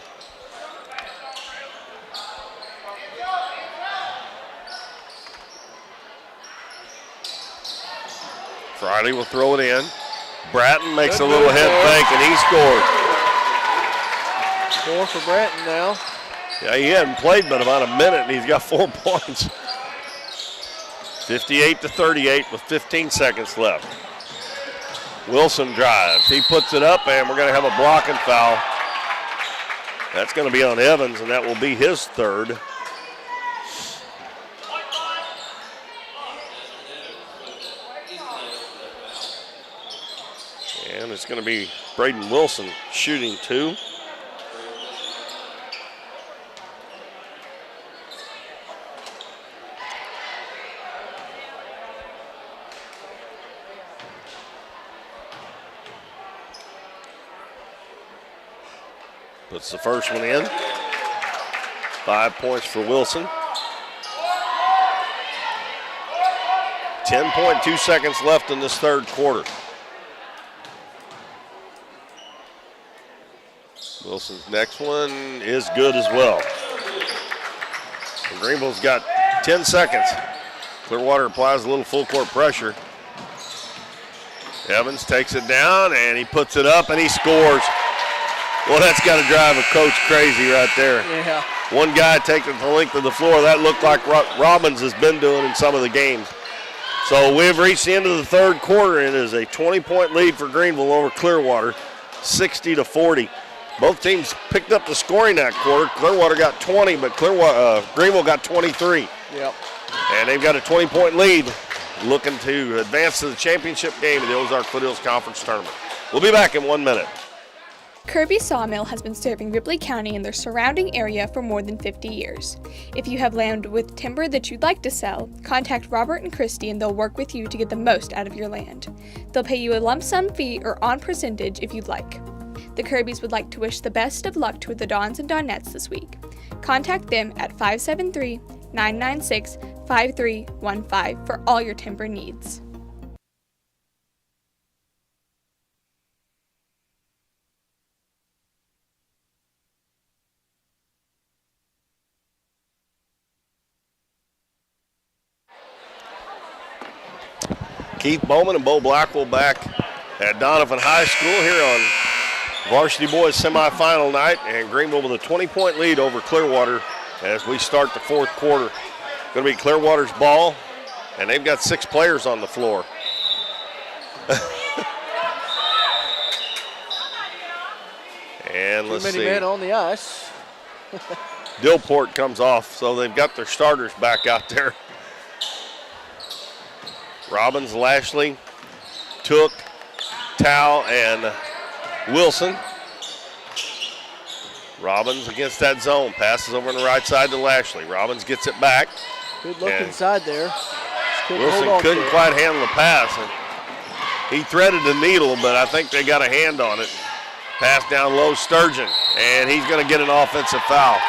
Friday will throw it in. Bratton makes a little head fake, and he scored. 4 for Bratton now. Yeah, he hadn't played but about a minute, and he's got 4 points. 58-38 with 15 seconds left. Wilson drives. He puts it up, and we're going to have a blocking foul. That's going to be on Evans, and that will be his third. And it's going to be Braden Wilson shooting 2. Puts the first one in. 5 points for Wilson. 10.2 seconds left in this third quarter. Wilson's next one is good as well. And Greenville's got 10 seconds. Clearwater applies a little full court pressure. Evans takes it down, and he puts it up, and he scores. Well, that's got to drive a coach crazy right there. Yeah. One guy taking the length of the floor. That looked like Robbins has been doing in some of the games. So we've reached the end of the third quarter, and it is a 20-point lead for Greenville over Clearwater, 60-40. Both teams picked up the scoring that quarter. Clearwater got 20, but Greenville got 23. Yep. And they've got a 20-point lead looking to advance to the championship game of the Ozark Foothills Conference Tournament. We'll be back in 1 minute. Kirby Sawmill has been serving Ripley County and their surrounding area for more than 50 years. If you have land with timber that you'd like to sell, contact Robert and Christy and they'll work with you to get the most out of your land. They'll pay you a lump sum fee or on percentage if you'd like. The Kirbys would like to wish the best of luck to the Dons and Donettes this week. Contact them at 573-996-5315 for all your timber needs. Keith Bowman and Bo Blackwell back at Donovan High School here on Varsity Boys semifinal night, and Greenville with a 20-point lead over Clearwater as we start the fourth quarter. Going to be Clearwater's ball, and they've got 6 players on the floor. And let's see. Too many men on the ice. Dillport comes off, so they've got their starters back out there. Robbins, Lashley, Took, Tao, and Wilson. Robbins against that zone. Passes over on the right side to Lashley. Robbins gets it back. Good look inside there. Wilson couldn't quite handle the pass. And he threaded the needle, but I think they got a hand on it. Pass down low, Sturgeon, and he's going to get an offensive foul.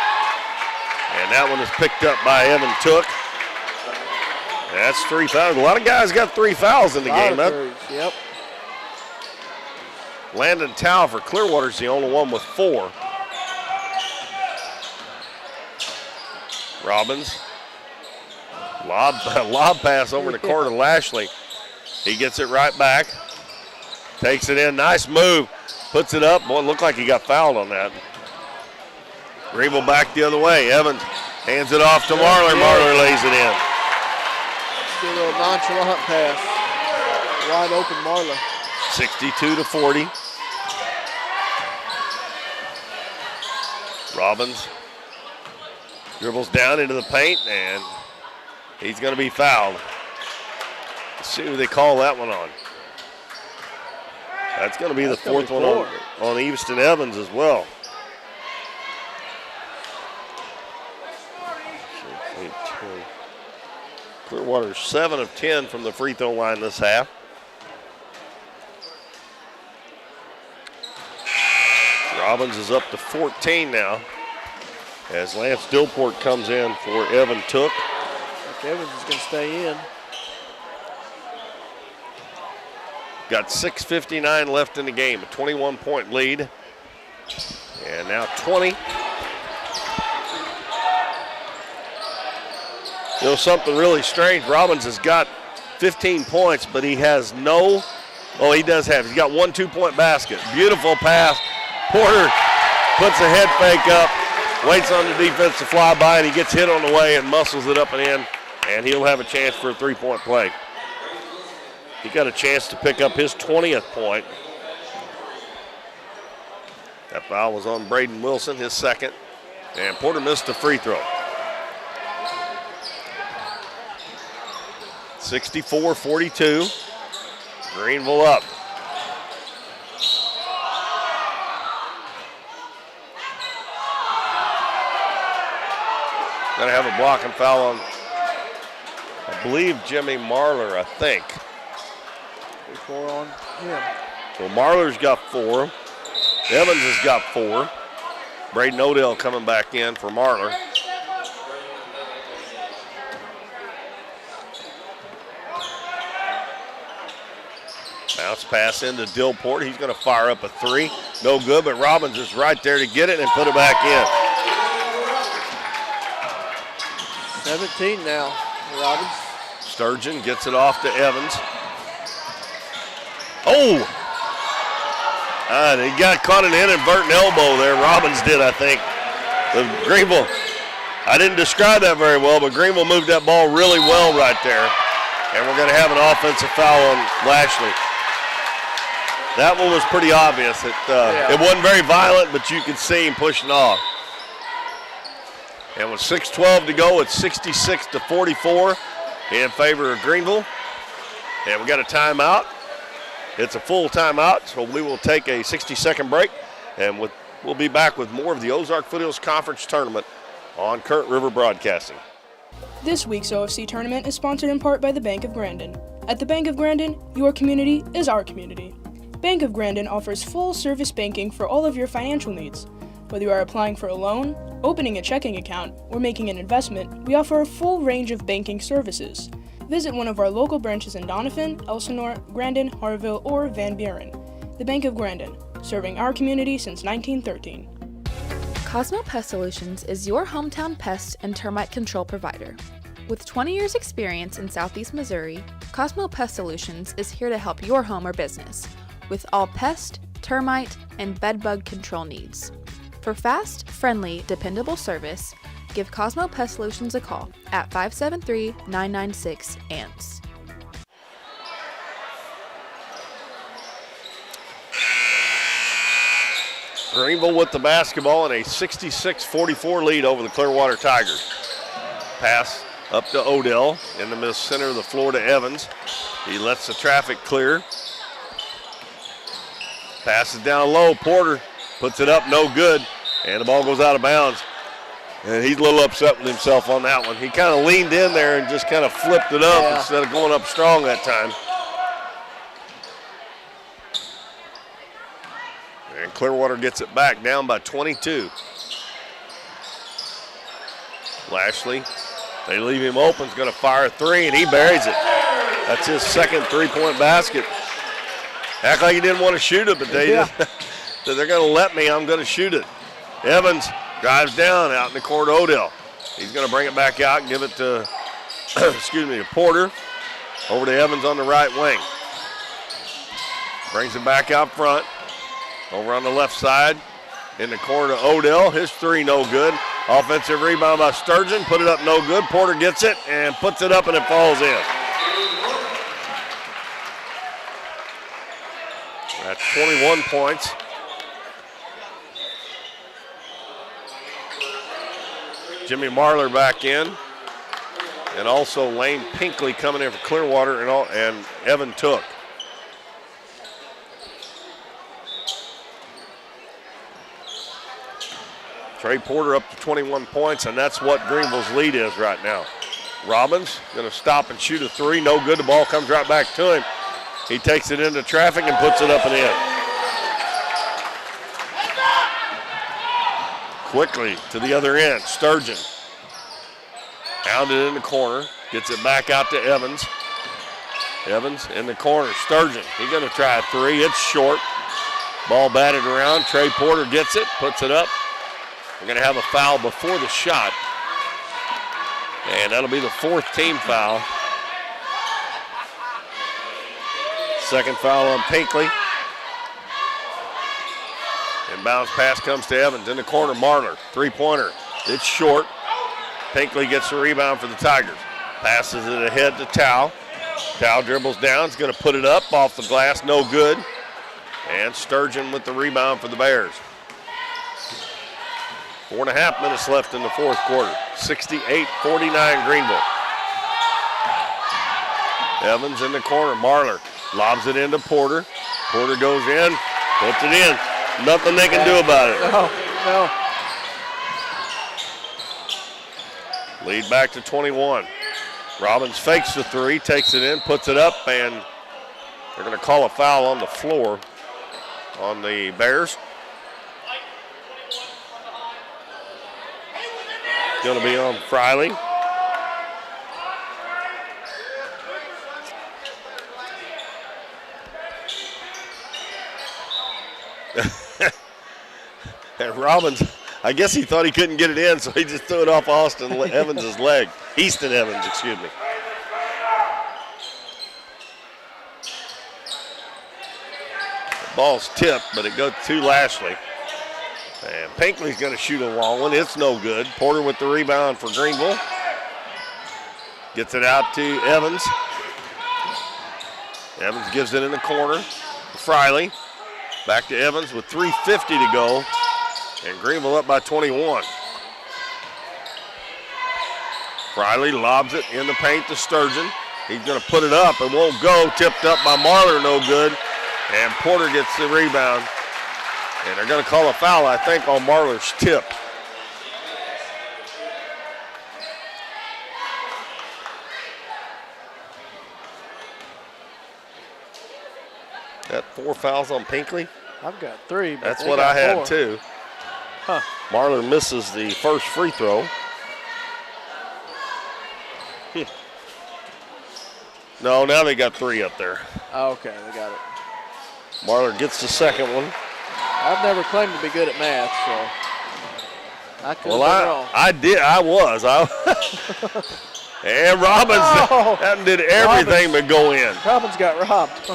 And that one is picked up by Evan Took. That's 3 fouls. A lot of guys got 3 fouls in the game. Yep. Landon Tao for Clearwater's the only one with 4. Robbins. Lob pass over the court to Lashley. He gets it right back. Takes it in. Nice move. Puts it up. Boy, it looked like he got fouled on that. Greenville back the other way. Evans hands it off to Marler. Marler lays it in. A little nonchalant pass. Wide open Marler. 62-40. Robbins dribbles down into the paint, and he's going to be fouled. Let's see who they call that one on. That's going to be the 4th one on Easton Evans as well. 8, 10. Clearwater's 7 of 10 from the free throw line this half. Robbins is up to 14 now as Lance Dillport comes in for Evan Took. Evans is going to stay in. Got 6:59 left in the game, a 21-point lead. And now 20. You know, something really strange. Robbins has got 15 points, but he has no, he does have. He's got 1 2-point basket. Beautiful pass. Porter puts a head fake up, waits on the defense to fly by, and he gets hit on the way and muscles it up and in, and he'll have a chance for a 3-point play. He got a chance to pick up his 20th point. That foul was on Braden Wilson, his 2nd, and Porter missed a free throw. 64-42. Greenville up. Gonna have a blocking foul on, I believe, Jimmy Marler, I think. 4 on him. So Marler's got 4. Evans has got 4. Braden Odell coming back in for Marler. Bounce pass into Dillport. He's going to fire up a 3. No good, but Robbins is right there to get it and put it back in. 17 now, Robbins. Sturgeon gets it off to Evans. Oh! He got caught an inadvertent elbow there. Robbins did, I think. Greenville, I didn't describe that very well, but Greenville moved that ball really well right there. And we're going to have an offensive foul on Lashley. That one was pretty obvious. It wasn't very violent, but you could see him pushing off. And with 6:12 to go, it's 66-44 in favor of Greenville. And we got a timeout. It's a full timeout, so we will take a 60-second break, and we'll be back with more of the Ozark Foothills Conference Tournament on Current River Broadcasting. This week's OFC tournament is sponsored in part by the Bank of Grandin. At the Bank of Grandin, your community is our community. Bank of Grandin offers full-service banking for all of your financial needs. Whether you are applying for a loan, opening a checking account, or making an investment, we offer a full range of banking services. Visit one of our local branches in Doniphan, Elsinore, Grandin, Harville, or Van Buren. The Bank of Grandin, serving our community since 1913. Cosmo Pest Solutions is your hometown pest and termite control provider. With 20 years' experience in Southeast Missouri, Cosmo Pest Solutions is here to help your home or business with all pest, termite, and bedbug control needs. For fast, friendly, dependable service, give Cosmo Pest Solutions a call at 573-996-ANTS. Greenville with the basketball and a 66-44 lead over the Clearwater Tigers. Pass up to Odell in the center of the floor to Evans. He lets the traffic clear. Passes down low. Porter puts it up, no good, and the ball goes out of bounds. And he's a little upset with himself on that one. He kind of leaned in there and just kind of flipped it up instead of going up strong that time. And Clearwater gets it back, down by 22. Lashley, they leave him open, he's going to fire a three, and he buries it. That's his second three-point basket. Act like he didn't want to shoot it, but they're going to let me, I'm going to shoot it. Evans drives down out in the court to Odell. He's going to bring it back out and give it to, to Porter. Over to Evans on the right wing. Brings it back out front. Over on the left side in the corner to Odell. His three no good. Offensive rebound by Sturgeon. Put it up no good. Porter gets it and puts it up and it falls in. That's 21 points. Jimmy Marler back in. And also Lane Pinkley coming in for Clearwater and Evan Took. Trey Porter up to 21 points, and that's what Greenville's lead is right now. Robbins going to stop and shoot a three. No good. The ball comes right back to him. He takes it into traffic and puts it up and in. Quickly to the other end. Sturgeon. Pounded in the corner. Gets it back out to Evans. Evans in the corner. Sturgeon. He's going to try a three. It's short. Ball batted around. Trey Porter gets it. Puts it up. We're going to have a foul before the shot. And that'll be the fourth team foul. Second foul on Pinkley. And bounce pass comes to Evans in the corner. Marler, three-pointer. It's short. Pinkley gets the rebound for the Tigers. Passes it ahead to Tao. Tao dribbles down. He's going to put it up off the glass. No good. And Sturgeon with the rebound for the Bears. 4.5 minutes left in the fourth quarter. 68-49 Greenville. Evans in the corner. Marler lobs it into Porter. Porter goes in, puts it in. Nothing they can do about it. No. Lead back to 21. Robbins fakes the three, takes it in, puts it up, and they're going to call a foul on the floor on the Bears. Going to be on Friley. And Robbins, I guess he thought he couldn't get it in, so he just threw it off Austin Evans' leg. Easton Evans, excuse me. The ball's tipped, but it goes to Lashley. And Pinkley's going to shoot a long one. It's no good. Porter with the rebound for Greenville. Gets it out to Evans. Evans gives it in the corner. Friley. Back to Evans with 3:50 to go. And Greenville up by 21. Friley lobs it in the paint to Sturgeon. He's going to put it up. It won't go. Tipped up by Marler, no good. And Porter gets the rebound. And they're going to call a foul, I think, on Marler's tip. Got 4 fouls on Pinkley. I've got 3. But that's what I had 4. too. Huh. Marler misses the first free throw. No, now they got 3 up there. Oh, okay, they got it. Marler gets the second one. I've never claimed to be good at math, so I could Well, have been wrong. I did. I was. And Robbins did everything but go in. Robbins got robbed.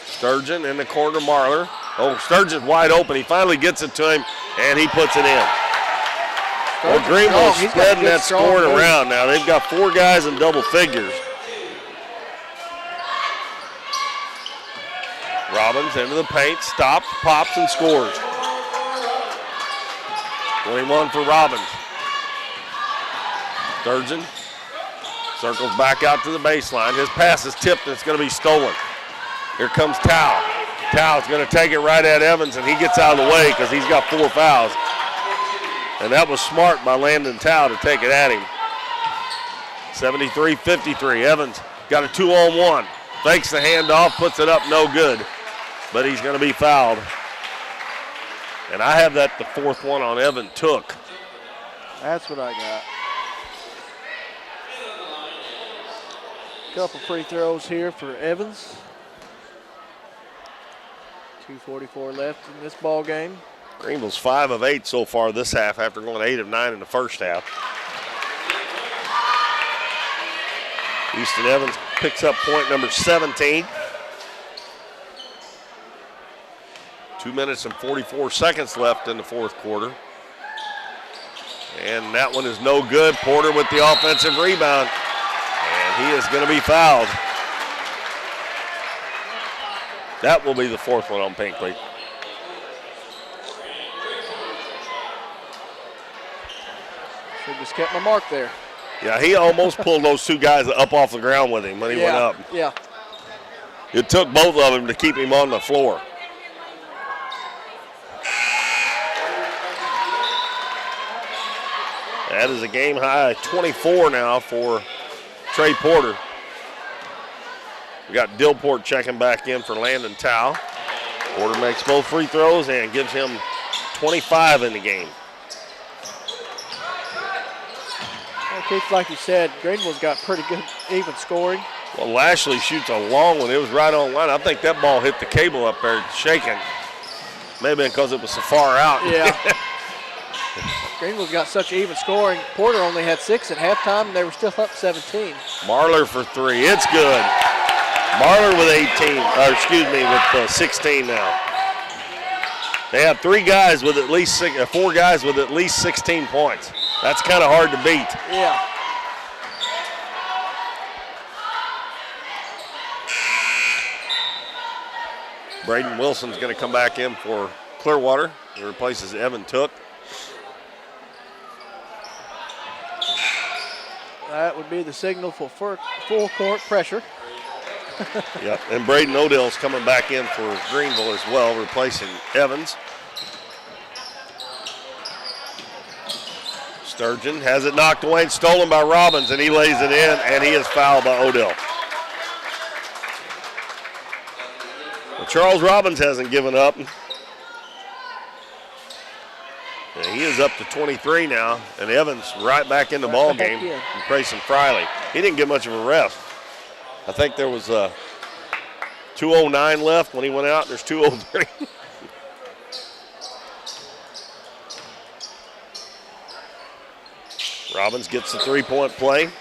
Sturgeon in the corner, Marler. Oh, Sturgeon's wide open. He finally gets it to him, and he puts it in. Well, Greenville's spreading that scoring around now. They've got 4 guys in double figures. Robbins into the paint, stops, pops, and scores. 21 for Robbins. Sturgeon circles back out to the baseline. His pass is tipped, and it's going to be stolen. Here comes Tao. Tao's going to take it right at Evans, and he gets out of the way because he's got 4 fouls. And that was smart by Landon Tao to take it at him. 73-53. Evans got a 2-on-1. Fakes the handoff, puts it up, no good. But he's going to be fouled. And I have that the 4th one on Evan Took. That's what I got. Couple free throws here for Evans. 2:44 left in this ball game. Greenville's 5 of 8 so far this half after going 8 of 9 in the first half. Easton Evans picks up point number 17. 2 minutes and 44 seconds left in the 4th quarter. And that one is no good. Porter with the offensive rebound. And he is going to be fouled. That will be the 4th one on Pinkley. Should have just kept my mark there. Yeah, he almost pulled those 2 guys up off the ground with him when he went up. Yeah. It took both of them to keep him on the floor. That is a game high 24 now for Trey Porter. We got Dillport checking back in for Landon Tao. Porter makes both free throws and gives him 25 in the game. Well, Keith, like you said, Greenville's got pretty good even scoring. Well, Lashley shoots a long one. It was right on line. I think that ball hit the cable up there shaking. Maybe because it was so far out. Yeah. Greenville's got such even scoring. Porter only had 6 at halftime, and they were still up 17. Marler for 3. It's good. Marler with 18, or excuse me, with 16 now. They have 4 guys with at least 16 points. That's kind of hard to beat. Yeah. Braden Wilson's going to come back in for Clearwater. He replaces Evan Took. That would be the signal for full court pressure. Yep, and Braden Odell's coming back in for Greenville as well, replacing Evans. Sturgeon has it knocked away and stolen by Robbins, and he lays it in, and he is fouled by Odell. Well, Charles Robbins hasn't given up. And he is up to 23 now, and Evans right back in the ball game, replacing Friley. He didn't get much of a rest. I think there was 2:09 left when he went out. There's 2:03. Robbins gets the 3-point play.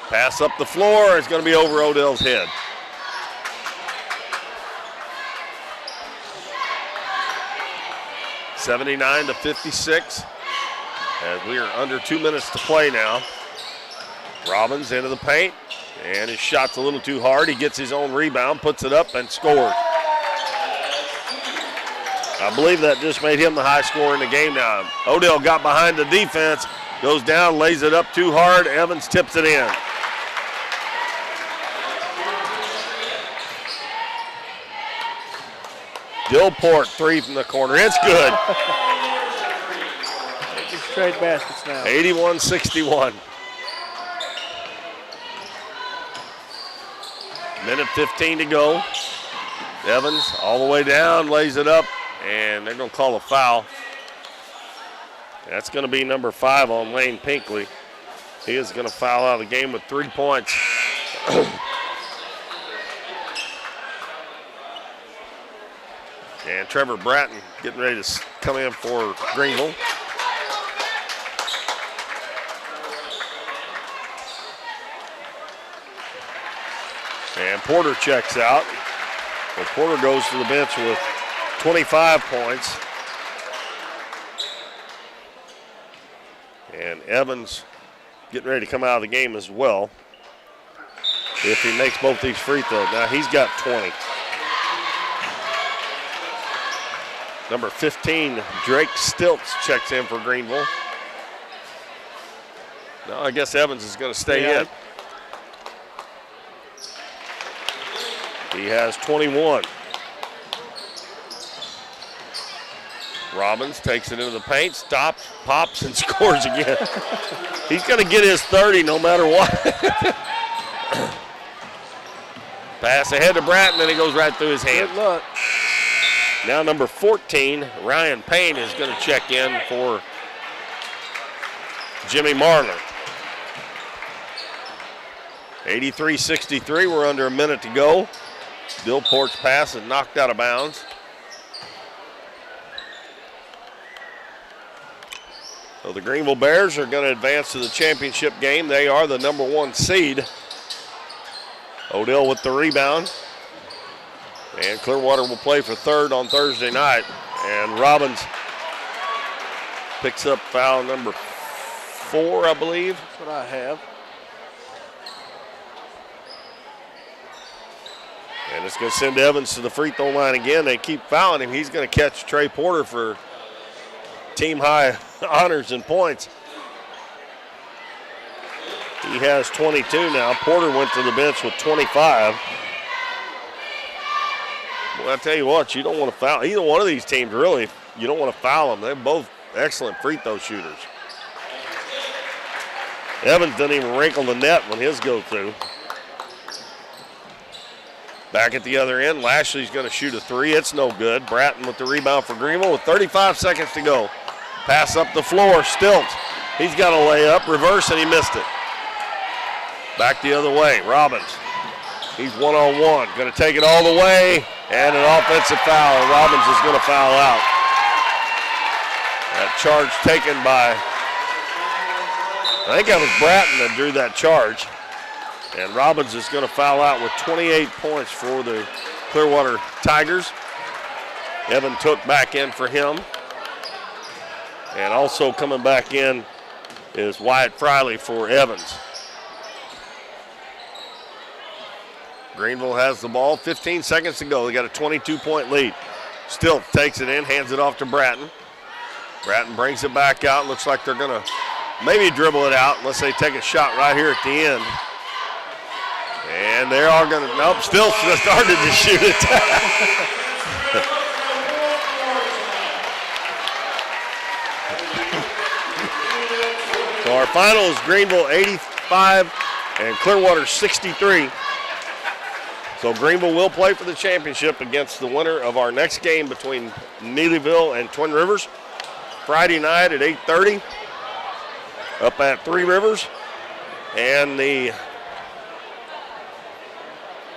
Pass up the floor. It's going to be over Odell's head. (79-56). As we are under 2 minutes to play now. Robbins into the paint, and his shot's a little too hard. He gets his own rebound, puts it up, and scores. I believe that just made him the high scorer in the game now. Odell got behind the defense, goes down, lays it up too hard. Evans tips it in. Dillport, 3 from the corner. It's good. Just trade baskets now. 81-61. Minute 15 to go. Evans all the way down, lays it up, and they're going to call a foul. That's going to be number 5 on Lane Pinkley. He is going to foul out of the game with 3 points. And Trevor Bratton getting ready to come in for Greenville. And Porter checks out. Well, Porter goes to the bench with 25 points. And Evans getting ready to come out of the game as well, if he makes both these free throws. Now he's got 20. Number 15, Drake Stilts checks in for Greenville. No, I guess Evans is going to stay in. He has 21. Robbins takes it into the paint, stops, pops, and scores again. He's going to get his 30 no matter what. Pass ahead to Bratton, and it goes right through his hands. Good luck. Now number 14, Ryan Payne, is going to check in for Jimmy Marler. 83-63, we're under a minute to go. Dillport's pass is knocked out of bounds. So the Greenville Bears are going to advance to the championship game. They are the number 1 seed. Odell with the rebound. And Clearwater will play for third on Thursday night. And Robbins picks up foul number 4, I believe. That's what I have. And it's going to send Evans to the free throw line again. They keep fouling him. He's going to catch Trey Porter for team high honors and points. He has 22 now. Porter went to the bench with 25. Well, I tell you what, you don't want to foul either one of these teams, really. You don't want to foul them. They're both excellent free throw shooters. Evans doesn't even wrinkle the net when his go through. Back at the other end, Lashley's going to shoot a 3. It's no good. Bratton with the rebound for Greenville with 35 seconds to go. Pass up the floor, Stilt. He's got a layup, reverse, and he missed it. Back the other way, Robbins. He's one-on-one, going to take it all the way, and an offensive foul. Robbins is going to foul out. That charge taken by, I think that was Bratton that drew that charge. And Robbins is going to foul out with 28 points for the Clearwater Tigers. Evan took back in for him. And also coming back in is Wyatt Friley for Evans. Greenville has the ball, 15 seconds to go. They got a 22-point lead. Still takes it in, hands it off to Bratton. Bratton brings it back out. Looks like they're going to maybe dribble it out unless they take a shot right here at the end. And they are going to, nope, still started to shoot it. So our final is Greenville 85 and Clearwater 63. So Greenville will play for the championship against the winner of our next game between Neelyville and Twin Rivers. Friday night at 8:30 up at Three Rivers. And the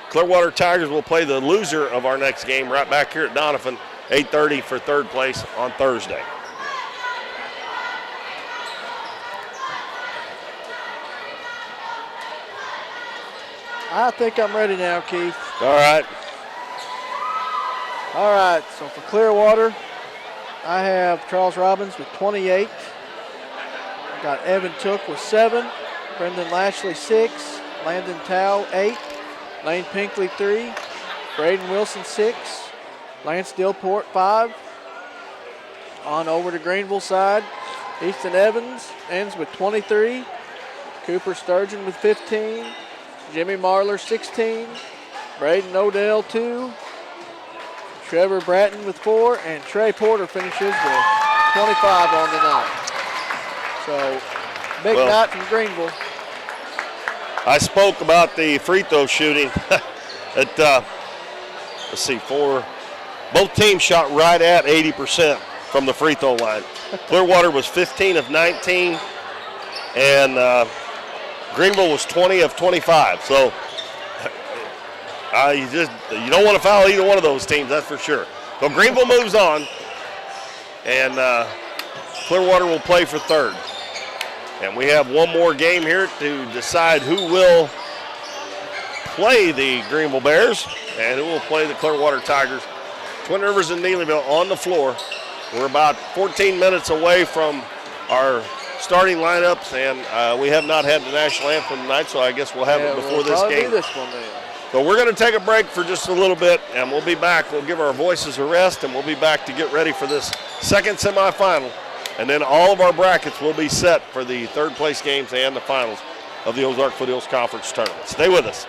Clearwater Tigers will play the loser of our next game right back here at Doniphan, 8:30 for third place on Thursday. I think I'm ready now, Keith. All right. All right, so for Clearwater, I have Charles Robbins with 28. I got Evan Took with 7. Brendan Lashley 6. Landon Tao 8. Lane Pinkley 3. Braden Wilson 6. Lance Dillport 5. On over to Greenville side. Easton Evans ends with 23. Cooper Sturgeon with 15. Jimmy Marler 16. Braden Odell 2. Trevor Bratton with 4. And Trey Porter finishes with 25 on the night. So big night from Greenville. I spoke about the free throw shooting. Let's see, both teams shot right at 80% from the free throw line. Clearwater was 15 of 19, and Greenville was 20 of 25. So you don't want to foul either one of those teams, that's for sure. So Greenville moves on, and Clearwater will play for third. And we have one more game here to decide who will play the Greenville Bears and who will play the Clearwater Tigers. Twin Rivers and Neelyville on the floor. We're about 14 minutes away from our starting lineups, and we have not had the national anthem tonight, so I guess we'll have it before this game. This one then. So we're going to take a break for just a little bit, and we'll be back. We'll give our voices a rest, and we'll be back to get ready for this second semifinal. And then all of our brackets will be set for the third place games and the finals of the Ozark Foothills Conference Tournament. Stay with us.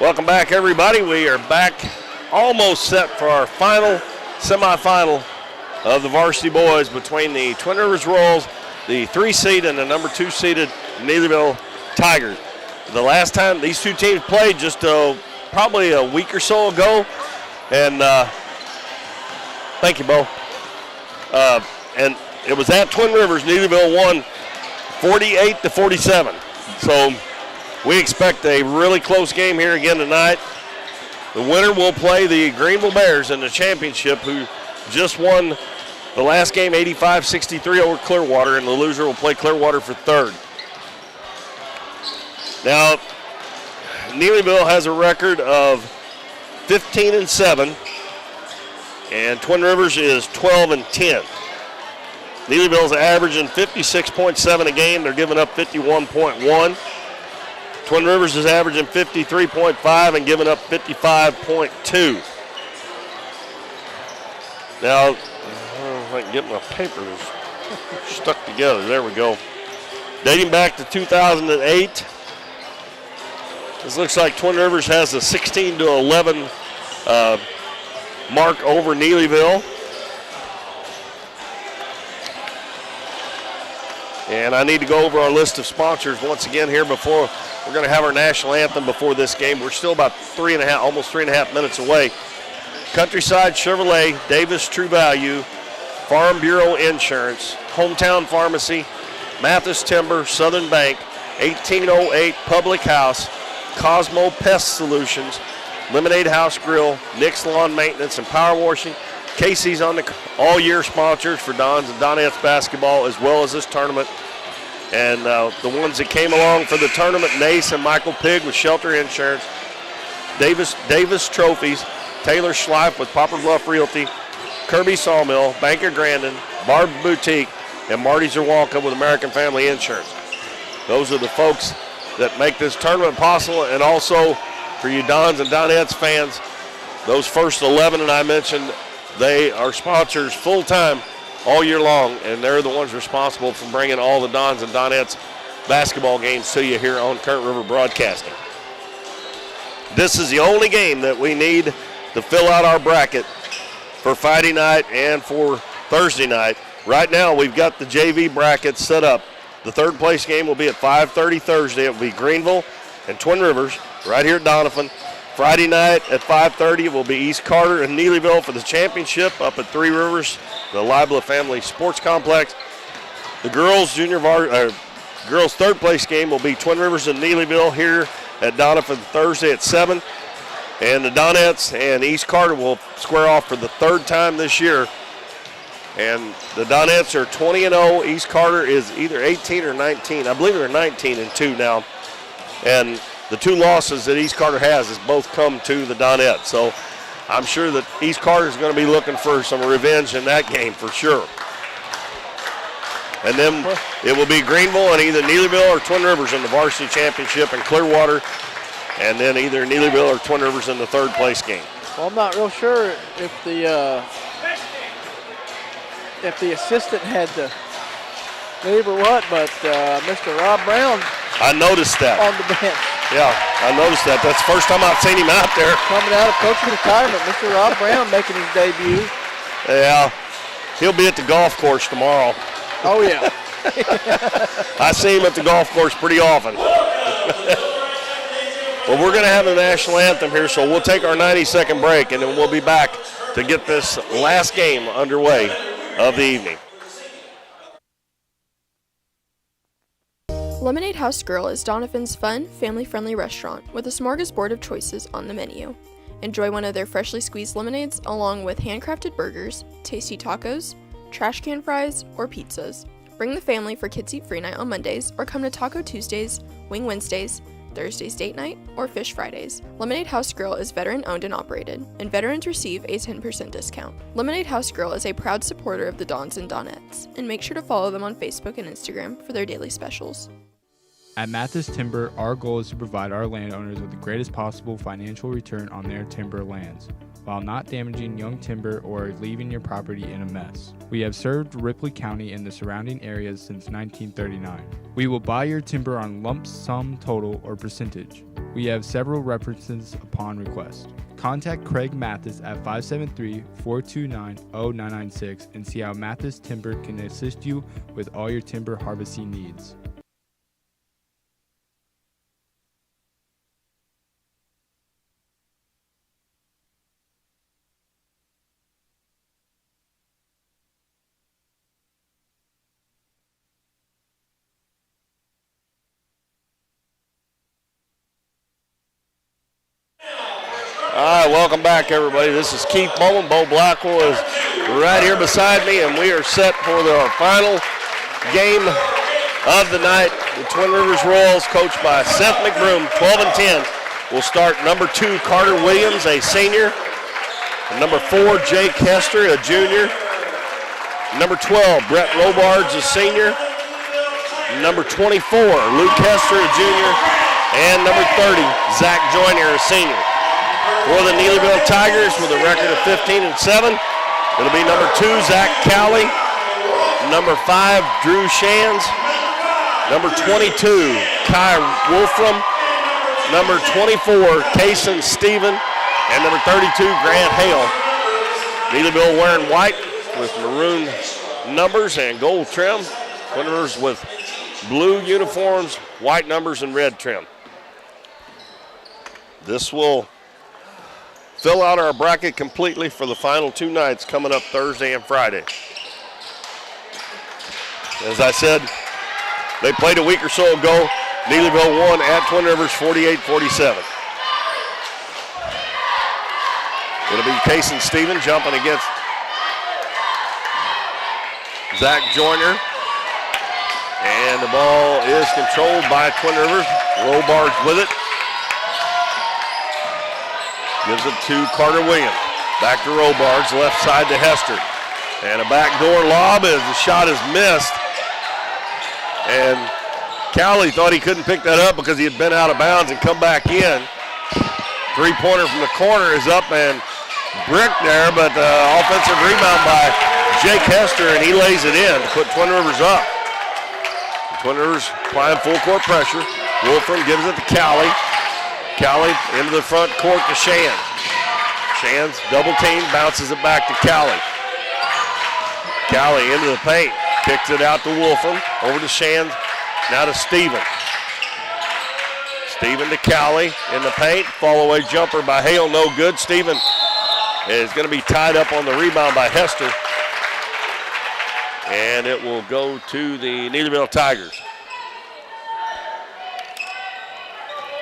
Welcome back, everybody. We are back almost set for our final semifinal of the varsity boys between the Twin Rivers Royals, the 3-seed, and the number 2-seeded Neelyville Tigers. The last time these two teams played just probably a week or so ago, and thank you, Bo. And it was at Twin Rivers. Neelyville won 48-47. So we expect a really close game here again tonight. The winner will play the Greenville Bears in the championship, who just won the last game 85-63 over Clearwater, and the loser will play Clearwater for third. Now, Neelyville has a record of 15-7, and Twin Rivers is 12-10. Neelyville's averaging 56.7 a game. They're giving up 51.1. Twin Rivers is averaging 53.5 and giving up 55.2. Now, if I can get my papers stuck together. There we go. Dating back to 2008, this looks like Twin Rivers has a 16-11 mark over Neelyville. And I need to go over our list of sponsors once again here before we're going to have our national anthem before this game. We're still about almost 3.5 minutes away. Countryside Chevrolet, Davis True Value, Farm Bureau Insurance, Hometown Pharmacy, Mathis Timber, Southern Bank, 1808 Public House, Cosmo Pest Solutions, Lemonade House Grill, Nick's Lawn Maintenance and Power Washing, Casey's on the all-year sponsors for Dons and Donettes basketball as well as this tournament. And the ones that came along for the tournament, Nace and Michael Pigg with Shelter Insurance, Davis Trophies, Taylor Schleif with Poplar Bluff Realty, Kirby Sawmill, Bank of Grandin, Barb Boutique, and Marty Zerwalka with American Family Insurance. Those are the folks that make this tournament possible, and also for you Dons and Donettes fans, those first 11 that I mentioned, they are sponsors full-time all year long, and they're the ones responsible for bringing all the Dons and Donettes basketball games to you here on Current River Broadcasting. This is the only game that we need to fill out our bracket for Friday night and for Thursday night. Right now, we've got the JV bracket set up. The third place game will be at 5:30 Thursday. It will be Greenville and Twin Rivers right here at Doniphan. Friday night at 5:30 will be East Carter and Neelyville for the championship up at Three Rivers, the Libla Family Sports Complex. The girls' girls' third place game will be Twin Rivers and Neelyville here at Doniphan Thursday at 7. And the Donettes and East Carter will square off for the third time this year. And the Donettes are 20-0. East Carter is either 18 or 19. I believe they're 19-2 now. And the two losses that East Carter has both come to the Donettes. So I'm sure that East Carter is going to be looking for some revenge in that game for sure. And then it will be Greenville and either Neelyville or Twin Rivers in the varsity championship, and Clearwater, and then either Neelyville or Twin Rivers in the third place game. Well, I'm not real sure if the assistant had to leave or what, but Mr. Rob Brown. I noticed that. On the bench. Yeah, I noticed that. That's the first time I've seen him out there. Coming out of coaching retirement, Mr. Rob Brown making his debut. Yeah, he'll be at the golf course tomorrow. Oh, yeah. I see him at the golf course pretty often. Well, we're going to have a national anthem here, so we'll take our 90-second break, and then we'll be back to get this last game underway of the evening. Lemonade House Grill is Doniphan's fun, family-friendly restaurant with a smorgasbord of choices on the menu. Enjoy one of their freshly squeezed lemonades along with handcrafted burgers, tasty tacos, trash can fries, or pizzas. Bring the family for Kids Eat Free Night on Mondays, or come to Taco Tuesdays, Wing Wednesdays, Thursday's Date Night, or Fish Fridays. Lemonade House Grill is veteran-owned and operated, and veterans receive a 10% discount. Lemonade House Grill is a proud supporter of the Dons and Donettes, and make sure to follow them on Facebook and Instagram for their daily specials. At Mathis Timber, our goal is to provide our landowners with the greatest possible financial return on their timber lands. while not damaging young timber or leaving your property in a mess. We have served Ripley County and the surrounding areas since 1939. We will buy your timber on lump sum total or percentage. We have several references upon request. Contact Craig Mathis at 573-429-0996 and see how Mathis Timber can assist you with all your timber harvesting needs. All right, welcome back, everybody. This is Keith Bowman. Bo Blackwell is right here beside me, and we are set for our final game of the night. The Twin Rivers Royals, coached by Seth McBroom, 12 and 10, will start number 2, Carter Williams, a senior. And number 4, Jake Hester, a junior. Number 12, Brett Robards, a senior. Number 24, Luke Hester, a junior. And number 30, Zach Joyner, a senior. For the Neelyville Tigers, with a record of 15 and 7, it'll be number 2, Zach Cowley. Number 5, Drew Shands. Number 22, Kai Wolfram. Number 24, Kaysen Stephen. And number 32, Grant Hale. Neelyville wearing white with maroon numbers and gold trim. Twin Rivers with blue uniforms, white numbers, and red trim. This will fill out our bracket completely for the final 2 nights coming up Thursday and Friday. As I said, they played a week or so ago. Neelyville won at Twin Rivers 48-47. It'll be Kaysen Stephen jumping against Zach Joyner. And the ball is controlled by Twin Rivers. Robards with it. Gives it to Carter Williams. Back to Robards, left side to Hester. And a backdoor lob as the shot is missed. And Cowley thought he couldn't pick that up because he had been out of bounds and come back in. Three-pointer from the corner is up and bricked there, but offensive rebound by Jake Hester, and he lays it in to put Twin Rivers up. Twin Rivers applying full court pressure. Wolfram gives it to Cowley. Cowley into the front court to Shands. Shands double team, bounces it back to Cowley. Cowley into the paint, kicks it out to Wolfram, over to Shands, now to Stephen. Stephen to Cowley in the paint, fall away jumper by Hale, no good. Stephen is going to be tied up on the rebound by Hester. And it will go to the Neelyville Tigers.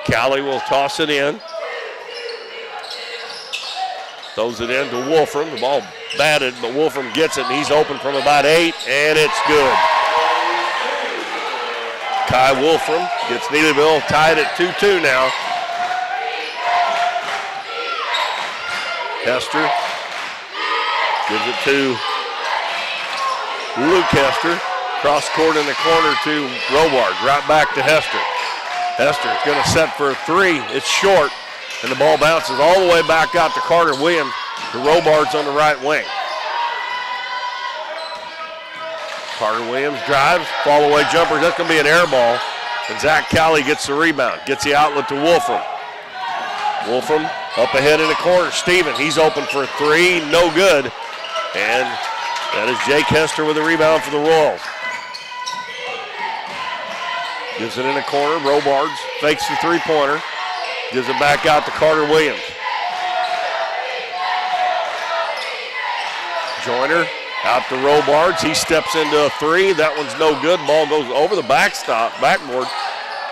Cowley will toss it in. Throws it in to Wolfram. The ball batted, but Wolfram gets it, and he's open from about 8, and it's good. Kai Wolfram gets Neelyville tied at 2-2 now. Hester gives it to Luke Hester. Cross court in the corner to Robards. Right back to Hester. Hester is going to set for a 3. It's short, and the ball bounces all the way back out to Carter Williams to Robards on the right wing. Carter Williams drives, fall away jumper. That's going to be an air ball, and Zach Cowley gets the rebound. Gets the outlet to Wolfram. Wolfram up ahead in the corner. Stephen, he's open for a 3, no good. And that is Jake Hester with a rebound for the Royals. Gives it in the corner. Robards fakes the three-pointer. Gives it back out to Carter Williams. Joyner out to Robards. He steps into a 3. That one's no good. Ball goes over the backboard.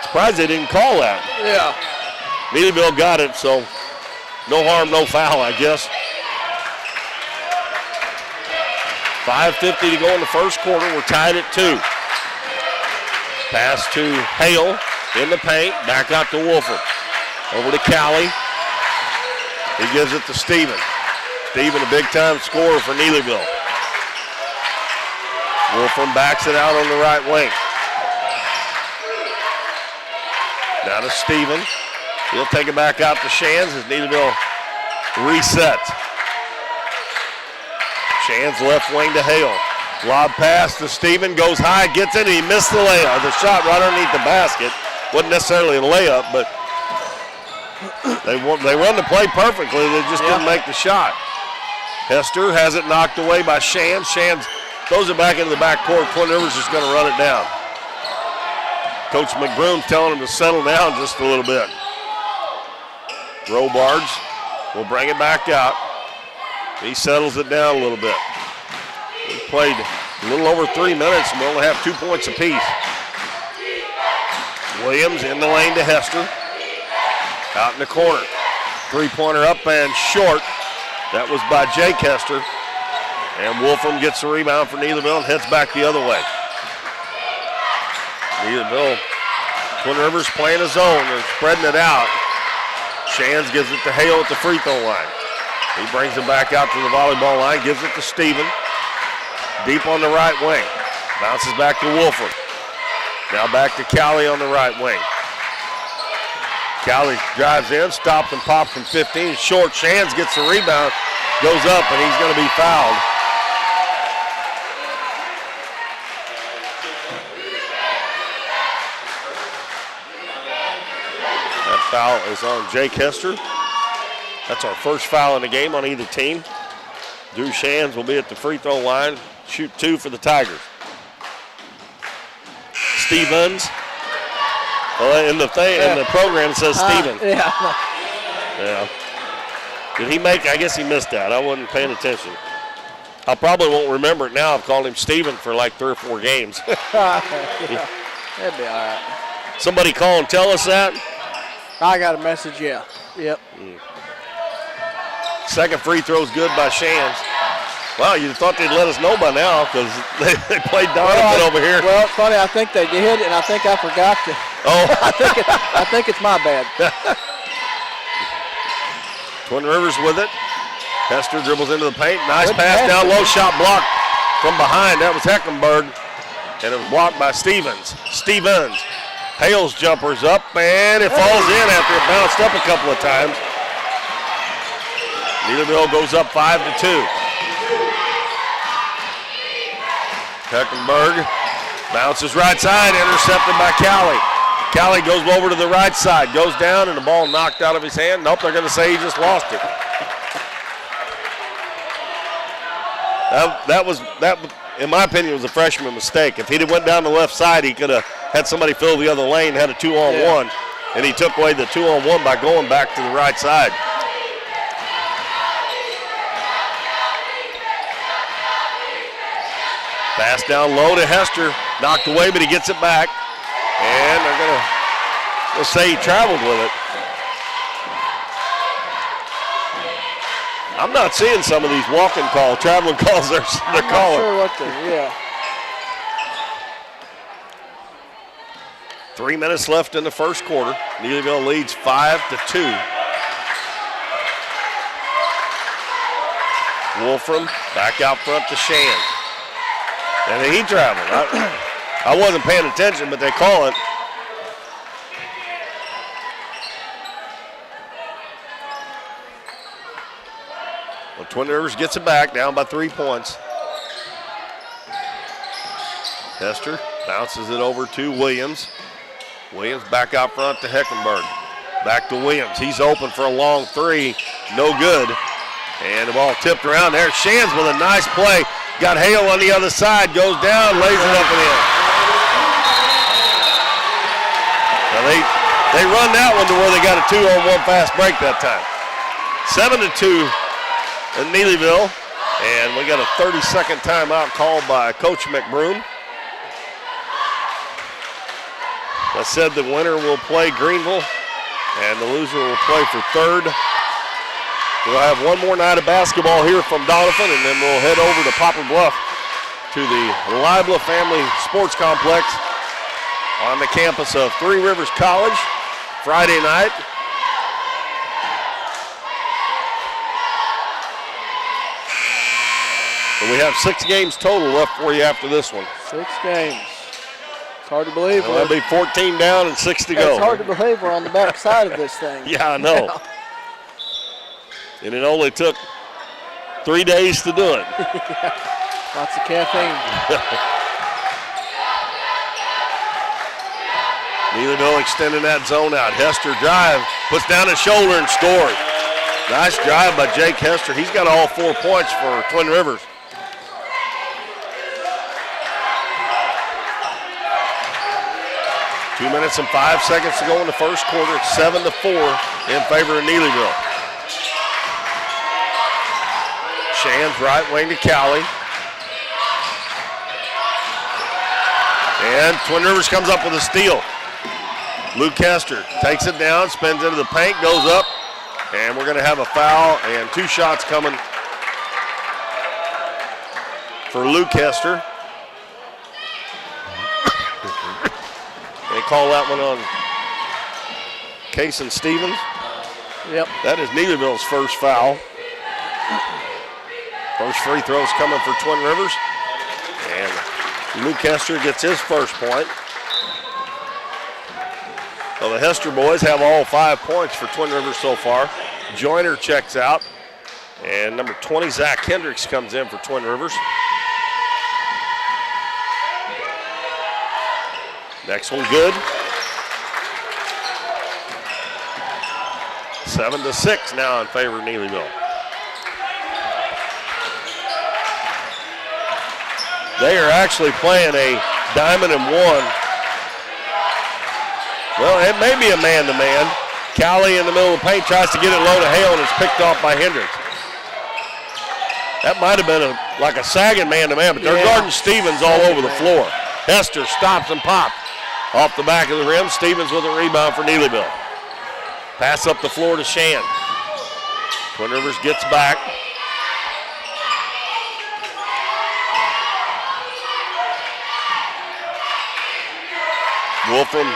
Surprised they didn't call that. Yeah. Neelyville got it, so no harm, no foul, I guess. 5:50 to go in the first quarter. We're tied at 2. Pass to Hale in the paint. Back out to Wolfram. Over to Cowley. He gives it to Stephen. Stephen, a big-time scorer for Neelyville. Wolfram backs it out on the right wing. Now to Stephen. He'll take it back out to Shands as Neelyville reset. Shands left wing to Hale. Lob pass to Steven, goes high, gets it, and he missed the layup. The shot right underneath the basket. Wasn't necessarily a layup, but they run the play perfectly. They just didn't make the shot. Hester has it knocked away by Shands. Shands throws it back into the backcourt. Twin Rivers is going to run it down. Coach McBroom's telling him to settle down just a little bit. Robards will bring it back out. He settles it down a little bit. We played a little over 3 minutes and we only have 2 points apiece. Williams in the lane to Hester. Out in the corner. Three-pointer up and short. That was by Jake Hester. And Wolfram gets the rebound for Neelyville and heads back the other way. Neelyville, Twin Rivers playing a zone. They're spreading it out. Shands gives it to Hale at the free throw line. He brings it back out to the volleyball line, gives it to Steven. Deep on the right wing. Bounces back to Wolfram. Now back to Cowley on the right wing. Cowley drives in, stops and pops from 15. Short. Shands gets the rebound, goes up, and he's going to be fouled. That foul is on Jake Hester. That's our first foul in the game on either team. Drew Shands will be at the free throw line. Shoot 2 for the Tigers. Stevens. Well, in the program it says Stevens. Yeah. Did he make? I guess he missed that. I wasn't paying attention. I probably won't remember it now. I've called him Steven for like 3 or 4 games. That'd be all right. Somebody call and tell us that? I got a message, yeah. Yep. Second free throw's good by Shands. Wow, you'd thought they'd let us know by now because they played Donovan over here. Well, it's funny. I think they did, and I think I forgot to. Oh. I think it's my bad. Twin Rivers with it. Hester dribbles into the paint. Nice pass down low. Shot blocked from behind. That was Heckenberg. And it was blocked by Stevens. Hale's jumper's up, and it falls in after it bounced up a couple of times. Neelyville goes up 5-2. Heckenberg bounces right side, intercepted by Cowley. Cowley goes over to the right side, goes down, and the ball knocked out of his hand. Nope, they're going to say he just lost it. That, in my opinion, was a freshman mistake. If he'd have went down the left side, he could have had somebody fill the other lane, had a 2-on-1, and he took away the 2-on-1 by going back to the right side. Pass down low to Hester, knocked away, but he gets it back. And they're going to say he traveled with it. I'm not seeing some of these walking calls, traveling calls they're calling. I'm not sure what they're, 3 minutes left in the first quarter. Neelyville leads 5-2. Wolfram back out front to Shands. And he traveled. I wasn't paying attention, but they call it. Well, Twin Rivers gets it back, down by 3 points. Hester bounces it over to Williams. Williams back out front to Heckenberg. Back to Williams. He's open for a long 3. No good. And the ball tipped around there. Shands with a nice play. Got Hale on the other side, goes down, lays it up and in. Now they run that one to where they got a 2-on-1 fast break that time. 7-2 in Neelyville, and we got a 30-second timeout called by Coach McBroom. I said the winner will play Greenville, and the loser will play for third. We'll have one more night of basketball here from Donovan, and then we'll head over to Poplar Bluff to the Libla Family Sports Complex on the campus of Three Rivers College Friday night. And we have 6 games total left for you after this one. 6 games. It's hard to believe. Well, that'll be 14 down and 6 to go. It's hard to believe we're on the back side of this thing. Yeah, I know. And it only took 3 days to do it. Lots of caffeine. Neelyville extending that zone out. Hester drive, puts down his shoulder and scores. Nice drive by Jake Hester. He's got all 4 points for Twin Rivers. Two minutes and 5 seconds to go in the first quarter. It's 7-4 in favor of Neelyville. Shands right wing to Cowley. And Twin Rivers comes up with a steal. Luke Hester takes it down, spins into the paint, goes up, and we're going to have a foul and 2 shots coming for Luke Hester. They call that one on Cason Stevens. Yep. That is Neelyville's first foul. First free throws coming for Twin Rivers. And Luke Hester gets his first point. Well, the Hester boys have all 5 points for Twin Rivers so far. Joyner checks out. And number 20, Zach Hendricks, comes in for Twin Rivers. Next one good. 7-6 now in favor of Neelyville. They are actually playing a diamond and one. Well, it may be a man-to-man. Cowley in the middle of the paint tries to get it low to Hale, and it's picked off by Hendricks. That might have been like a sagging man-to-man, but they're guarding Stevens all over the floor. Hester stops and pops off the back of the rim. Stevens with a rebound for Neelyville. Pass up the floor to Shan. Twin Rivers gets back. Wolfram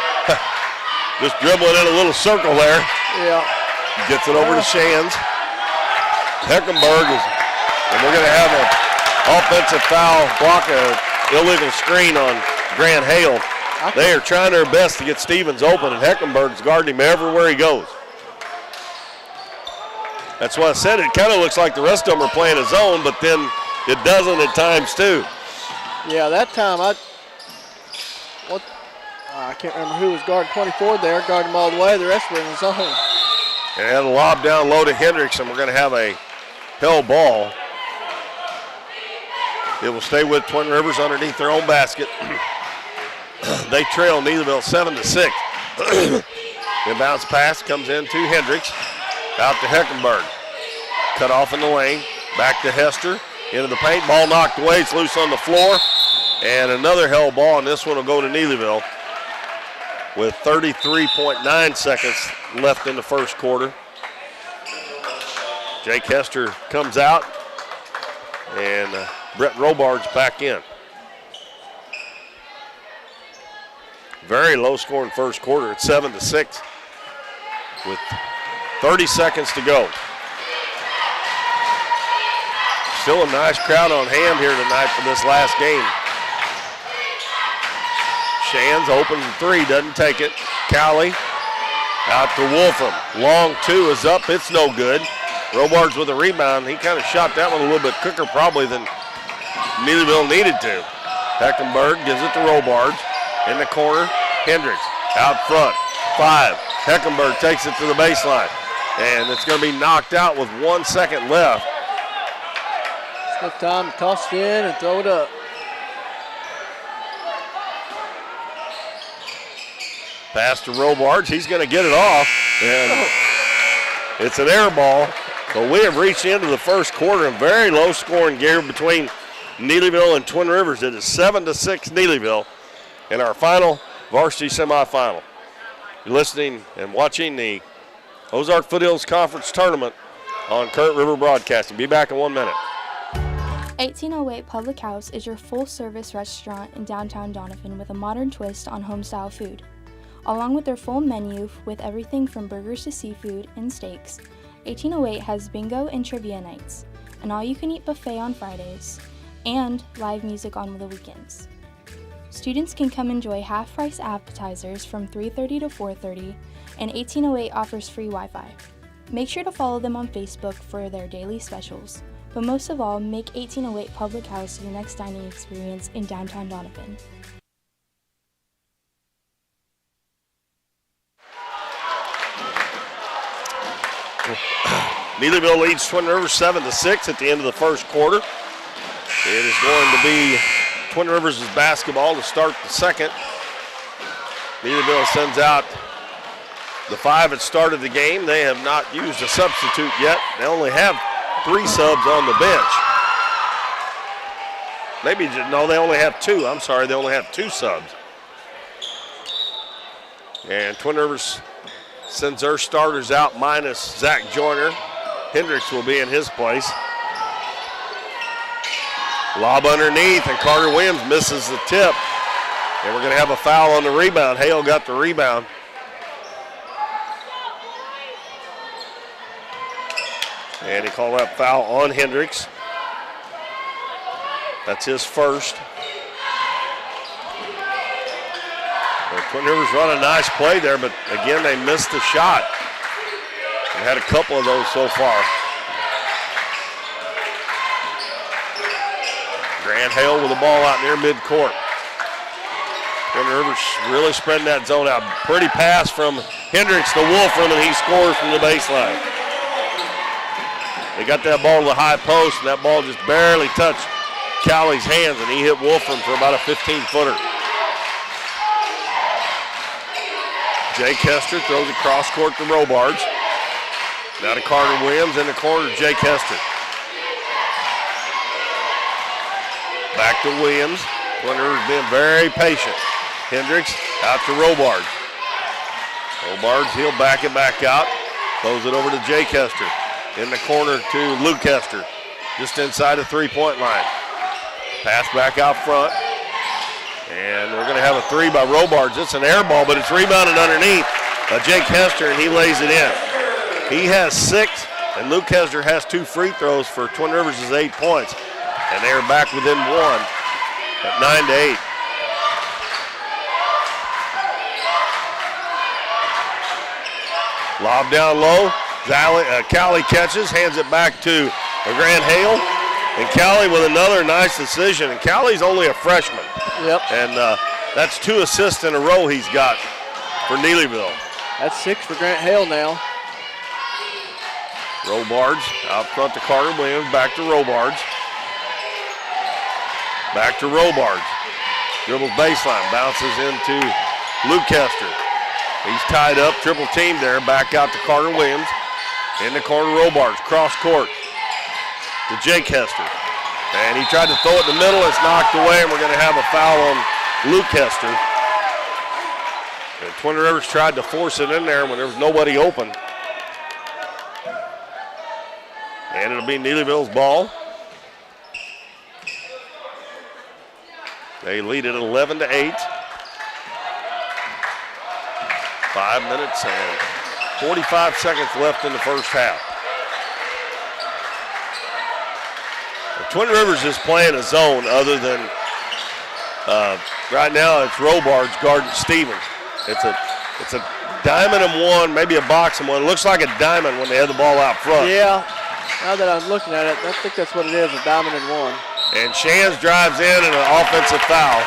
just dribbling in a little circle there. Yeah. Gets it over to Shands. Heckenberg is, and we're going to have an offensive foul, block an illegal screen on Grant Hale. They are trying their best to get Stevens open, and Heckenberg's guarding him everywhere he goes. That's why I said it kind of looks like the rest of them are playing a zone, but then it doesn't at times too. Yeah, that time I can't remember who was guarding 24 there, guarding him all the way. The rest were in the zone. And a lob down low to Hendricks, and we're going to have a Hell ball. It will stay with Twin Rivers underneath their own basket. They trail Neelyville 7-6. Inbounds pass comes in to Hendricks. Out to Heckenberg. Cut off in the lane. Back to Hester. Into the paint. Ball knocked away. It's loose on the floor. And another Hell ball, and this one will go to Neelyville with 33.9 seconds left in the first quarter. Jake Hester comes out, and Brett Robards back in. Very low scoring first quarter at 7-6 with 30 seconds to go. Still a nice crowd on hand here tonight for this last game. Shands open three, doesn't take it. Cowley out to Wolfram. Long two is up, it's no good. Robards with a rebound. He kind of shot that one a little bit quicker probably than Neelyville needed to. Heckenberg gives it to Robards. In the corner, Hendricks out front. 5. Heckenberg takes it to the baseline. And it's going to be knocked out with 1 second left. It's time to toss it in and throw it up. Pass to Robards. He's going to get it off. And it's an air ball. So we have reached the end of the first quarter and very low scoring game between Neelyville and Twin Rivers. It is 7-6 Neelyville in our final varsity semifinal. You're listening and watching the Ozark Foothills Conference Tournament on Current River Broadcasting. Be back in 1 minute. 1808 Public House is your full-service restaurant in downtown Doniphan with a modern twist on home-style food. Along with their full menu with everything from burgers to seafood and steaks, 1808 has bingo and trivia nights, an all-you-can-eat buffet on Fridays, and live music on the weekends. Students can come enjoy half-price appetizers from 3:30 to 4:30, and 1808 offers free Wi-Fi. Make sure to follow them on Facebook for their daily specials. But most of all, make 1808 Public House your next dining experience in downtown Donovan. Neelyville leads Twin Rivers 7-6 at the end of the first quarter. It is going to be Twin Rivers' basketball to start the second. Neelyville sends out the 5 that started the game. They have not used a substitute yet. They only have 3 subs on the bench. No, they only have 2. I'm sorry, they only have 2 subs. And Twin Rivers sends their starters out minus Zach Joyner. Hendricks will be in his place. Lob underneath, and Carter Williams misses the tip. And we're going to have a foul on the rebound. Hale got the rebound. And he called that foul on Hendricks. That's his first. The Twin Rivers run a nice play there, but again, they missed the shot. They had a couple of those so far. Grant Hale with the ball out near midcourt. Twin Rivers really spreading that zone out. Pretty pass from Hendricks to Wolfram, and he scores from the baseline. They got that ball to the high post, and that ball just barely touched Cowley's hands, and he hit Wolfram for about a 15-footer. Jay Kester throws it cross court to Robards. Now to Carter Williams in the corner, Jay Kester. Back to Williams. Twin Rivers being very patient. Hendricks out to Robards. Robards, he'll back it back out. Throws it over to Jay Kester. In the corner to Luke Kester. Just inside the three-point line. Pass back out front. And we're going to have a 3 by Robards. It's an air ball, but it's rebounded underneath by Jay Kester, and he lays it in. He has 6, and Luke Kester has 2 free throws for Twin Rivers' 8 points. And they are back within 1 at 9-8. Lob down low. Cowley catches, hands it back to Grant Hale. And Cowley with another nice decision. And Cowley's only a freshman. Yep. And that's 2 assists in a row he's got for Neelyville. That's 6 for Grant Hale now. Robards out front to Carter Williams, back to Robards. Back to Robards. Dribbles baseline, bounces into Luke Kester. He's tied up, triple team there, back out to Carter Williams. In the corner, Robards, cross court to Jay Kester. And he tried to throw it in the middle, it's knocked away, and we're going to have a foul on Luke Kester. And Twin Rivers tried to force it in there when there was nobody open. And it'll be Neelyville's ball. They lead it 11-8. 5 minutes and 45 seconds left in the first half. The Twin Rivers is playing a zone other than right now it's Robards guarding Stevens. It's a diamond and one, maybe a box and one. It looks like a diamond when they had the ball out front. Yeah, now that I'm looking at it, I think that's what it is, a diamond and one. And Shands drives in, and an offensive foul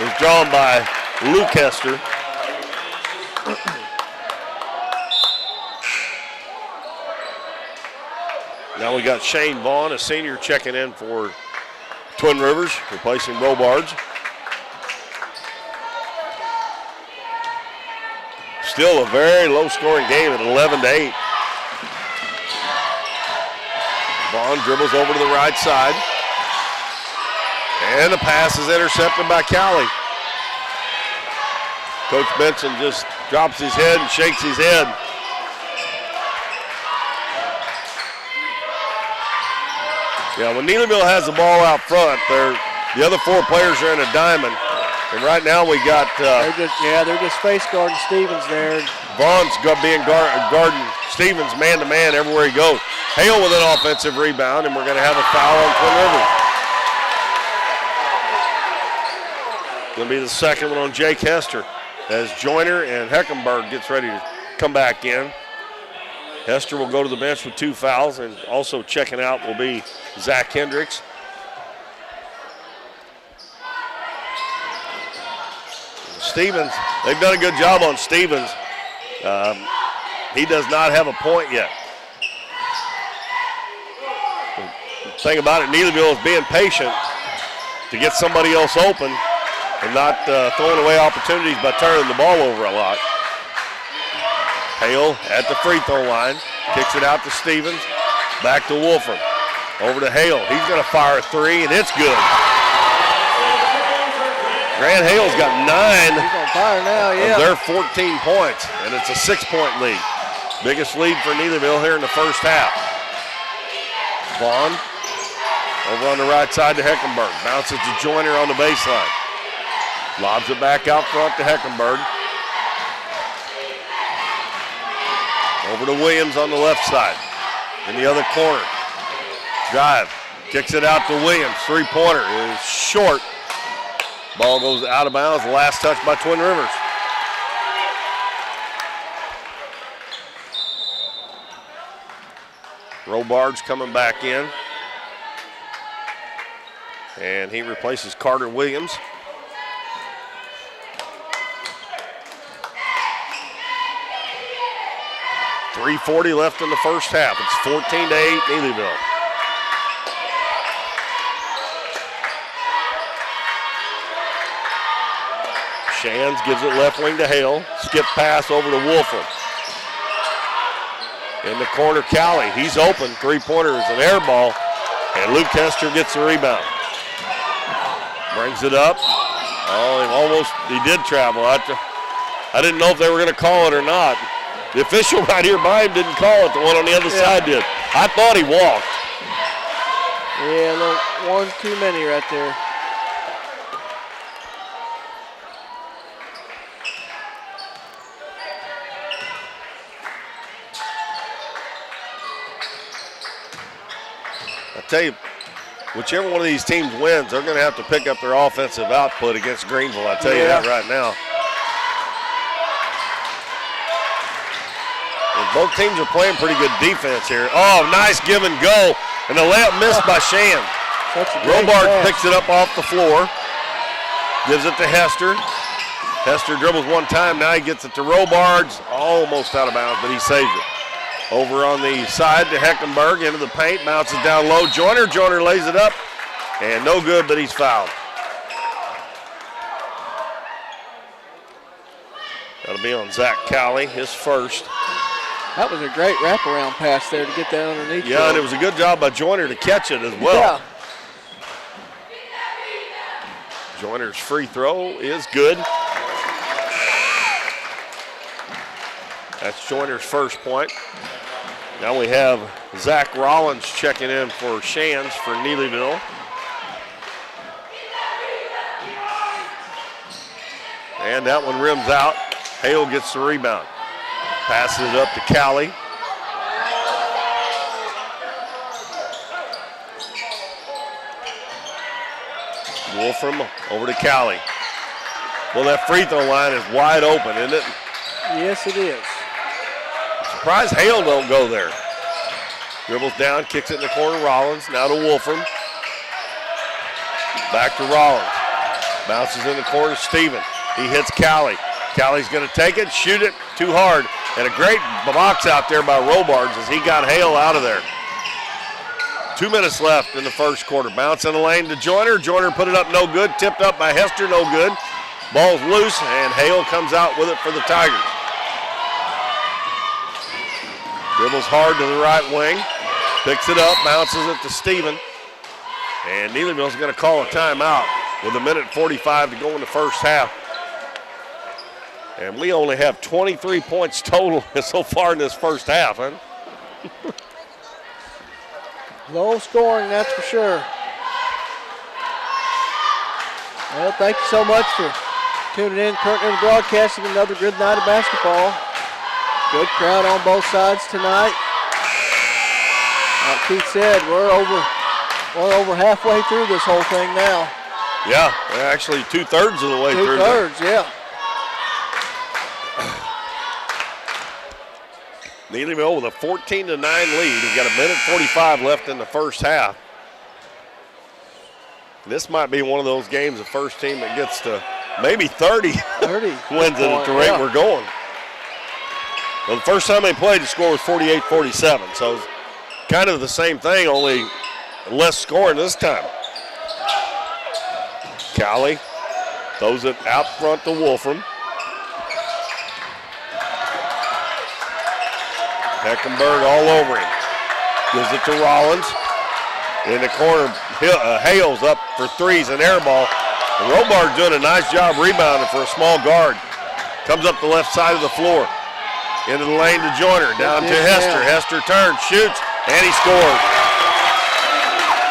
is drawn by Luke Kester. Now we got Shane Vaughn, a senior, checking in for Twin Rivers, replacing Robards. Still a very low-scoring game at 11-8. Vaughn dribbles over to the right side. And the pass is intercepted by Cowley. Coach Benson just drops his head and shakes his head. Yeah, when Neelyville has the ball out front, the other 4 players are in a diamond. And right now we got... they're just face guarding Stevens there. Vaughn's guarding Stevens man-to-man everywhere he goes. Hale with an offensive rebound, and we're going to have a foul on Twin Rivers. Going to be the second one on Jay Kester as Joyner and Heckenberg gets ready to come back in. Hester will go to the bench with 2 fouls, and also checking out will be Zach Hendricks. Stevens, they've done a good job on Stevens. He does not have a point yet. The thing about it, Neelyville is being patient to get somebody else open and not throwing away opportunities by turning the ball over a lot. Hale at the free throw line, kicks it out to Stevens, back to Wolfram. Over to Hale, he's gonna fire a 3, and it's good. Grant Hale's got 9 He's on fire now, yeah. of their 14 points, and it's a 6-point lead. Biggest lead for Neelyville here in the first half. Vaughn over on the right side to Heckenberg. Bounces to Joyner on the baseline. Lobs it back out front to Heckenberg. Over to Williams on the left side. In the other corner. Drive. Kicks it out to Williams. 3-pointer is short. Ball goes out of bounds. Last touch by Twin Rivers. Robards coming back in. And he replaces Carter Williams. .340 left in the first half. It's 14-8 Neelyville. Shands gives it left wing to Hale. Skip pass over to Wolfram. In the corner, Callie. He's open. 3-pointer is an air ball. And Luke Hester gets the rebound. Brings it up. Oh, he did travel. I didn't know if they were going to call it or not. The official right here by him didn't call it. The one on the other side did. I thought he walked. Yeah, look, one too many right there. I tell you, whichever one of these teams wins, they're going to have to pick up their offensive output against Greenville. I tell you that right now. And both teams are playing pretty good defense here. Oh, nice give and go. And the layup missed by Shan. Robart picks it up off the floor. Gives it to Hester. Hester dribbles one time. Now he gets it to Robards. Almost out of bounds, but he saves it. Over on the side to Heckenberg, into the paint, bounces down low. Joyner lays it up, and no good, but he's fouled. That'll be on Zach Cowley, his first. That was a great wraparound pass there to get that underneath. Yeah, and it was a good job by Joyner to catch it as well. Yeah. Joyner's free throw is good. That's Joyner's first point. Now we have Zach Rollins checking in for Shands for Neelyville. And that one rims out. Hale gets the rebound. Passes it up to Cowley. Wolfram over to Cowley. Well, that free throw line is wide open, isn't it? Yes, it is. Surprised Hale don't go there. Dribbles down, kicks it in the corner. Rollins now to Wolfram. Back to Rollins. Bounces in the corner. Steven. He hits Cowley. Cowley's going to take it, shoot it too hard. And a great box out there by Robards as he got Hale out of there. 2 minutes left in the first quarter. Bounce in the lane to Joyner. Joyner put it up no good. Tipped up by Hester, no good. Ball's loose, and Hale comes out with it for the Tigers. Dribbles hard to the right wing. Picks it up, bounces it to Steven. And Neelyville's going to call a timeout with 1:45 to go in the first half. And we only have 23 points total so far in this first half, huh? Low scoring, that's for sure. Well, thank you so much for tuning in. Currently broadcasting another good night of basketball. Good crowd on both sides tonight. Like Keith said, we're over halfway through this whole thing now. Yeah, we're actually 2/3 of the way through. 2/3, yeah. Neelyville with a 14-9 lead. We've got a minute 45 left in the first half. This might be one of those games, the first team that gets to maybe 30 wins it at the rate we're going. Well, the first time they played, the score was 48-47, so it's kind of the same thing, only less scoring this time. Cowley throws it out front to Wolfram. Heckenberg all over him. Gives it to Rollins. In the corner, Hales up for threes, an air ball. And Robar's doing a nice job rebounding for a small guard. Comes up the left side of the floor. Into the lane to Joyner, down to Hester. Hester turns, shoots, and he scores.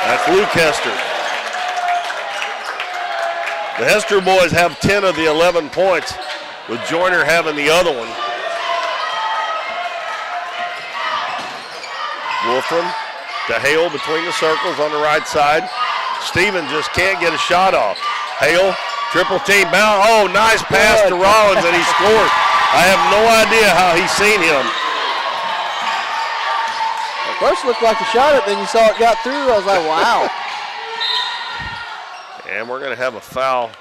That's Luke Hester. The Hester boys have 10 of the 11 points, with Joyner having the other one. Wolfram to Hale between the circles on the right side. Steven just can't get a shot off. Hale, triple team bound. Oh, nice pass to Rollins, and he scored. I have no idea how he's seen him. At first it looked like a shot it, then you saw it got through. I was like, wow. And we're going to have a foul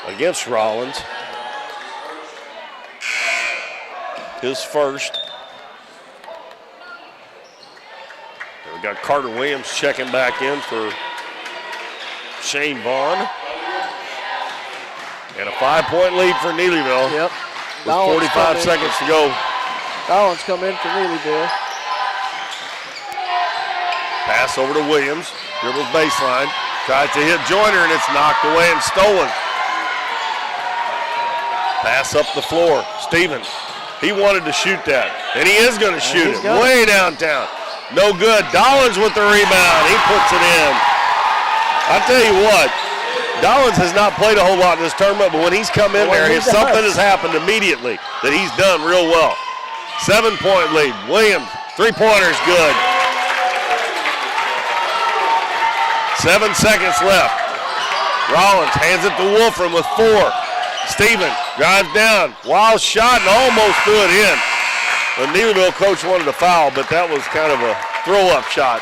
against Rollins. His first. We got Carter Williams checking back in for Shane Vaughn. And a 5-point lead for Neelyville. Yep. With 45 seconds to go. Collins come in for Neelyville. Pass over to Williams. Dribbles baseline. Tries to hit Joyner, and it's knocked away and stolen. Pass up the floor. Stevens. He wanted to shoot that, and he is going to shoot it way downtown. No good. Dollins with the rebound. He puts it in. I tell you what, Dollins has not played a whole lot in this tournament, but when he's come in there, something has happened immediately that he's done real well. 7-point lead. Williams, three-pointer's good. 7 seconds left. Rollins hands it to Wolfram with 4. Steven drives down. Wild shot and almost threw it in. The Neelyville coach wanted a foul, but that was kind of a throw-up shot.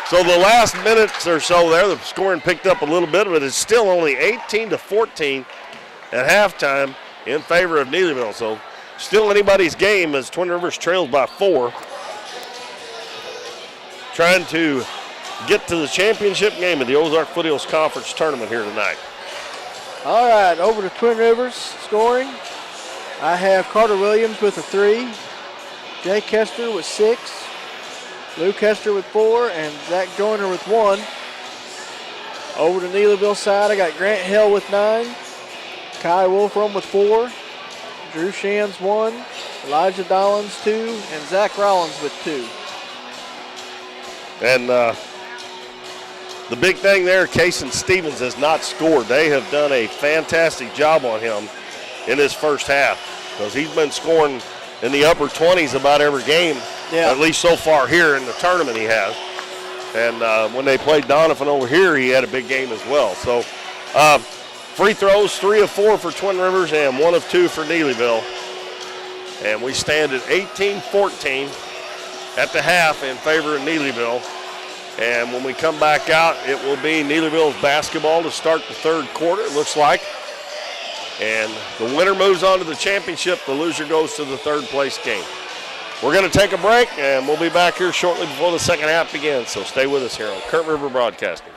So the last minutes or so there, the scoring picked up a little bit, but it's still only 18-14 at halftime in favor of Neelyville. So still anybody's game as Twin Rivers trails by 4. Trying to get to the championship game of the Ozark Foothills Conference Tournament here tonight. All right, over to Twin Rivers scoring. I have Carter Williams with a 3, Jake Hester with 6, Luke Hester with 4, and Zach Joyner with 1. Over to Neelyville side, I got Grant Hill with 9, Kai Wolfram with 4, Drew Shands 1, Elijah Dollins 2, and Zach Rollins with 2. And the big thing there, Kason Stevens has not scored. They have done a fantastic job on him in this first half because he's been scoring in the upper 20s about every game, at least so far here in the tournament he has. And when they played Donovan over here, he had a big game as well. So free throws, 3 of 4 for Twin Rivers and 1 of 2 for Neelyville. And we stand at 18-14 at the half in favor of Neelyville. And when we come back out, it will be Neelyville's basketball to start the third quarter, it looks like. And the winner moves on to the championship. The loser goes to the third place game. We're going to take a break, and we'll be back here shortly before the second half begins. So stay with us here on Current River Broadcasting.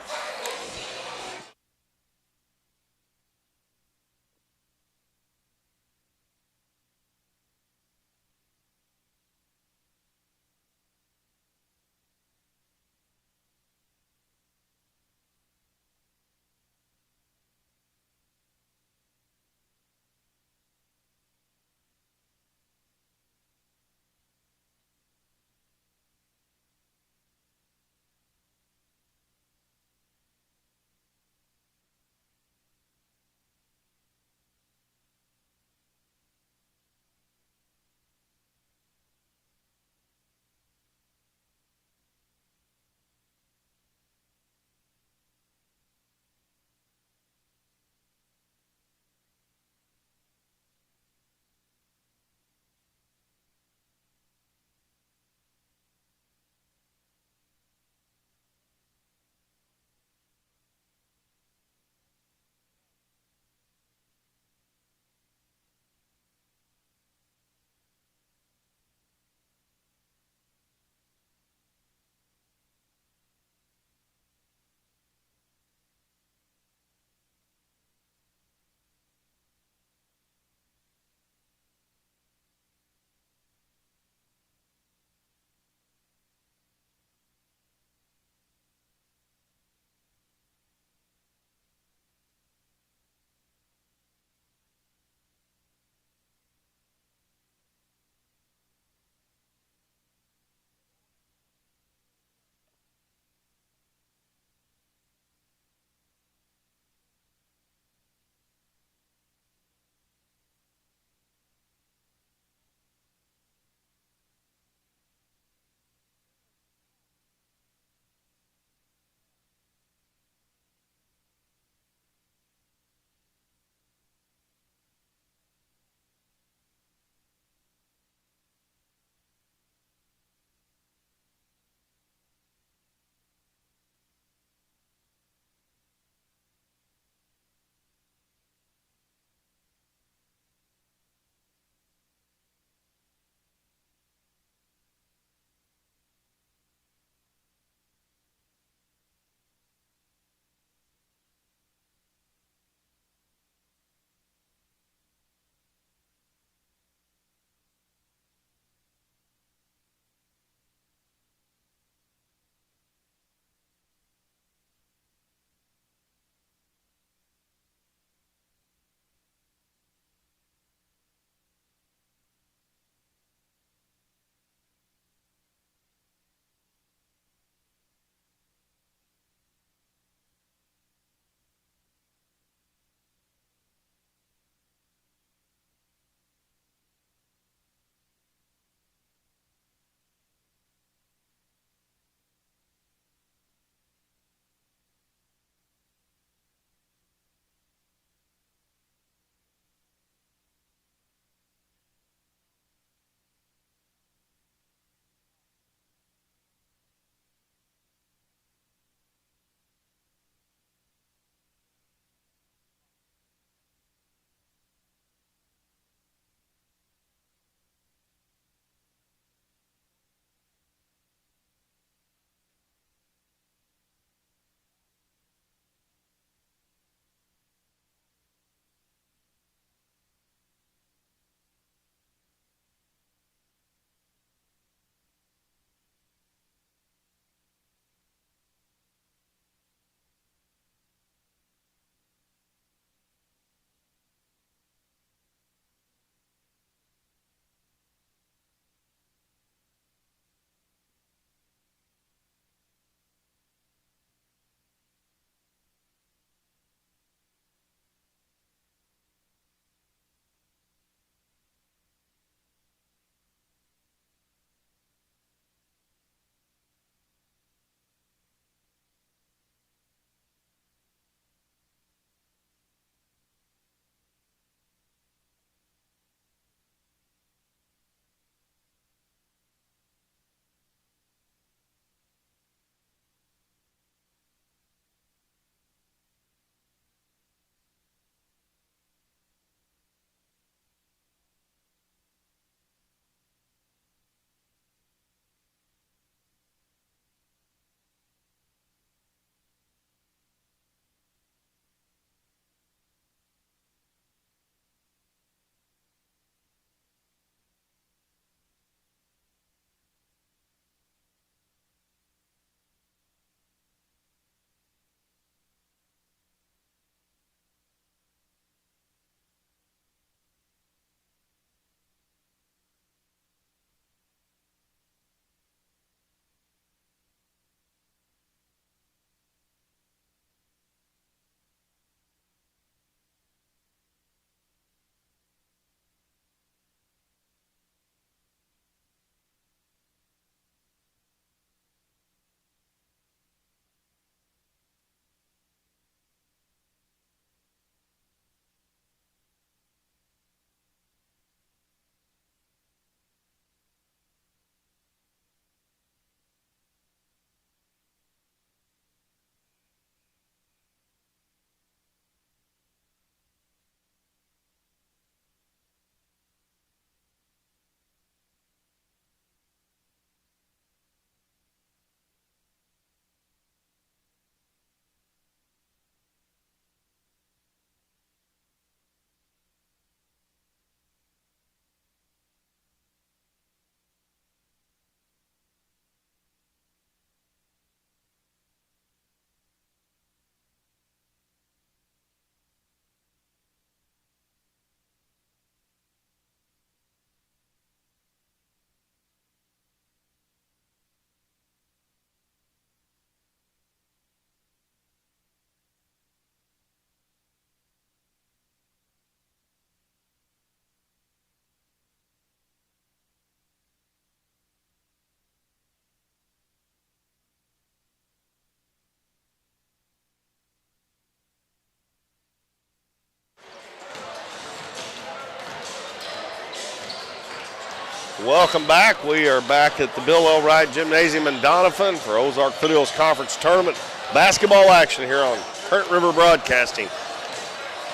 Welcome back. We are back at the Bill L. Wright Gymnasium in Doniphan for Ozark Foothills Conference Tournament basketball action here on Current River Broadcasting.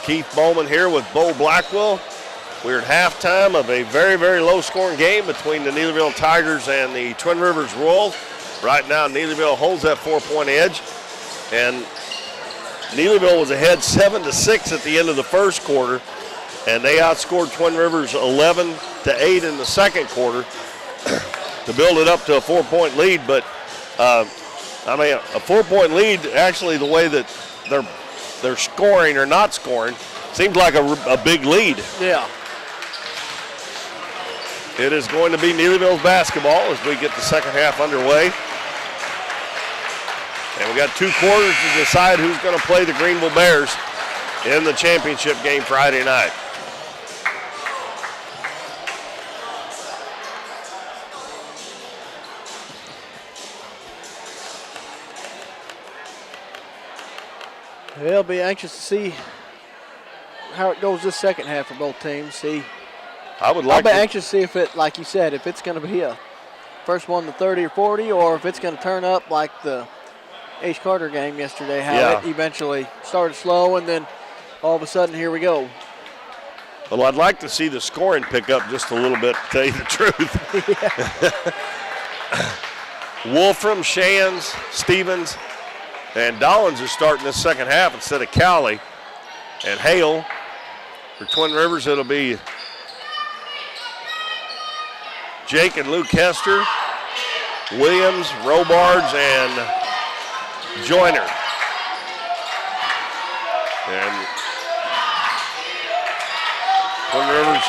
Keith Bowman here with Bo Blackwell. We're at halftime of a very, very low-scoring game between the Neelyville Tigers and the Twin Rivers Royals. Right now, Neelyville holds that 4-point edge, and Neelyville was ahead 7-6 at the end of the first quarter, and they outscored Twin Rivers 11-8 in the second quarter to build it up to a 4-point lead. But a 4-point lead, actually, the way that they're scoring or not scoring, seems like a big lead. Yeah. It is going to be Neelyville's basketball as we get the second half underway. And we got 2 quarters to decide who's going to play the Greenville Bears in the championship game Friday night. They'll be anxious to see how it goes this second half for both teams. I'll be anxious to see if it, like you said, if it's going to be a first one to 30 or 40, or if it's going to turn up like the Ace Carter game yesterday, how it eventually started slow and then all of a sudden here we go. Well, I'd like to see the scoring pick up just a little bit, to tell you the truth. Wolfram, Shands, Stevens, and Dollins are starting this second half instead of Cowley. And Hale, for Twin Rivers, it'll be Jake and Luke Hester, Williams, Robards, and Joyner. And Twin Rivers,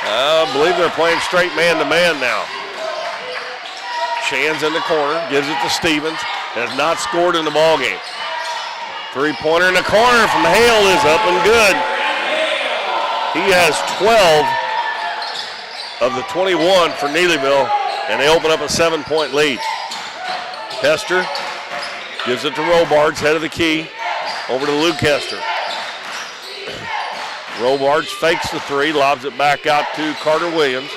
I believe they're playing straight man-to-man now. Shands in the corner, gives it to Stevens, has not scored in the ballgame. Three-pointer in the corner from Hale is up and good. He has 12 of the 21 for Neelyville, and they open up a 7-point lead. Hester gives it to Robards, head of the key, over to Luke Hester. Robards fakes the three, lobs it back out to Carter Williams.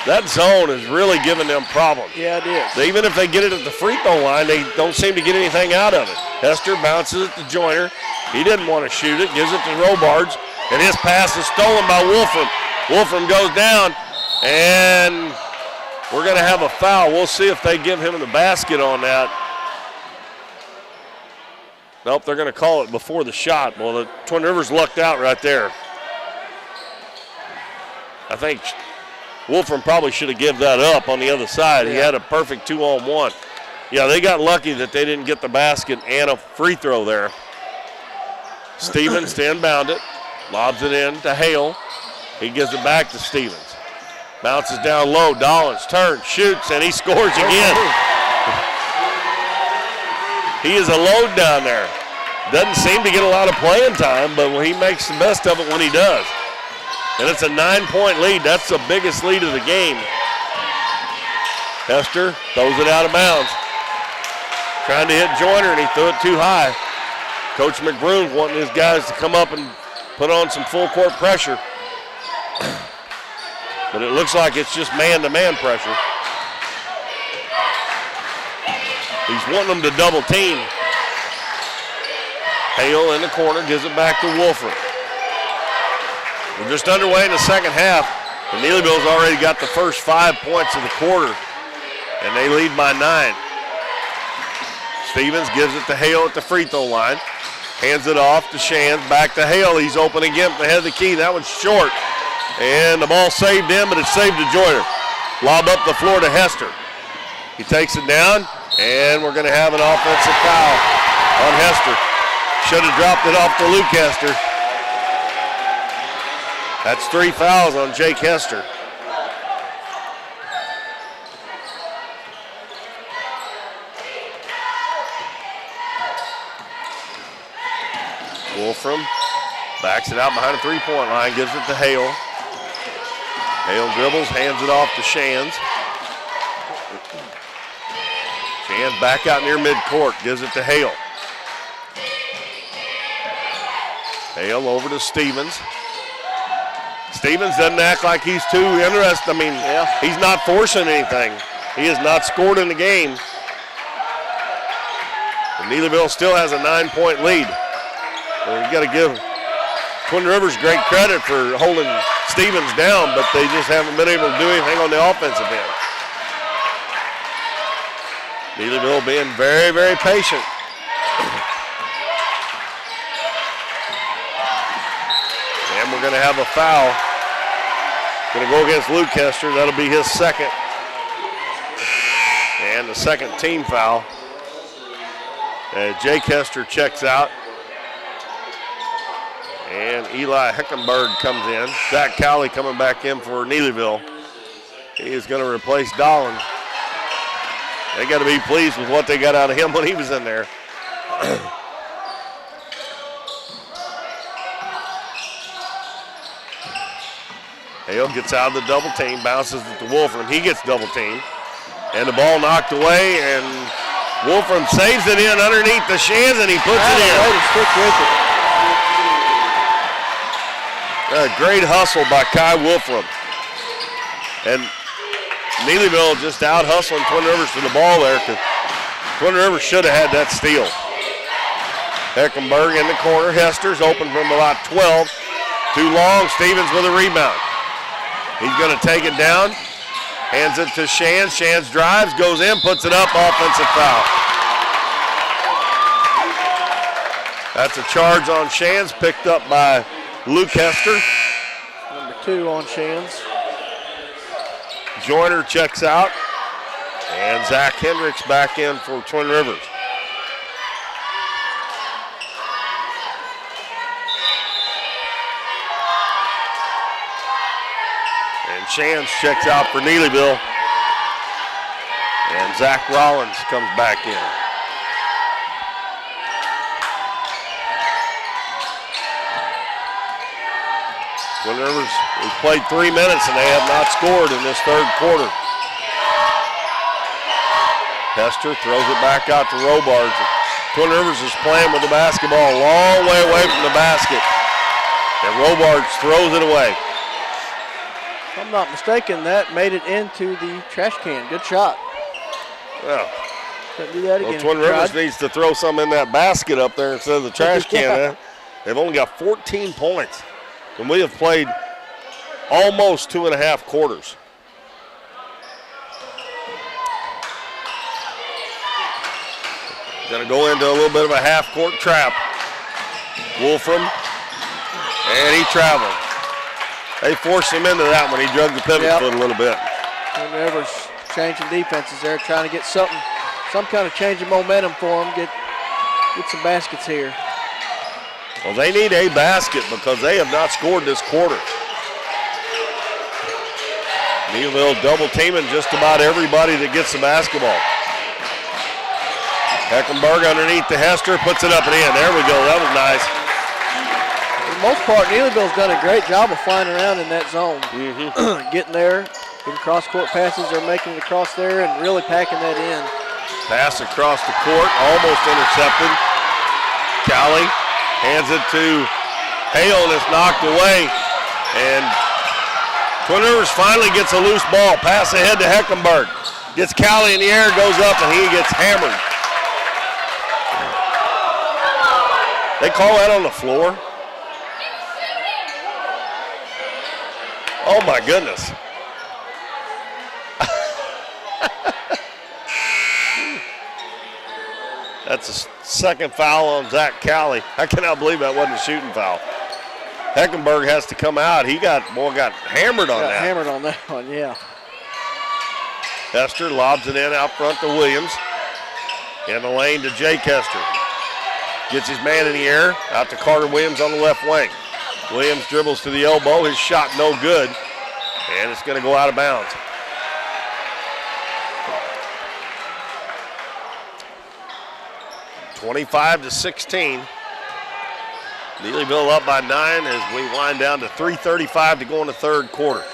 That zone is really giving them problems. Yeah, it is. Even if they get it at the free throw line, they don't seem to get anything out of it. Hester bounces it to Joyner. He didn't want to shoot it, gives it to Robards, and his pass is stolen by Wolfram. Wolfram goes down, and we're going to have a foul. We'll see if they give him the basket on that. Nope, they're going to call it before the shot. Well, the Twin Rivers lucked out right there. I think Wolfram probably should have given that up on the other side. He had a perfect 2-on-1. Yeah, they got lucky that they didn't get the basket and a free throw there. Stevens to inbound it, lobs it in to Hale. He gives it back to Stevens. Bounces down low, Dollins turns, shoots, and he scores again. He is a load down there. Doesn't seem to get a lot of playing time, but he makes the best of it when he does. And it's a 9-point lead. That's the biggest lead of the game. Hester throws it out of bounds. Trying to hit Joyner, and he threw it too high. Coach McBroom wanting his guys to come up and put on some full court pressure. But it looks like it's just man-to-man pressure. He's wanting them to double team. Hale in the corner, gives it back to Wolfram. We're just underway in the second half. And Neelyville's already got the first 5 points of the quarter, and they lead by 9. Stevens gives it to Hale at the free throw line. Hands it off to Shands, back to Hale. He's open again at the head of the key. That one's short. And the ball saved him, but it's saved to Joyner. Lob up the floor to Hester. He takes it down, and we're going to have an offensive foul on Hester. Should have dropped it off to Luke Hester. That's 3 fouls on Jake Hester. Wolfram backs it out behind the three-point line, gives it to Hale. Hale dribbles, hands it off to Shands. Shands back out near midcourt, gives it to Hale. Hale over to Stevens. Stevens doesn't act like he's too interested. I mean, he's not forcing anything. He has not scored in the game. And Neelyville still has a 9-point lead. Well, you got to give Twin Rivers great credit for holding Stevens down, but they just haven't been able to do anything on the offensive end. Neelyville being very, very patient. And we're going to have a foul. Going to go against Luke Hester. That'll be his second. And the second team foul. Jake Hester checks out. And Eli Heckenberg comes in. Zach Cowley coming back in for Neelyville. He is going to replace Dolan. They got to be pleased with what they got out of him when he was in there. Hale gets out of the double team, bounces it to Wolfram. He gets double teamed. And the ball knocked away, and Wolfram saves it in underneath the shins, and he puts it in. Way to stick with it. A great hustle by Kai Wolfram. And Neelyville just out hustling Twin Rivers to the ball there, because Twin Rivers should have had that steal. Heckenberg in the corner. Hester's open from about 12. Too long. Stevens with a rebound. He's going to take it down. Hands it to Shands. Shands drives, goes in, puts it up. Offensive foul. That's a charge on Shands, picked up by Luke Hester. Number 2 on Shands. Joyner checks out. And Zach Hendricks back in for Twin Rivers. And Shands checks out for Neelyville. And Zach Rollins comes back in. Twin Rivers, we've played 3 minutes and they have not scored in this third quarter. Hester throws it back out to Robards. Twin Rivers is playing with the basketball a long way away from the basket. And Robards throws it away. If I'm not mistaken, that made it into the trash can. Good shot. Yeah. Couldn't do that again. Well, Twin Rivers needs to throw some in that basket up there instead of the trash can. Yeah. They've only got 14 points. And we have played almost 2.5 quarters. Going to go into a little bit of a half-court trap. Wolfram, and he traveled. They forced him into that when he drug the pivot foot a little bit. Twin Rivers changing defenses there, trying to get some kind of change of momentum for them, get some baskets here. Well, they need a basket because they have not scored this quarter. Neelyville double teaming just about everybody that gets the basketball. Heckenberg underneath the Hester, puts it up and in. There we go, that was nice. For the most part, Neelyville's done a great job of flying around in that zone. Getting there, getting cross-court passes, they're making it across there and really packing that in. Pass across the court, almost intercepted. Cowley hands it to Hale, and it's knocked away. And Twin Rivers finally gets a loose ball. Pass ahead to Heckenberg. Gets Cowley in the air, goes up, and he gets hammered. They call that on the floor? Oh my goodness. That's a second foul on Zach Cowley. I cannot believe that wasn't a shooting foul. Heckenberg has to come out. He got hammered on that. Hammered on that one, yeah. Hester lobs it in out front to Williams. In the lane to Jake Hester. Gets his man in the air, out to Carter Williams on the left wing. Williams dribbles to the elbow, his shot no good, and it's going to go out of bounds. (25-16). Neelyville up by 9 as we wind down to 3:35 to go in the third quarter.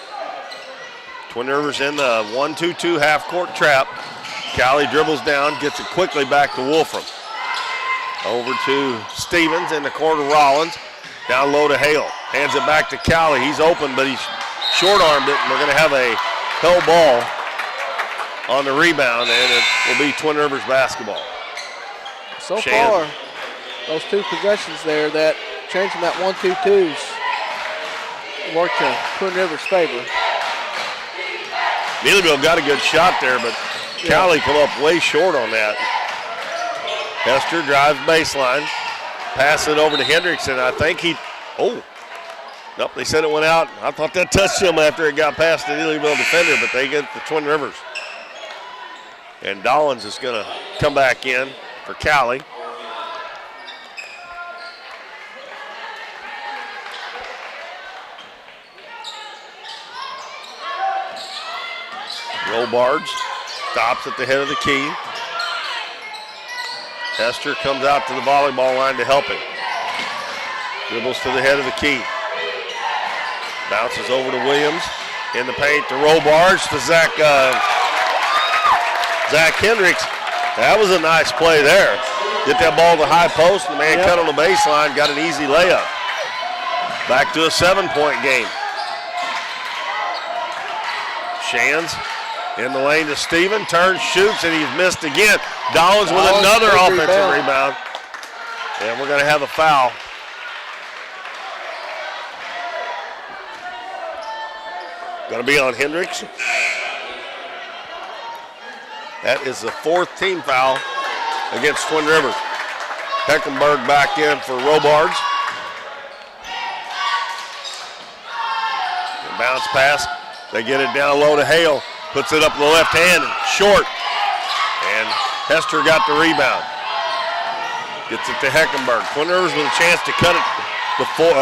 Twin Rivers in the 1-2-2 half-court trap. Cowley dribbles down, gets it quickly back to Wolfram. Over to Stevens in the corner, Rollins. Down low to Hale. Hands it back to Cowley. He's open, but he's short-armed it, and we're going to have a hell ball on the rebound, and it will be Twin Rivers basketball. So far, those two possessions there, that changing that 1-2-2s worked to Twin Rivers' favor. Neelyville got a good shot there, but Cowley come up way short on that. Hester drives baseline, pass it over to Hendrickson. I think nope, they said it went out. I thought that touched him after it got past the Neelyville defender, but they get the Twin Rivers. And Dollins is going to come back in for Cowley. Robards stops at the head of the key. Hester comes out to the volleyball line to help him. Dribbles to the head of the key. Bounces over to Williams. In the paint to Robards to Zach Hendricks. That was a nice play there. Get that ball to the high post. The man cut on the baseline, got an easy layup. Back to a 7-point game. Shands in the lane to Steven. Turns, shoots, and he's missed again. Dollins with another offensive rebound. And we're going to have a foul. Going to be on Hendricks. That is the 4th team foul against Twin Rivers. Heckenberg back in for Robards. And bounce pass. They get it down low to Hale. Puts it up the left hand, short. And Hester got the rebound. Gets it to Heckenberg. Twin Rivers with a chance to cut it to 5,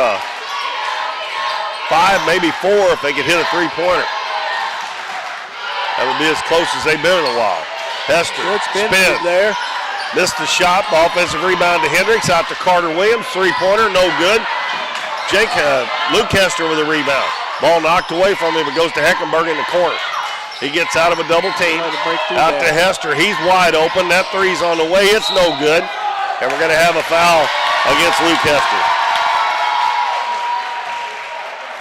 maybe 4 if they could hit a three-pointer. That would be as close as they've been in a while. Hester spins there. Missed the shot. Offensive rebound to Hendricks. Out to Carter Williams. Three-pointer, no good. Luke Hester with a rebound. Ball knocked away from him, but goes to Heckenberg in the corner. He gets out of a double team. Out to Hester. He's wide open. That three's on the way. It's no good. And we're going to have a foul against Luke Hester.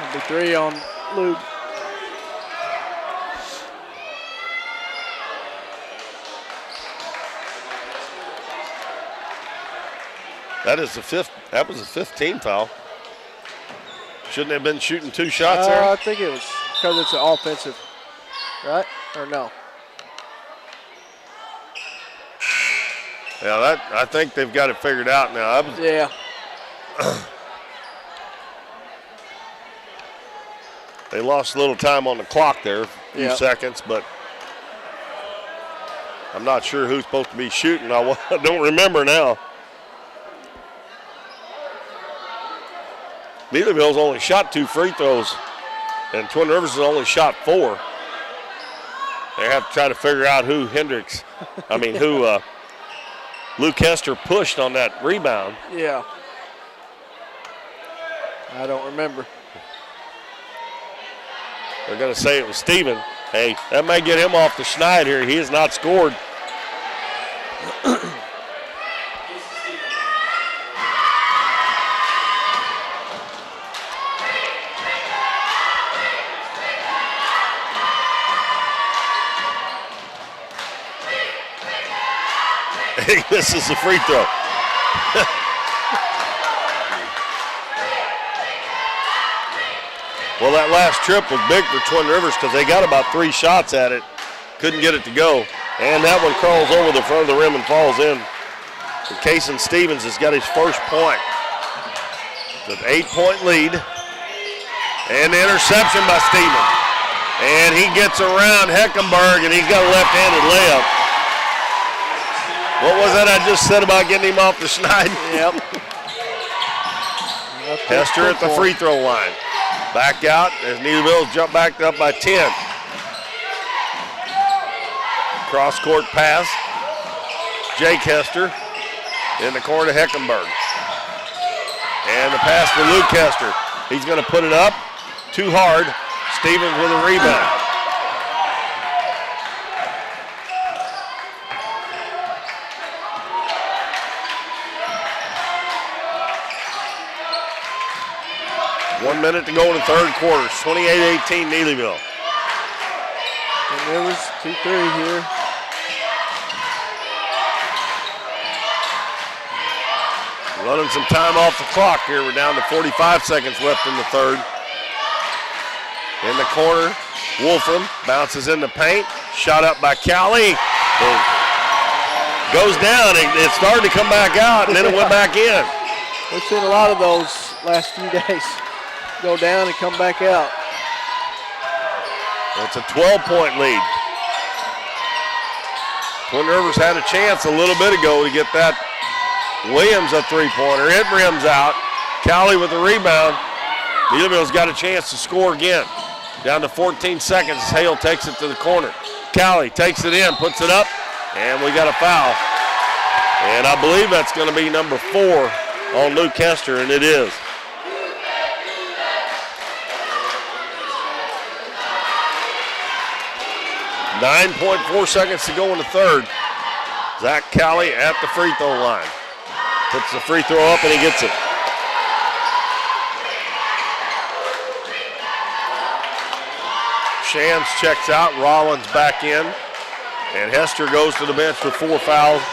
It'll be 3 on Luke. That was the 5th team foul. Shouldn't have been shooting 2 shots there? I think it was because it's an offensive, right? Or no? Yeah, I think they've got it figured out now. Yeah. They lost a little time on the clock there, a few seconds, but I'm not sure who's supposed to be shooting. I don't remember now. Neelyville's only shot 2 free throws, and Twin Rivers has only shot 4. They have to try to figure out who Luke Hester pushed on that rebound. Yeah. I don't remember. They're going to say it was Steven. Hey, that may get him off the schneid here. He has not scored. He misses the free throw. Well, that last trip was big for Twin Rivers because they got about 3 shots at it. Couldn't get it to go. And that one crawls over the front of the rim and falls in. And Kason Stevens has got his first point. It's an 8-point lead. And the interception by Stevens. And he gets around Heckenberg, and he's got a left-handed layup. What was that I just said about getting him off the schneid? Yep. Hester at the free throw line. Back out as Neelyville jump back up by 10. Cross-court pass. Jake Hester in the corner to Heckenberg. And the pass to Luke Hester. He's going to put it up. Too hard. Stevens with a rebound. 1 minute to go in the third quarter. 28-18 Neelyville. And there was 2-3 here. Running some time off the clock here. We're down to 45 seconds left in the third. In the corner, Wolfram bounces in the paint. Shot up by Callie. Goes down. It started to come back out, and then it went back in. We've seen a lot of those last few days. Go down and come back out. It's a 12-point lead. Twin Rivers had a chance a little bit ago to get that Williams a three-pointer. It rims out. Callie with the rebound. Neelyville's got a chance to score again. Down to 14 seconds. Hale takes it to the corner. Callie takes it in, puts it up, and we got a foul. And I believe that's going to be number 4 on Luke Hester, and it is. .4 seconds to go in the third. Zach Callie at the free throw line. Puts the free throw up and he gets it. Shams checks out, Rollins back in, and Hester goes to the bench with 4 fouls,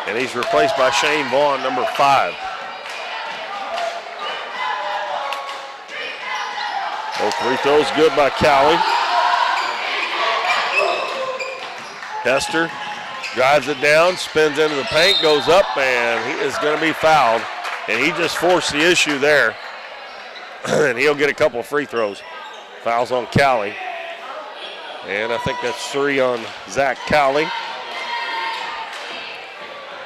and he's replaced by Shane Vaughn, number 5. Both free throws good by Callie. Hester drives it down, spins into the paint, goes up, and he is going to be fouled. And he just forced the issue there. And he'll get a couple of free throws. Fouls on Callie. And I think that's 3 on Zach Callie.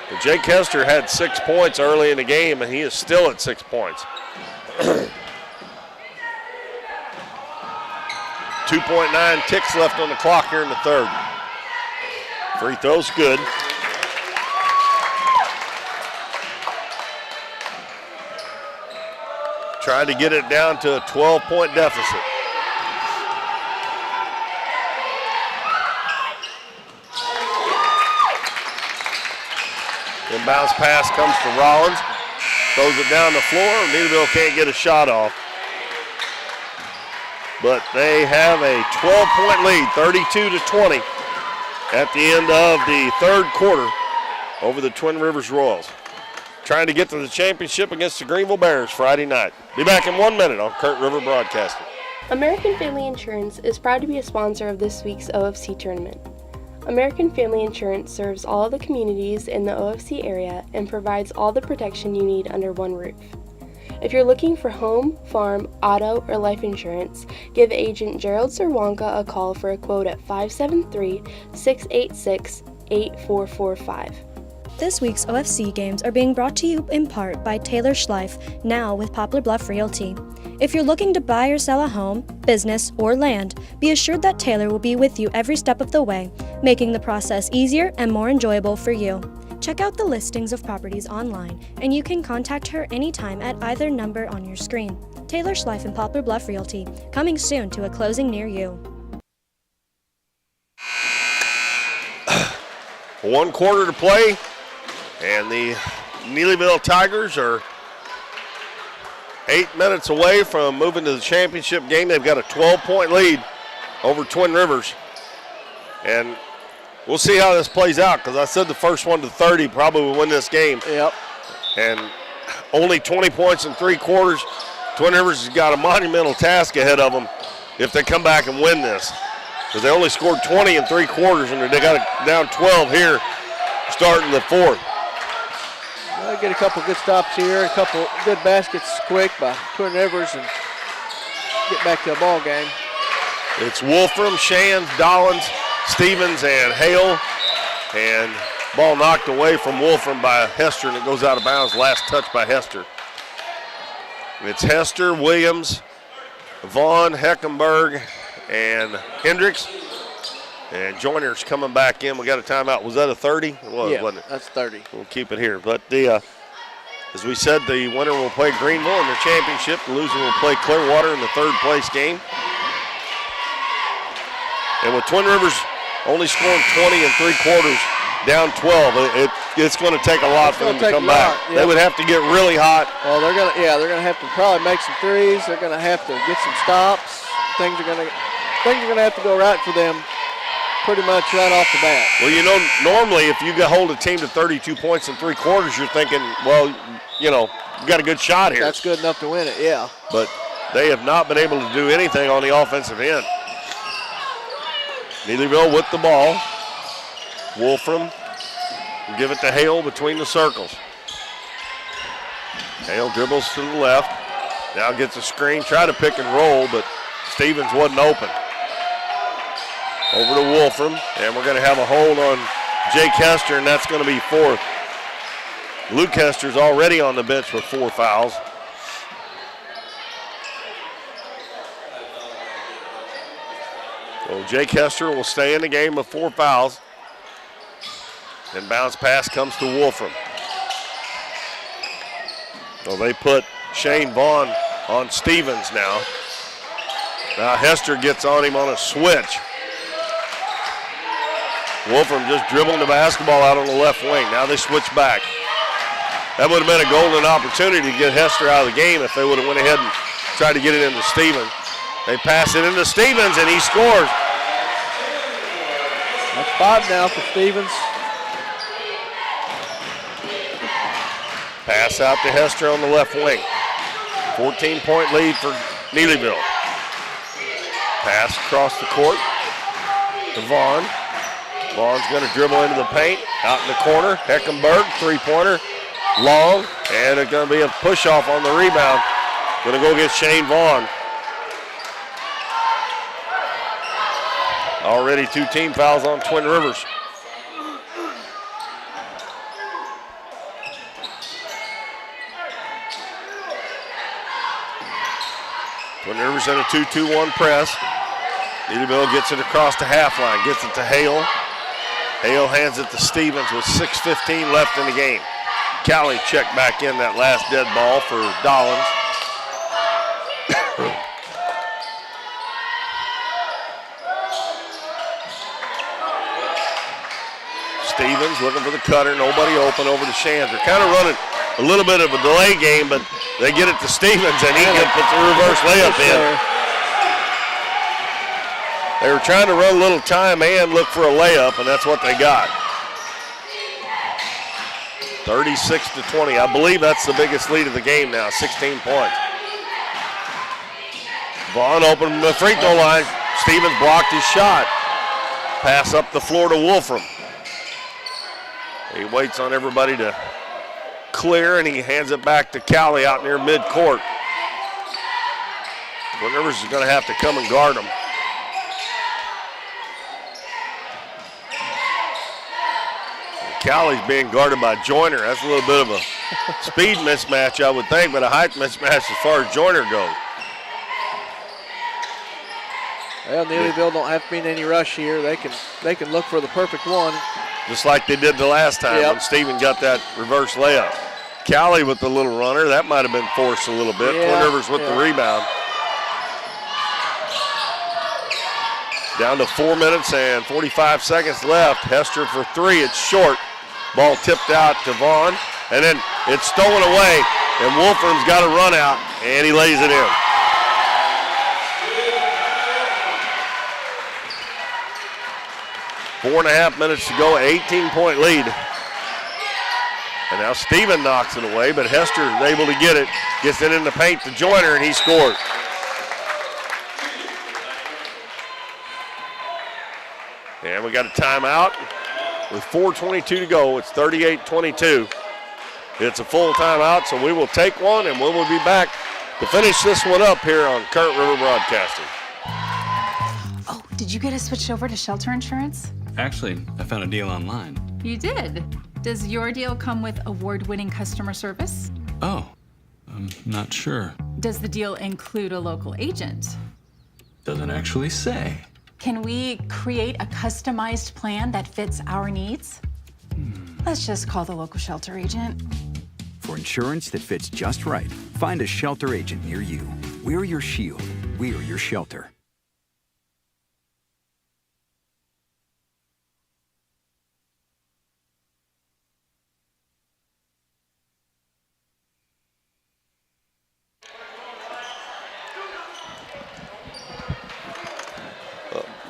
But Jake Hester had 6 points early in the game, and he is still at 6 points. 2.9 ticks left on the clock here in the third. Free throw's good. Trying to get it down to a 12-point deficit. Inbounds pass comes to Rollins. Throws it down the floor. Neelyville can't get a shot off. But they have a 12-point lead, 32-20. At the end of the third quarter over the Twin Rivers Royals. Trying to get to the championship against the Greenville Bears Friday night. Be back in 1 minute on Kurt River Broadcasting. American Family Insurance is proud to be a sponsor of this week's OFC tournament. American Family Insurance serves all of the communities in the OFC area and provides all the protection you need under one roof. If you're looking for home, farm, auto, or life insurance, give agent Gerald Serwanka a call for a quote at 573-686-8445. This week's OFC games are being brought to you in part by Taylor Schleif, now with Poplar Bluff Realty. If you're looking to buy or sell a home, business, or land, be assured that Taylor will be with you every step of the way, making the process easier and more enjoyable for you. Check out the listings of properties online, and you can contact her anytime at either number on your screen. Taylor Schleif and Poplar Bluff Realty, coming soon to a closing near you. 1 quarter to play, and the Neelyville Tigers are 8 minutes away from moving to the championship game. They've got a 12-point lead over Twin Rivers, and we'll see how this plays out, because I said the first one to 30 probably will win this game. Yep. And only 20 points in 3 quarters. Twin Rivers has got a monumental task ahead of them if they come back and win this, because they only scored 20 in 3 quarters, and they got it down 12 here starting the fourth. Well, get a couple good stops here, a couple good baskets quick by Twin Rivers, and get back to a ball game. It's Wolfram, Shan, Dollins, Stevens, and Hale, and ball knocked away from Wolfram by Hester, and it goes out of bounds. Last touch by Hester. It's Hester, Williams, Vaughn, Heckenberg, and Hendricks. And Joyner's coming back in. We got a timeout. Was that a 30? It was, yeah, wasn't it? That's 30. We'll keep it here. But as we said, the winner will play Greenville in the championship. The loser will play Clearwater in the third place game. And with Twin Rivers only scoring 20 in 3 quarters, down 12. It's going to take a lot for them to come back. Yep. They would have to get really hot. Well, they're gonna have to probably make some threes. They're gonna have to get some stops. Things are gonna have to go right for them, pretty much right off the bat. Well, you know, normally if you hold a team to 32 points in 3 quarters, you're thinking, well, you know, you got a good shot here. That's good enough to win it, yeah. But they have not been able to do anything on the offensive end. Neelyville with the ball. Wolfram give it to Hale between the circles. Hale dribbles to the left. Now gets a screen, try to pick and roll, but Stevens wasn't open. Over to Wolfram, and we're going to have a hold on Jake Hester, and that's going to be 4th. Luke Hester's already on the bench with 4 fouls. So Jake Hester will stay in the game with 4 fouls. And bounce pass comes to Wolfram. So they put Shane Vaughn on Stevens now. Now Hester gets on him on a switch. Wolfram just dribbling the basketball out on the left wing. Now they switch back. That would have been a golden opportunity to get Hester out of the game if they would have went ahead and tried to get it into Stevens. They pass it into Stevens and he scores. That's 5 now for Stevens. Pass out to Hester on the left wing. 14-point lead for Neelyville. Pass across the court to Vaughn. Vaughn's going to dribble into the paint. Out in the corner, Heckenberg, 3-pointer, long, and it's going to be a push-off on the rebound. Going to go get Shane Vaughn. Already 2 team fouls on Twin Rivers. Twin Rivers in a 2-2-1 press. Neelyville gets it across the half line, gets it to Hale. Hale hands it to Stevens with 6:15 left in the game. Callie checked back in that last dead ball for Dollins. Stevens looking for the cutter, nobody open over to Shanzer. Kind of running a little bit of a delay game, but they get it to Stevens and he can put the reverse layup in. They were trying to run a little time and look for a layup, and that's what they got. 36-20. I believe that's the biggest lead of the game now, 16 points. Vaughn open from the free throw line. Stevens blocked his shot. Pass up the floor to Wolfram. He waits on everybody to clear, and he hands it back to Callie out near midcourt. Twin Rivers is going to have to come and guard him. Callie's being guarded by Joyner. That's a little bit of a speed mismatch, I would think, but a height mismatch as far as Joyner goes. Well, Neelyville don't have to be in any rush here. They can look for the perfect one. Just like they did the last time when Steven got that reverse layup. Callie with the little runner. That might have been forced a little bit. Twin Rivers with the rebound. Down to 4 minutes and 45 seconds left. Hester for 3. It's short. Ball tipped out to Vaughn. And then it's stolen away. And Wolfram's got a run out. And he lays it in. Four and a half minutes to go, 18-point lead. And now Steven knocks it away, but Hester is able to get it. Gets it in the paint to Joyner, and he scores. And we got a timeout with 4:22 to go. It's 38-22. It's a full timeout, so we will take one, and we will be back to finish this one up here on Current River Broadcasting. Oh, did you get us switched over to shelter insurance? Actually, I found a deal online. You did. Does your deal come with award-winning customer service? Oh, I'm not sure. Does the deal include a local agent? Doesn't actually say. Can we create a customized plan that fits our needs? Let's just call the local shelter agent. For insurance that fits just right, find a shelter agent near you. We're your shield. We're your shelter.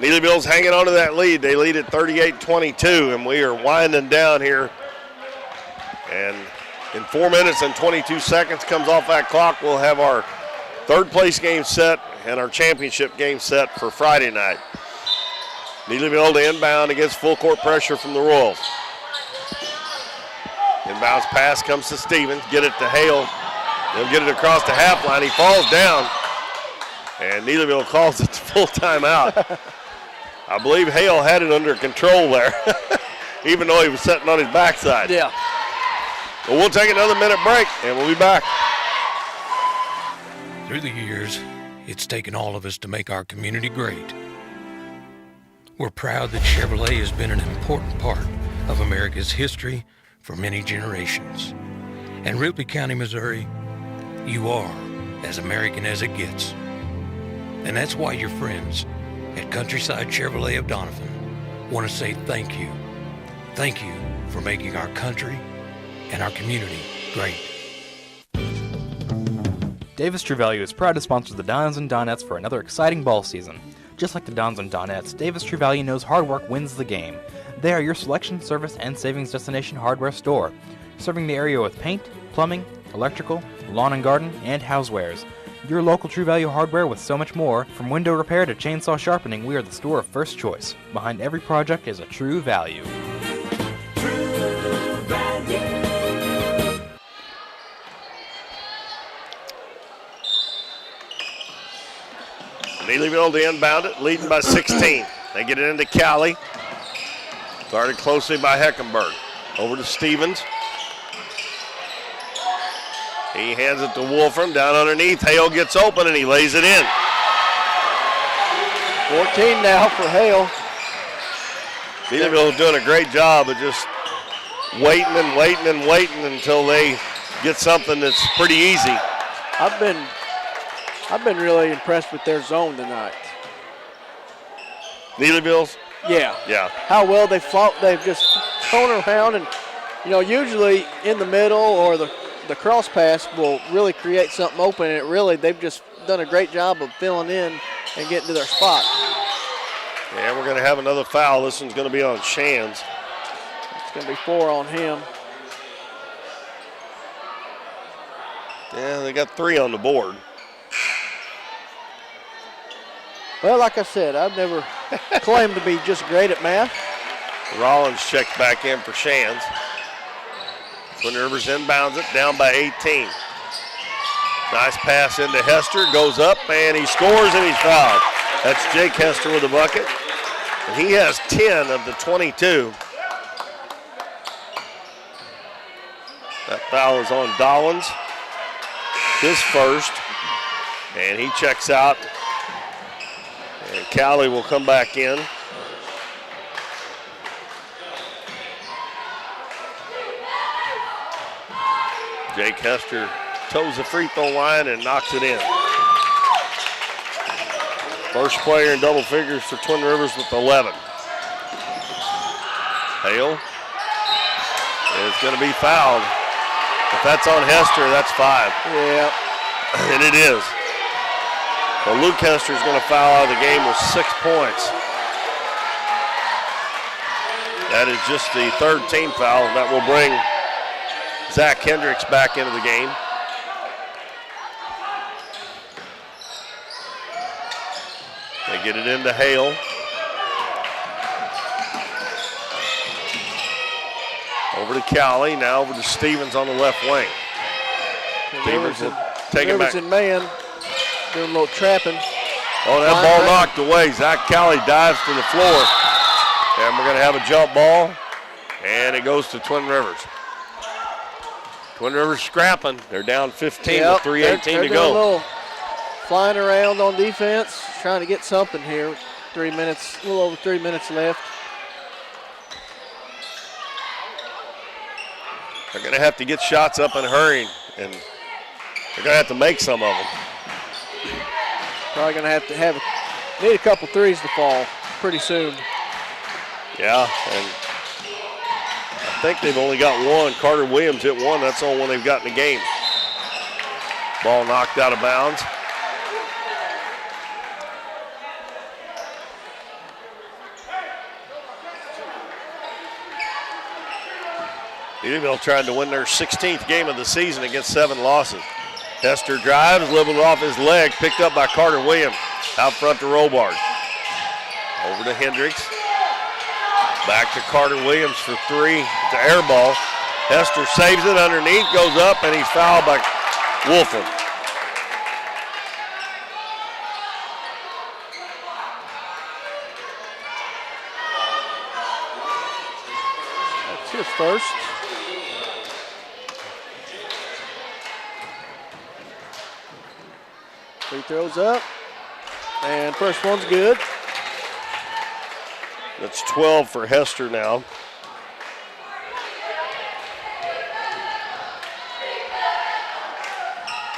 Neelyville's hanging on to that lead. They lead at 38-22, and we are winding down here. And in 4 minutes and 22 seconds comes off that clock, we'll have our third place game set and our championship game set for Friday night. Neelyville to inbound against full court pressure from the Royals. Inbounds pass comes to Stevens, get it to Hale. They'll get it across the half line. He falls down, and Neelyville calls it full timeout. I believe Hale had it under control there, even though he was sitting on his backside. Yeah. Well, we'll take another minute break, and we'll be back. Through the years, it's taken all of us to make our community great. We're proud that Chevrolet has been an important part of America's history for many generations. And Ripley County, Missouri, you are as American as it gets. And that's why your friends at Countryside Chevrolet of Donovan want to say thank you. Thank you for making our country and our community great. Davis True Value is proud to sponsor the Dons and Donettes for another exciting ball season. Just like the Dons and Donettes, Davis True Value knows hard work wins the game. They are your selection, service, and savings destination hardware store, serving the area with paint, plumbing, electrical, lawn and garden, and housewares. Your local True Value hardware with so much more. From window repair to chainsaw sharpening, we are the store of first choice. Behind every project is a True Value. Neelyville to inbound it, leading by 16. They get it into Cali. Guarded closely by Heckenberg. Over to Stevens. He hands it to Wolfram down underneath. Hale gets open and he lays it in. 14 now for Hale. Neelyville doing a great job of just waiting and waiting and waiting until they get something that's pretty easy. I've been really impressed with their zone tonight. Neelyville's? Yeah. Yeah. How well they fought. They've just thrown around, and usually in the middle or the cross pass will really create something open, and they've just done a great job of filling in and getting to their spot. Yeah, we're going to have another foul. This one's going to be on Shands. It's going to be 4 on him. Yeah, they got 3 on the board. Well, like I said, I've never claimed to be just great at math. Rollins checks back in for Shands. Twin Rivers inbounds it, down by 18. Nice pass into Hester, goes up, and he scores and he's fouled. That's Jake Hester with a bucket. And he has 10 of the 22. That foul is on Dollins, his first, and he checks out. And Cali will come back in. Jake Hester toes the free throw line and knocks it in. First player in double figures for Twin Rivers with 11. Hale is going to be fouled. If that's on Hester, that's 5. Yeah. And it is. Well, Luke Hester is going to foul out of the game with 6 points. That is just the third team foul, and that will bring Zach Hendricks back into the game. They get it into Hale. Over to Cowley, now over to Stevens on the left wing. Stevens will take it back. In man, doing a little trapping. Oh, that ball knocked away. Zach Cowley dives to the floor. And we're going to have a jump ball. And it goes to Twin Rivers. Twin Rivers scrapping. They're down 15 with 3:18 to go. A little flying around on defense, trying to get something here. 3 minutes, a little over 3 minutes left. They're going to have to get shots up in a hurry, and they're going to have to make some of them. Probably going to have need a couple threes to fall pretty soon. Yeah, and I think they've only got one. Carter Williams hit one. That's the only one they've got in the game. Ball knocked out of bounds. Neelyville trying to win their 16th game of the season against 7 losses. Hester drives, leveled off his leg, picked up by Carter Williams. Out front to Robart. Over to Hendricks. Back to Carter Williams for 3. It's an air ball. Hester saves it underneath, goes up, and he's fouled by Wolfram. That's his first. Free throws up. And first one's good. That's 12 for Hester now.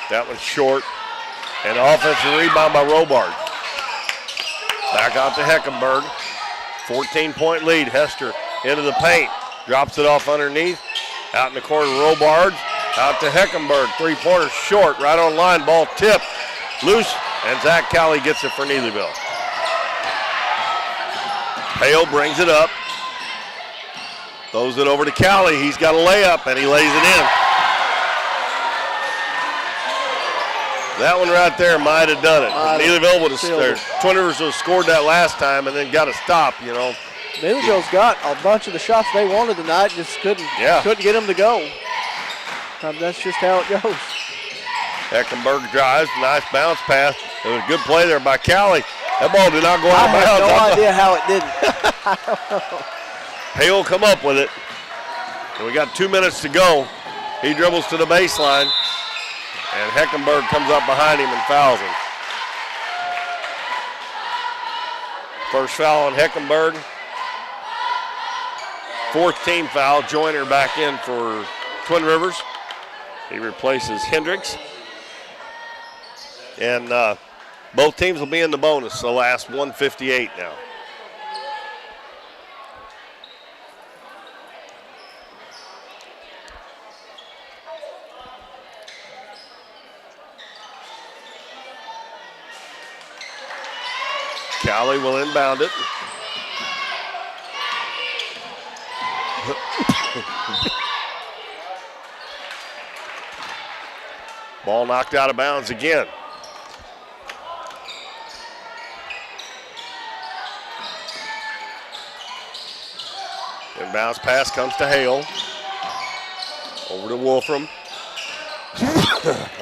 That one's short. And offensive rebound by Robart. Back out to Heckenberg. 14-point lead. Hester into the paint. Drops it off underneath. Out in the corner, Robart. Out to Heckenberg. Three-pointer short. Right on line. Ball tipped. Loose. And Zach Cowley gets it for Neelyville. Hale brings it up. Throws it over to Cowley. He's got a layup, and he lays it in. That one right there might have done it. Neelyville would have, Twin Rivers would have scored that last time and then got a stop, you know. Neelyville's got a bunch of the shots they wanted tonight, just couldn't get them to go. That's just how it goes. Heckenberg drives, nice bounce pass. It was a good play there by Cowley. That ball did not go out of bounds. I have no idea how it didn't. I don't know. Hale come up with it. And we got 2 minutes to go. He dribbles to the baseline. And Heckenberg comes up behind him and fouls him. First foul on Heckenberg. 4th team foul. Joyner back in for Twin Rivers. He replaces Hendricks. And both teams will be in the bonus. The last 158 now. Cowley will inbound it. Ball knocked out of bounds again. Inbounds pass comes to Hale. Over to Wolfram.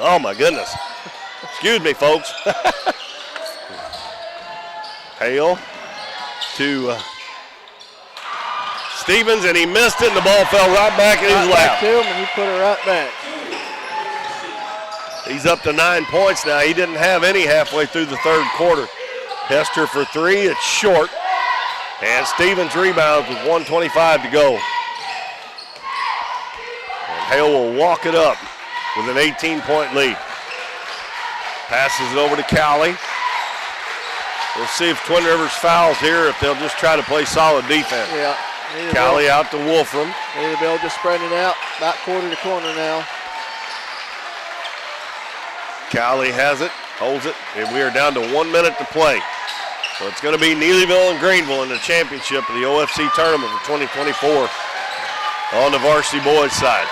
Oh my goodness. Excuse me, folks. Hale to Stevens, and he missed it, and the ball fell right back in his lap. To him, and he put it right back. He's up to 9 points now. He didn't have any halfway through the 3rd quarter. Hester for 3, it's short. And Stevens rebounds with 1:25 to go. And Hale will walk it up with an 18-point lead. Passes it over to Cowley. We'll see if Twin Rivers fouls here, if they'll just try to play solid defense. Yeah. Cowley out to Wolfram. Neelyville just spreading it out, about quarter to corner now. Cowley has it, holds it, and we are down to 1 minute to play. So it's going to be Neelyville and Greenville in the championship of the OFC tournament for 2024 on the varsity boys side.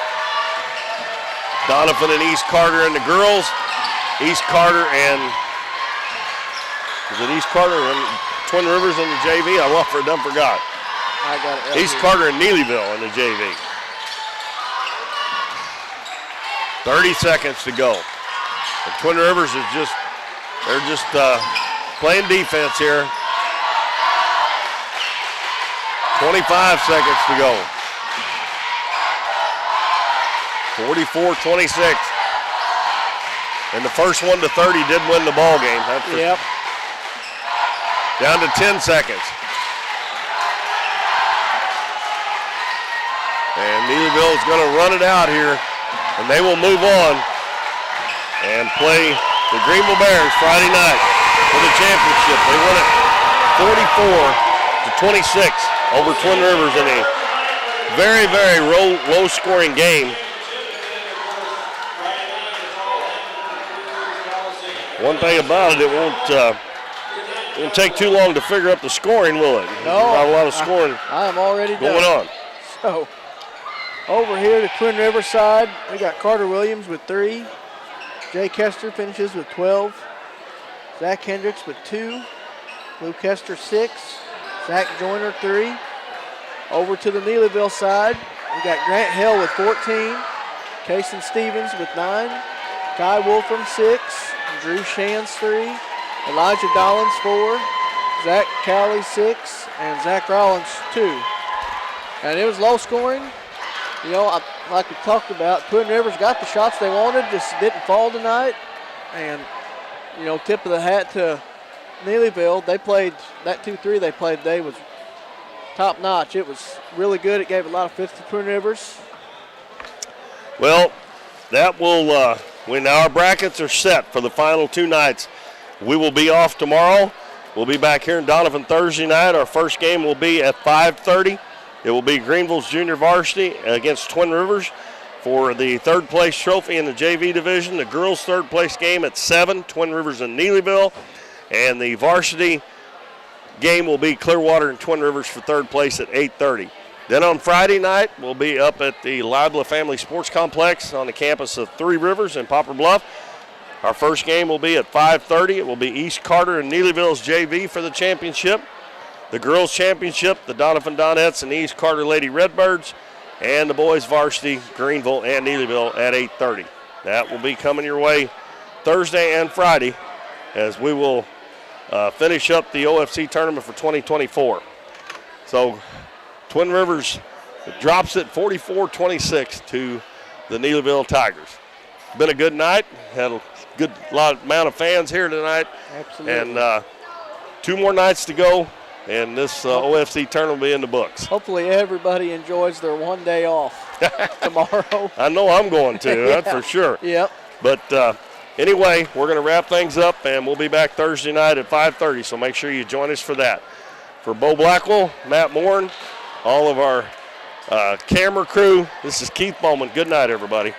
Donovan and East Carter and the girls. East Carter and, is it East Carter and Twin Rivers in the JV? I done forgot. I got it. East Carter and Neelyville in the JV. 30 seconds to go. The Twin Rivers is they're just playing defense here. 25 seconds to go. 44-26. And the first one to 30 did win the ball game. Yep. Down to 10 seconds. And Neelyville is going to run it out here, and they will move on and play the Greenville Bears Friday night for the championship. They won it 44-26 over Twin Rivers in a very, very low-scoring game. One thing about it won't take too long to figure up the scoring, will it? No. Not a lot of scoring I am already going done. on. So Over here to Twin Rivers side, we got Carter Williams with 3. Jay Kester finishes with 12. Zach Hendricks with 2. Lou Kester 6. Zach Joyner 3. Over to the Neelyville side, we got Grant Hill with 14. Kason Stevens with 9. Ty Wolfram 6. Drew Shands 3. Elijah Dollins 4. Zach Cowley 6. And Zach Rollins 2. And it was low scoring. You know, like we talked about, Twin Rivers got the shots they wanted, just didn't fall tonight. And, you know, tip of the hat to Neelyville. They played, that 2-3 they played today was top notch. It was really good. It gave a lot of fits to Twin Rivers. Well, that will, when our brackets are set for the final 2 nights, we will be off tomorrow. We'll be back here in Donovan Thursday night. Our first game will be at 5:30. It will be Greenville's junior varsity against Twin Rivers for the 3rd place trophy in the JV division. The girls' 3rd place game at 7, Twin Rivers and Neelyville. And the varsity game will be Clearwater and Twin Rivers for 3rd place at 8:30. Then on Friday night, we'll be up at the Libla Family Sports Complex on the campus of Three Rivers in Poplar Bluff. Our first game will be at 5:30. It will be East Carter and Neelyville's JV for the championship. The girls' championship, the Donovan Donettes and East Carter Lady Redbirds, and the boys' varsity, Greenville and Neelyville at 8:30. That will be coming your way Thursday and Friday as we will finish up the OFC tournament for 2024. So Twin Rivers drops it 44-26 to the Neelyville Tigers. Been a good night. Had a good amount of fans here tonight. Absolutely. And 2 more nights to go, and this OFC tournament will be in the books. Hopefully everybody enjoys their 1 day off tomorrow. I know I'm going to, that's for sure. Yep. But anyway, we're going to wrap things up, and we'll be back Thursday night at 5:30, so make sure you join us for that. For Bo Blackwell, Matt Morin, all of our camera crew, this is Keith Bowman. Good night, everybody.